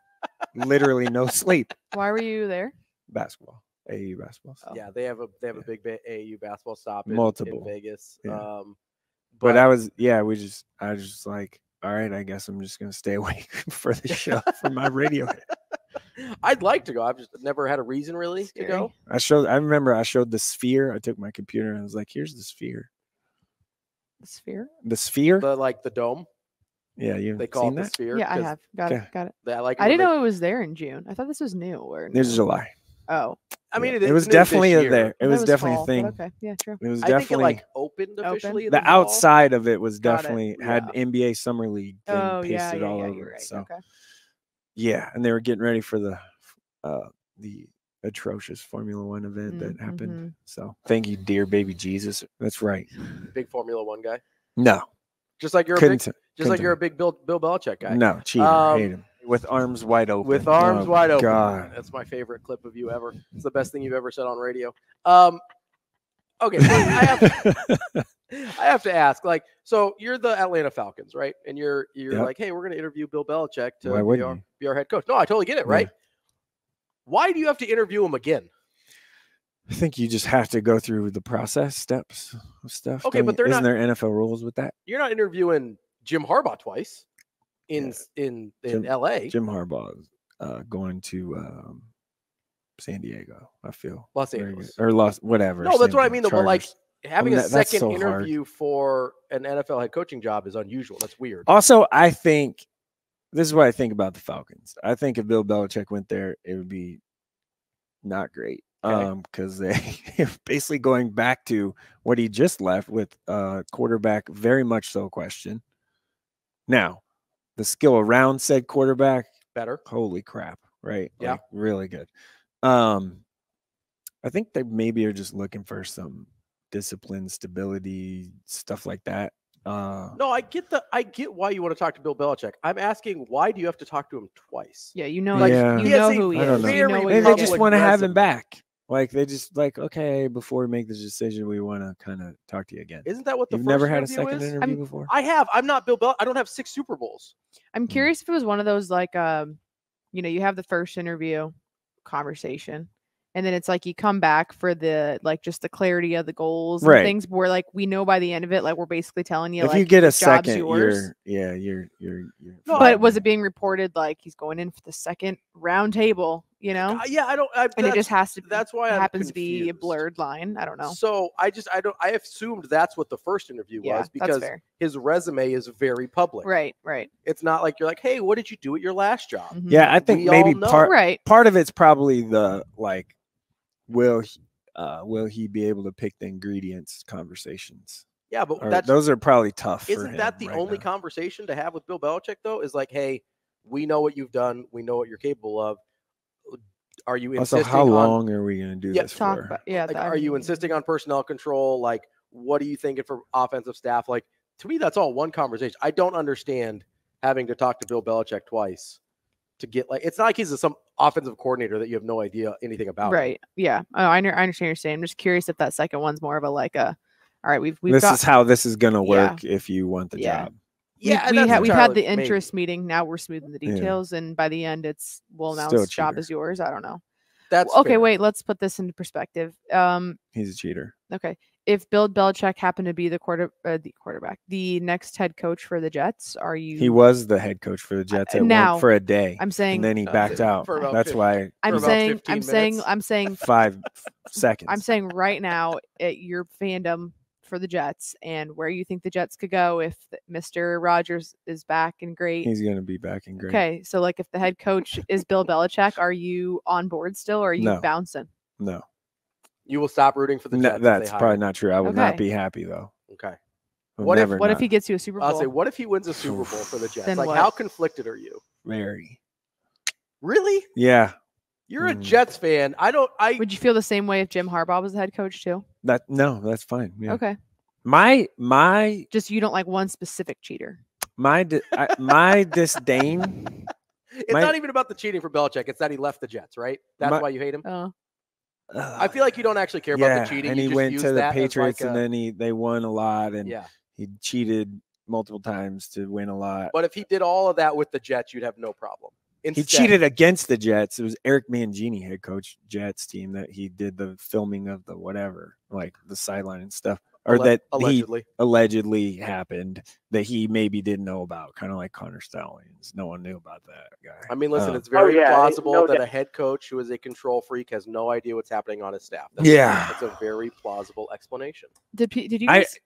literally no sleep. Why were you there? Basketball. AAU basketball. Oh. Yeah, they have a big AAU basketball stop in Multiple. Vegas. Yeah. But I was just like, all right, I guess I'm just gonna stay awake for the show for my radio hit. I'd like to go. I've just never had a reason really to go. Scary. I remember I showed the sphere. I took my computer and I was like, here's the sphere. The sphere? The sphere? The dome. Yeah, you They call seen it the that? sphere. Yeah, I 'cause have. Got Okay. it. Got it. I like. I didn't know it was there in June. I thought this was new. Or This no. is July. Oh, I mean, Yeah. It was it's new this definitely year. there. It I thought was definitely fall, a but thing. Okay, yeah, true. It was I think it definitely like opened officially. in the the fall. outside of it was Got it. definitely had NBA Summer League thing Oh, pasted yeah, yeah, all yeah, over you're it. right. So Okay. yeah, and they were getting ready for the atrocious Formula One event that happened. So thank you, dear baby Jesus. That's right. Big Formula One guy. No, Just like you're couldn't. a big Bill Belichick guy. No, cheater. Hate him. With arms wide open. With arms Oh, wide open. God. That's my favorite clip of you ever. It's the best thing you've ever said on radio. Okay, so I have to ask, like, so you're the Atlanta Falcons, right? And you're Yep. like, hey, we're going to interview Bill Belichick Why to wouldn't you? be our head coach. No, I totally get it, Yeah. right? Why do you have to interview him again? I think you just have to go through the process steps of stuff. Okay, but they're isn't not- there NFL rules with that? You're not interviewing Jim Harbaugh twice in LA. Jim Harbaugh is going to San Diego. I feel Los very Angeles. good. Or whatever. No, that's same what I thing, mean, though. But like Chargers. having a That's second so hard. interview for an NFL head coaching job is unusual. That's weird. Also, I think this is what I think about the Falcons. I think if Bill Belichick went there, it would be not great. Because they basically going back to what he just left with quarterback, very much so question. Now, the skill around said quarterback, better. Holy crap, right? Yeah. Like, really good. I think they maybe are just looking for some discipline, stability, stuff like that. No, I get why you want to talk to Bill Belichick. I'm asking, why do you have to talk to him twice? Yeah, you know, Like, you know who he I don't is. know. You know Maybe what they just want to have him back. Like, they just like, okay, before we make this decision, we want to kind of talk to you again. Isn't that what the You've first never had a interview second is? interview before? I have. I'm not Bill Belichick. I don't have 6 Super Bowls. I'm curious if it was one of those like, you know, you have the first interview conversation, and then it's like you come back for the like just the clarity of the goals and things where like we know by the end of it, like we're basically telling you if like you get a job's second, yours. you're No, but was it being reported like he's going in for the second round table? You know? Yeah, I don't. And it just has to. That's why it I'm happens to be a confused. blurred line. I don't know. So I assumed that's what the first interview Yeah, was that's because fair. his resume is very public. Right. It's not like you're like, hey, what did you do at your last job? Mhm. Yeah, I think We maybe all know. part of it's probably the like, will he be able to pick the ingredients conversations? Yeah, but Or those are probably tough. Isn't for that him the right only now. conversation to have with Bill Belichick though? Is like, hey, we know what you've done. We know what you're capable of. Are you Also, insisting how on long are we going to do this Talk for? about, yeah. like, are you insisting on personnel control? Like, what are you thinking for offensive staff? Like, to me, that's all one conversation. I don't understand having to talk to Bill Belichick twice to get like, it's not like he's some offensive coordinator that you have no idea anything about. Right. Yeah. Oh, I understand what you're saying. I'm just curious if that second one's more of a like a, all right, we've This got, is how this is going to Yeah. work if you want the Yeah. job. Yeah, we've had entirely- the interest meeting. Now we're smoothing the Yeah. details, and by the end, it's we'll Still a announce job cheater. is yours. I don't know. That's okay. fair. Wait, let's put this into perspective. He's a cheater. Okay, if Bill Belichick happened to be the quarterback, the next head coach for the Jets, are you? He was the head coach for the Jets at now, one for a day. I'm saying, and then he backed out. for about That's 15 why I'm about saying, 15 I'm saying, minutes. I'm saying, 5 seconds. I'm saying right now, at your fandom for the Jets and where you think the Jets could go if Mr. Rodgers is back and great. He's going to be back in great. Okay, so like if the head coach is Bill Belichick, are you on board still, or are you No. bouncing? No, You will stop rooting for the Jets. if that's they hire probably him. not true. I would not Okay. be happy though. Okay. I'll What if- never What if not. he gets you a Super Bowl? I'll say, what if he wins a Super Bowl for the Jets? Then Like, what? how conflicted are you? Very? Really? Yeah. You're a Mm. Jets fan. Would you feel the same way if Jim Harbaugh was the head coach too? That's fine. Yeah. Okay, My just you don't like one specific cheater. my disdain. It's My- not even about the cheating for Belichick. It's that he left the Jets, right? That's My- why you hate him. Oh, I feel like you don't actually care about the cheating. And You he just went use to the that as Patriots, like and then they won a lot, and yeah. he cheated multiple times to win a lot. But if he did all of that with the Jets, you'd have no problem. He Instead, cheated against the Jets. It was Eric Mangini, head coach Jets team, that he did the filming of the whatever, like the sideline and stuff, or that allegedly. he allegedly happened that he maybe didn't know about, kind of like Connor Stallions. No one knew about that guy. I mean, listen, Oh. it's very yeah, plausible no that doubt. a head coach who is a control freak has no idea what's happening on his staff. Yeah. That's a very plausible explanation. did you? Guys,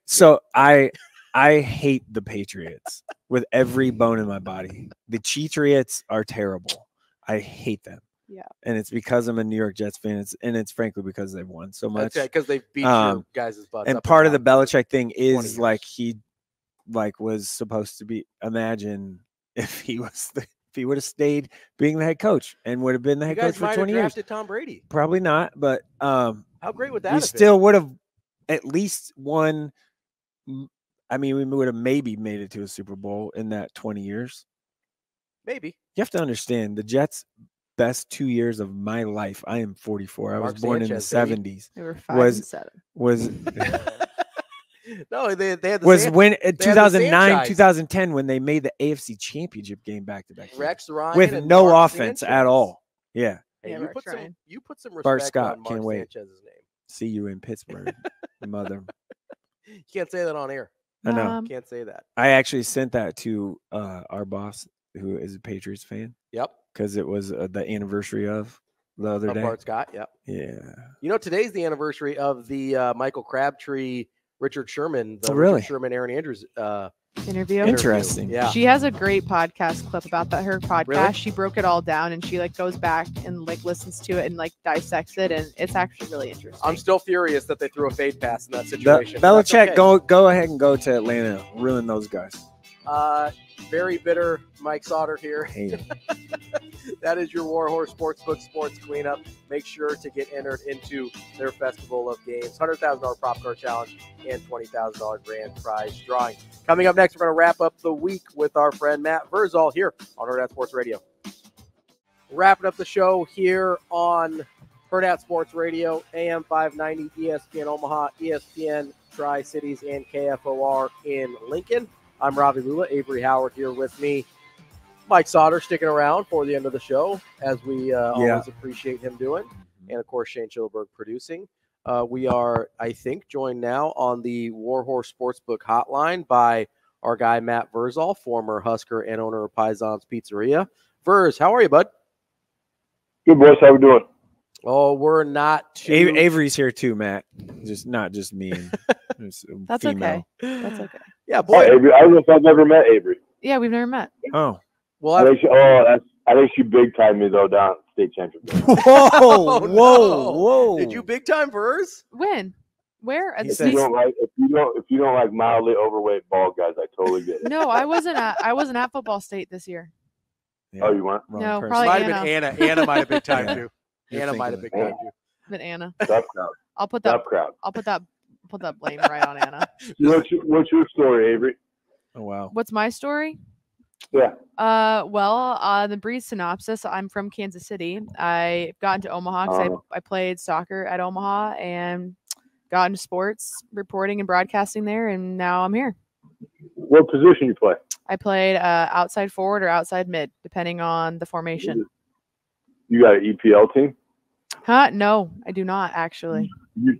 I hate the Patriots with every bone in my body. The Cheatriots are terrible. I hate them. Yeah. And it's because I'm a New York Jets fan. It's frankly because they've won so much. That's because they beat your guys' butts. And up part of the down. Belichick thing 20 is years. like he was supposed to be. Imagine if he would have stayed being the head coach and would have been the You head guys coach for might have 20 years. drafted Tom Brady. Probably not, but How great would that we have still would have at least won. I mean, we would have maybe made it to a Super Bowl in that 20 years. been? Maybe. You have to understand the Jets' best 2 years of my life. I am 44. I Mark was born Sanchez, in baby. the 70s. they were 5 was- and 7. Was No, they had the was San- when in had the 2009, Sanchez. 2010 when they made the AFC Championship game back to back Rex Ryan with and no Mark offense Sanchez. at all. Yeah. Hey, Yeah, you Rex put some Ryan. respect Bart Scott, on Mark can't wait. Sanchez's name. See you in Pittsburgh, mother. You can't say that on air. I know. Can't say that. I actually sent that to our boss, who is a Patriots fan, Yep. because it was the anniversary of the other Of day. Bart Scott. Yep. Yeah. You know, today's the anniversary of the Michael Crabtree, Richard Sherman, the Oh, really? Richard Sherman, Aaron Andrews interview. Interesting. Yeah. She has a great podcast clip about that. Her podcast, Really? she broke it all down and she like goes back and like listens to it and like dissects it, and it's actually really interesting. I'm still furious that they threw a fade pass in that situation. Belichick, That's okay. go ahead and go to Atlanta. Ruin those guys. Very bitter Mike Sautter here. Hate 'em. That is your Warhorse Sportsbook Sports Cleanup. Make sure to get entered into their Festival of Games, $100,000 prop car challenge, and $20,000 grand prize drawing. Coming up next, we're going to wrap up the week with our friend Matt Vrzal here on Hurrdat Sports Radio. Wrapping up the show here on Hurrdat Sports Radio, AM 590, ESPN Omaha, ESPN Tri-Cities, and KFOR in Lincoln. I'm Ravi Lulla, Avarie Howard here with me. Mike Sautter sticking around for the end of the show, as we always appreciate him doing. And, of course, Shane Chilberg producing. We are, I think, joined now on the Warhorse Sportsbook hotline by our guy, Matt Vrzal, former Husker and owner of Paisan's Pizzeria. Verz, how are you, bud? Good, boys. How we doing? Oh, we're not too... Avarie's here too, Matt. Not just me. And That's female. okay. That's okay. Yeah, boy. Avery. I don't know if I've ever met Avery. Yeah, we've never met. Oh. Well, I think she big timed me though down at the state championship. Whoa, Oh, no. whoa! Did you big time Verz? When? Where? At He the said- If you don't like mildly overweight bald guys, I totally get it. No, I wasn't at football state this year. Yeah, Oh, you weren't? wrong No, person. probably Might have been Anna. Anna might have big time Yeah. too. You're Anna thinking might have of big it. time too. But Anna. Tough crowd. I'll put Tough that crowd. put that blame right on Anna. What's your story, Avery? Oh wow. What's my story? Yeah. The brief synopsis. I'm from Kansas City. I got into Omaha because I played soccer at Omaha and got into sports reporting and broadcasting there, and now I'm here. What position you play? I played outside forward or outside mid, depending on the formation. You got an EPL team? Huh? No, I do not actually. You-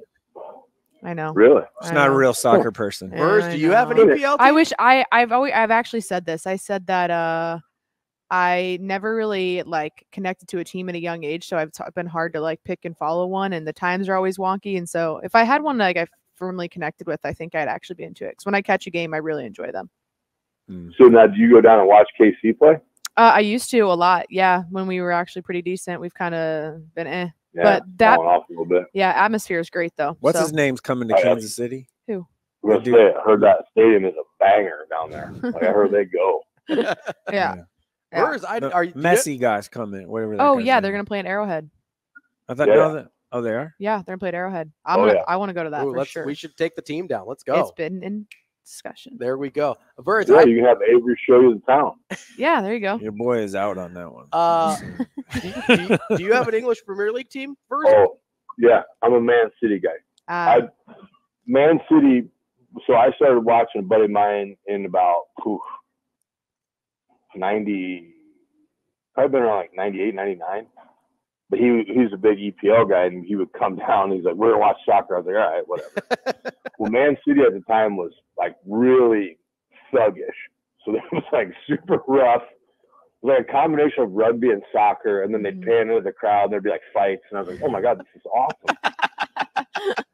I know. Really? She's not a real soccer person. Yeah, Verz, I do you have an know. EPL team? I wish I've actually said this. I said that I never really like connected to a team at a young age, so it's been hard to like pick and follow one, and the times are always wonky. And so if I had one like I firmly connected with, I think I'd actually be into it. Because when I catch a game, I really enjoy them. So now, do you go down and watch KC play? I used to a lot. Yeah, when we were actually pretty decent, we've kind of been Yeah, But that falling off a little bit. yeah, atmosphere is great though. What's so. his name's coming to Oh, yeah. Kansas City? Who? I'm gonna say, I heard that stadium is a banger down there. Like I heard they go. Yeah. Yeah. Verz, No, are you Messi guys coming. Whatever. that Oh guy's yeah, name they're is. gonna play in Arrowhead. I thought Yeah. no, that. Oh, they are. Yeah, they're gonna play at Arrowhead. Yeah. I want to go to that Ooh, for sure. We should take the team down. Let's go. It's been in discussion. There we go. Verz, Yeah, you can have Avery show you the town. Yeah, there you go. Your boy is out on that one. do you have an English Premier League team, Verz? Oh, yeah. I'm a Man City guy. Man City. So I started watching a buddy of mine in about 90, probably been around like 98, 99. But he was a big EPL guy, and he would come down. And he's like, "We're gonna watch soccer." I was like, "All right, whatever." Well, Man City at the time was like really thuggish, so it was like super rough. It was like a combination of rugby and soccer, and then they'd pan into the crowd, and there'd be like fights, and I was like, "Oh my god, this is awesome!"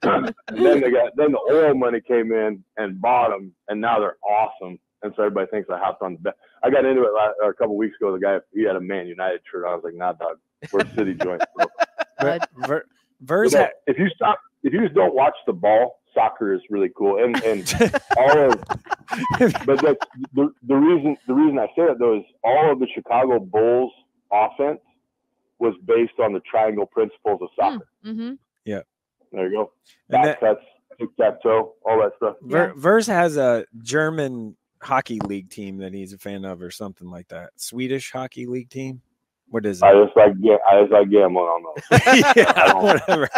And then the oil money came in and bought them, and now they're awesome. And so everybody thinks I hopped on the bet. I got into it a couple weeks ago. The guy, he had a Man United shirt. I was like, "Nah, dog, we're City joints." Verz, If you just don't watch the ball, soccer is really cool. And all of, but that's the reason I say that though is all of the Chicago Bulls offense was based on the triangle principles of soccer. Mm-hmm. Yeah. There you go. And Back cuts, tic-tac-toe, all that stuff. Verz has a German hockey league team that he's a fan of, or something like that. Swedish hockey league team. What is it? I just like gambling on those. Yeah, whatever.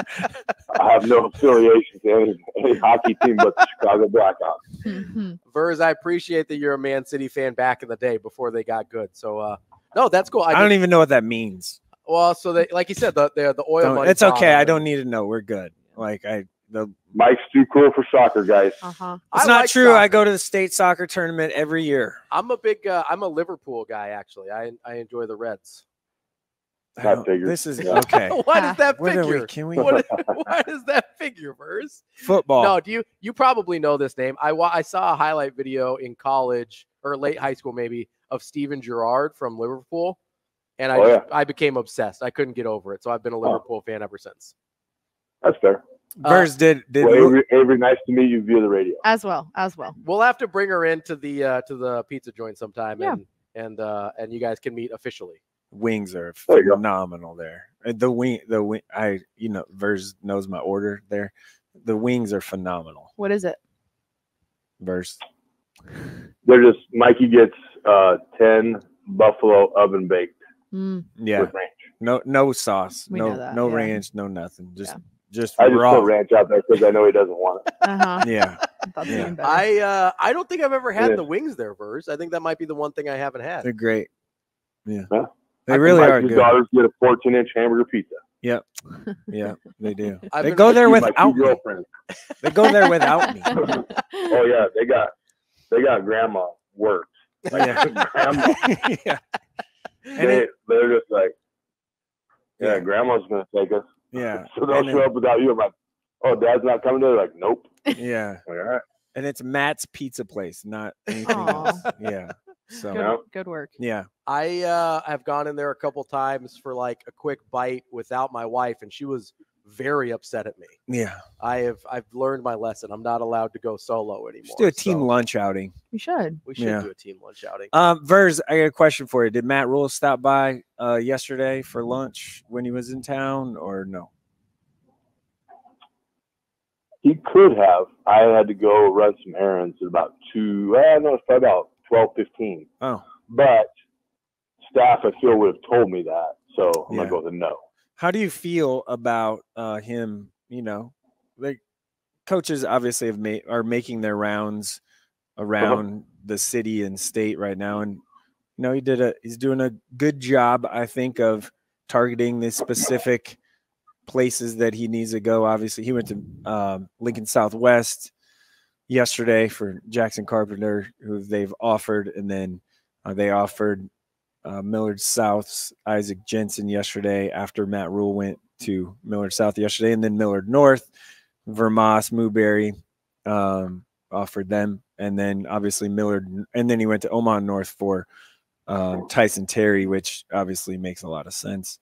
I have no affiliation to any hockey team but the Chicago Blackhawks. Verz, I appreciate that you're a Man City fan back in the day before they got good. So, no, that's cool. I don't even know what that means. Well, so they, like you said, the oil money. It's okay. I don't need to know. We're good. Mike's too cool for soccer, guys. It's not true. Soccer. I go to the state soccer tournament every year. I'm a Liverpool guy, actually. I enjoy the Reds. That figure. This is okay. Why does that What are we- figure? can we- Why does that figure, Verse? Football. No, you probably know this name. I saw a highlight video in college or late high school maybe of Steven Gerrard from Liverpool, and I became obsessed. I couldn't get over it, so I've been a Liverpool fan ever since. That's fair. Verse did Well, Avery, nice to meet you via the radio. As well. We'll have to bring her into the pizza joint sometime, Yeah. and you guys can meet officially. wings are There you go. phenomenal there. The wing, Verse knows my order there. The wings are phenomenal. What is it? Verse. They're just Mikey gets 10 buffalo oven baked Yeah. with ranch. No sauce. We no know that, no yeah. ranch, no nothing. Just I just raw. put ranch out there because I know he doesn't want it. Uh-huh. Yeah. That's Yeah. even better. I don't think I've ever had Yeah. the wings there, Verse. I think that might be the one thing I haven't had. They're great. Yeah. Huh? They really are Mikey's good. daughters get a 14-inch hamburger pizza. Yep. Yeah, they do. I've They been- go there My without two me. girlfriends. They go there without me. Oh yeah, they got grandma works. Yeah. Grandma, Yeah. And they're just like, yeah, grandma's gonna take us. yeah. So they'll And show up without you. I'm like, oh, dad's not coming today. Like, nope. Yeah. I'm like, all right. And it's Matt's Pizza Place, not anything Aw. else. Yeah. So Yeah. Good work. yeah. I have gone in there a couple times for like a quick bite without my wife, and she was very upset at me. Yeah. I've learned my lesson. I'm not allowed to go solo anymore. Just do a team so lunch outing. We should. We should Yeah. do a team lunch outing. Verz, I got a question for you. Did Matt Rule stop by yesterday for lunch when he was in town, or no? He could have. I had to go run some errands at about it's probably about 12:15. Oh. But staff, I feel, would have told me that. So I'm Yeah. going to go with a no. How do you feel about him? You know, like coaches obviously are making their rounds around the city and state right now, and you know he's doing a good job, I think, of targeting the specific places that he needs to go. Obviously, he went to Lincoln Southwest yesterday for Jackson Carpenter, who they've offered, and then they offered Millard South's Isaac Jensen yesterday after Matt Rule went to Millard South yesterday, and then Millard North, Vermont, Newberry offered them, and then obviously Millard, and then he went to Omaha North for Tyson Terry, which obviously makes a lot of sense.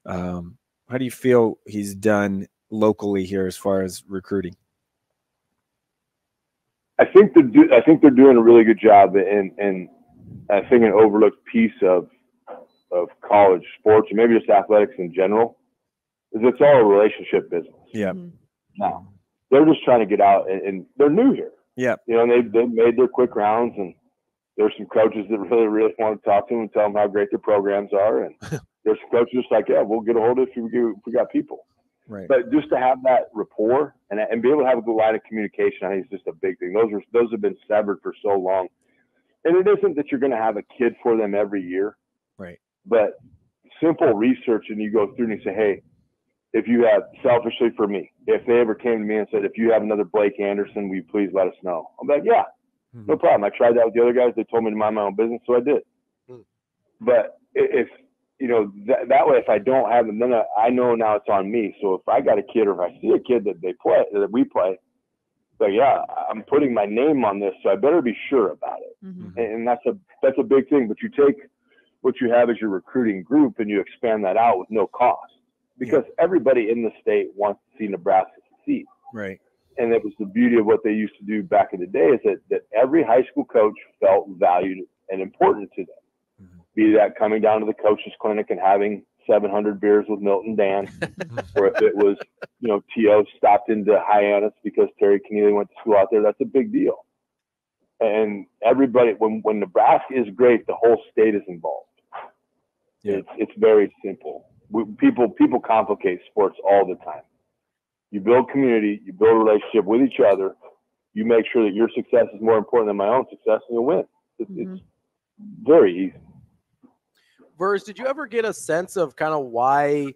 How do you feel he's done locally here as far as recruiting? I think they're doing a really good job, and I think an overlooked piece of college sports, and maybe just athletics in general, is it's all a relationship business. Yeah. Now, they're just trying to get out, and they're new here. Yeah. You know, and they've made their quick rounds, and there's some coaches that really, really want to talk to them and tell them how great their programs are, and there's some coaches just like, yeah, we'll get a hold of it if we got people. Right. But just to have that rapport and be able to have a good line of communication, I think is just a big thing. Those have been severed for so long. And it isn't that you're going to have a kid for them every year. Right. But simple research, and you go through and you say, hey, if you have, selfishly for me, if they ever came to me and said, if you have another Blake Anderson, will you please let us know? I'm like, yeah, no problem. I tried that with the other guys. They told me to mind my own business, so I did. But if you know, that way, if I don't have them, then I know now it's on me. So if I got a kid, or if I see a kid that we play, like, yeah, I'm putting my name on this, so I better be sure about it. And that's a big thing. But you take what you have as your recruiting group and you expand that out with no cost, because everybody in the state wants to see Nebraska succeed. Right. And it was the beauty of what they used to do back in the day, is that every high school coach felt valued and important to them. Be that coming down to the coaches clinic and having 700 beers with Milton Dan, or if it was, you know, T.O. stopped into Hyannis because Terry Keneally went to school out there, that's a big deal. And everybody, when Nebraska is great, the whole state is involved. Yeah. It's very simple. People complicate sports all the time. You build community, you build a relationship with each other, you make sure that your success is more important than my own success, and you'll win. It's very easy. Verz, did you ever get a sense of kind of why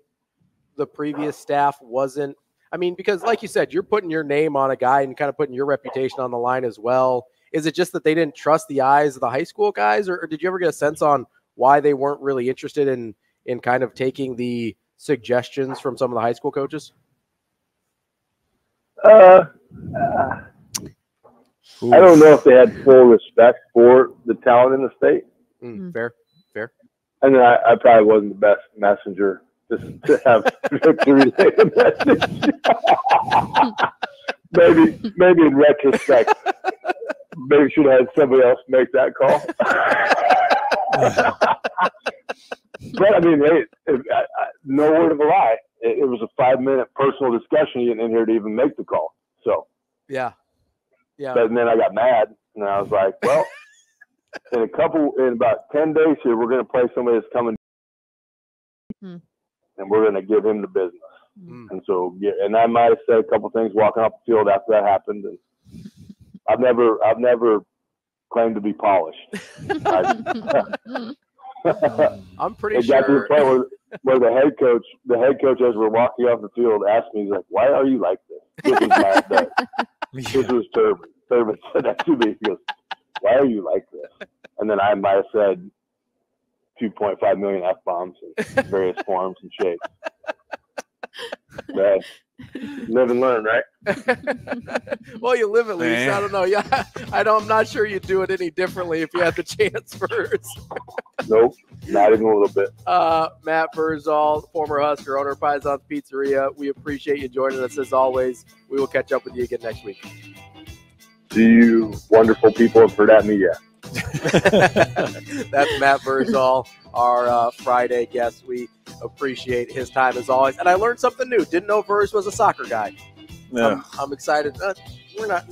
the previous staff wasn't, I mean, because like you said, you're putting your name on a guy and kind of putting your reputation on the line as well. Is it just that they didn't trust the eyes of the high school guys, or did you ever get a sense on why they weren't really interested in in kind of taking the suggestions from some of the high school coaches? I don't know if they had full respect for the talent in the state. Fair. And then I probably wasn't the best messenger just to have to relay the message. maybe in retrospect, maybe should have had somebody else make that call. But I mean, hey, no word of a lie. It was a 5-minute personal discussion getting in here to even make the call. So yeah. And then I got mad, and I was like, well, in about 10 days here, we're going to play somebody that's coming, and we're going to give him the business. And so, and I might have said a couple things walking off the field after that happened. And I've never claimed to be polished. I'm pretty sure. It got to the point where the head coach, as we're walking off the field, asked me, he's like, "Why are you like this?" This was last day. This was Turbin. Turbin said that to me. He goes, "Why are you like this?" And then I might have said 2.5 million F-bombs in various forms and shapes. But live and learn, right? Well, you live at least. Man. I don't know. Yeah, I'm not sure you'd do it any differently if you had the chance first. Nope, not even a little bit. Matt Vrzal, former Husker, owner of Pison's Pizzeria. We appreciate you joining us as always. We will catch up with you again next week. See you, wonderful people of Hurrdat Media. That's Matt Vrzal, our Friday guest. We appreciate his time as always. And I learned something new. Didn't know Verz was a soccer guy. No. I'm excited. We're not.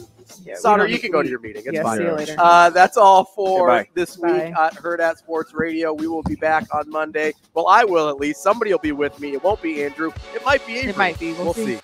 Sautter, you can go to your meeting. It's fine. See you later. That's all for this week Bye. at Hurrdat Sports Radio. We will be back on Monday. Well, I will at least. Somebody will be with me. It won't be Andrew. It might be Andrew. It might be. We'll see.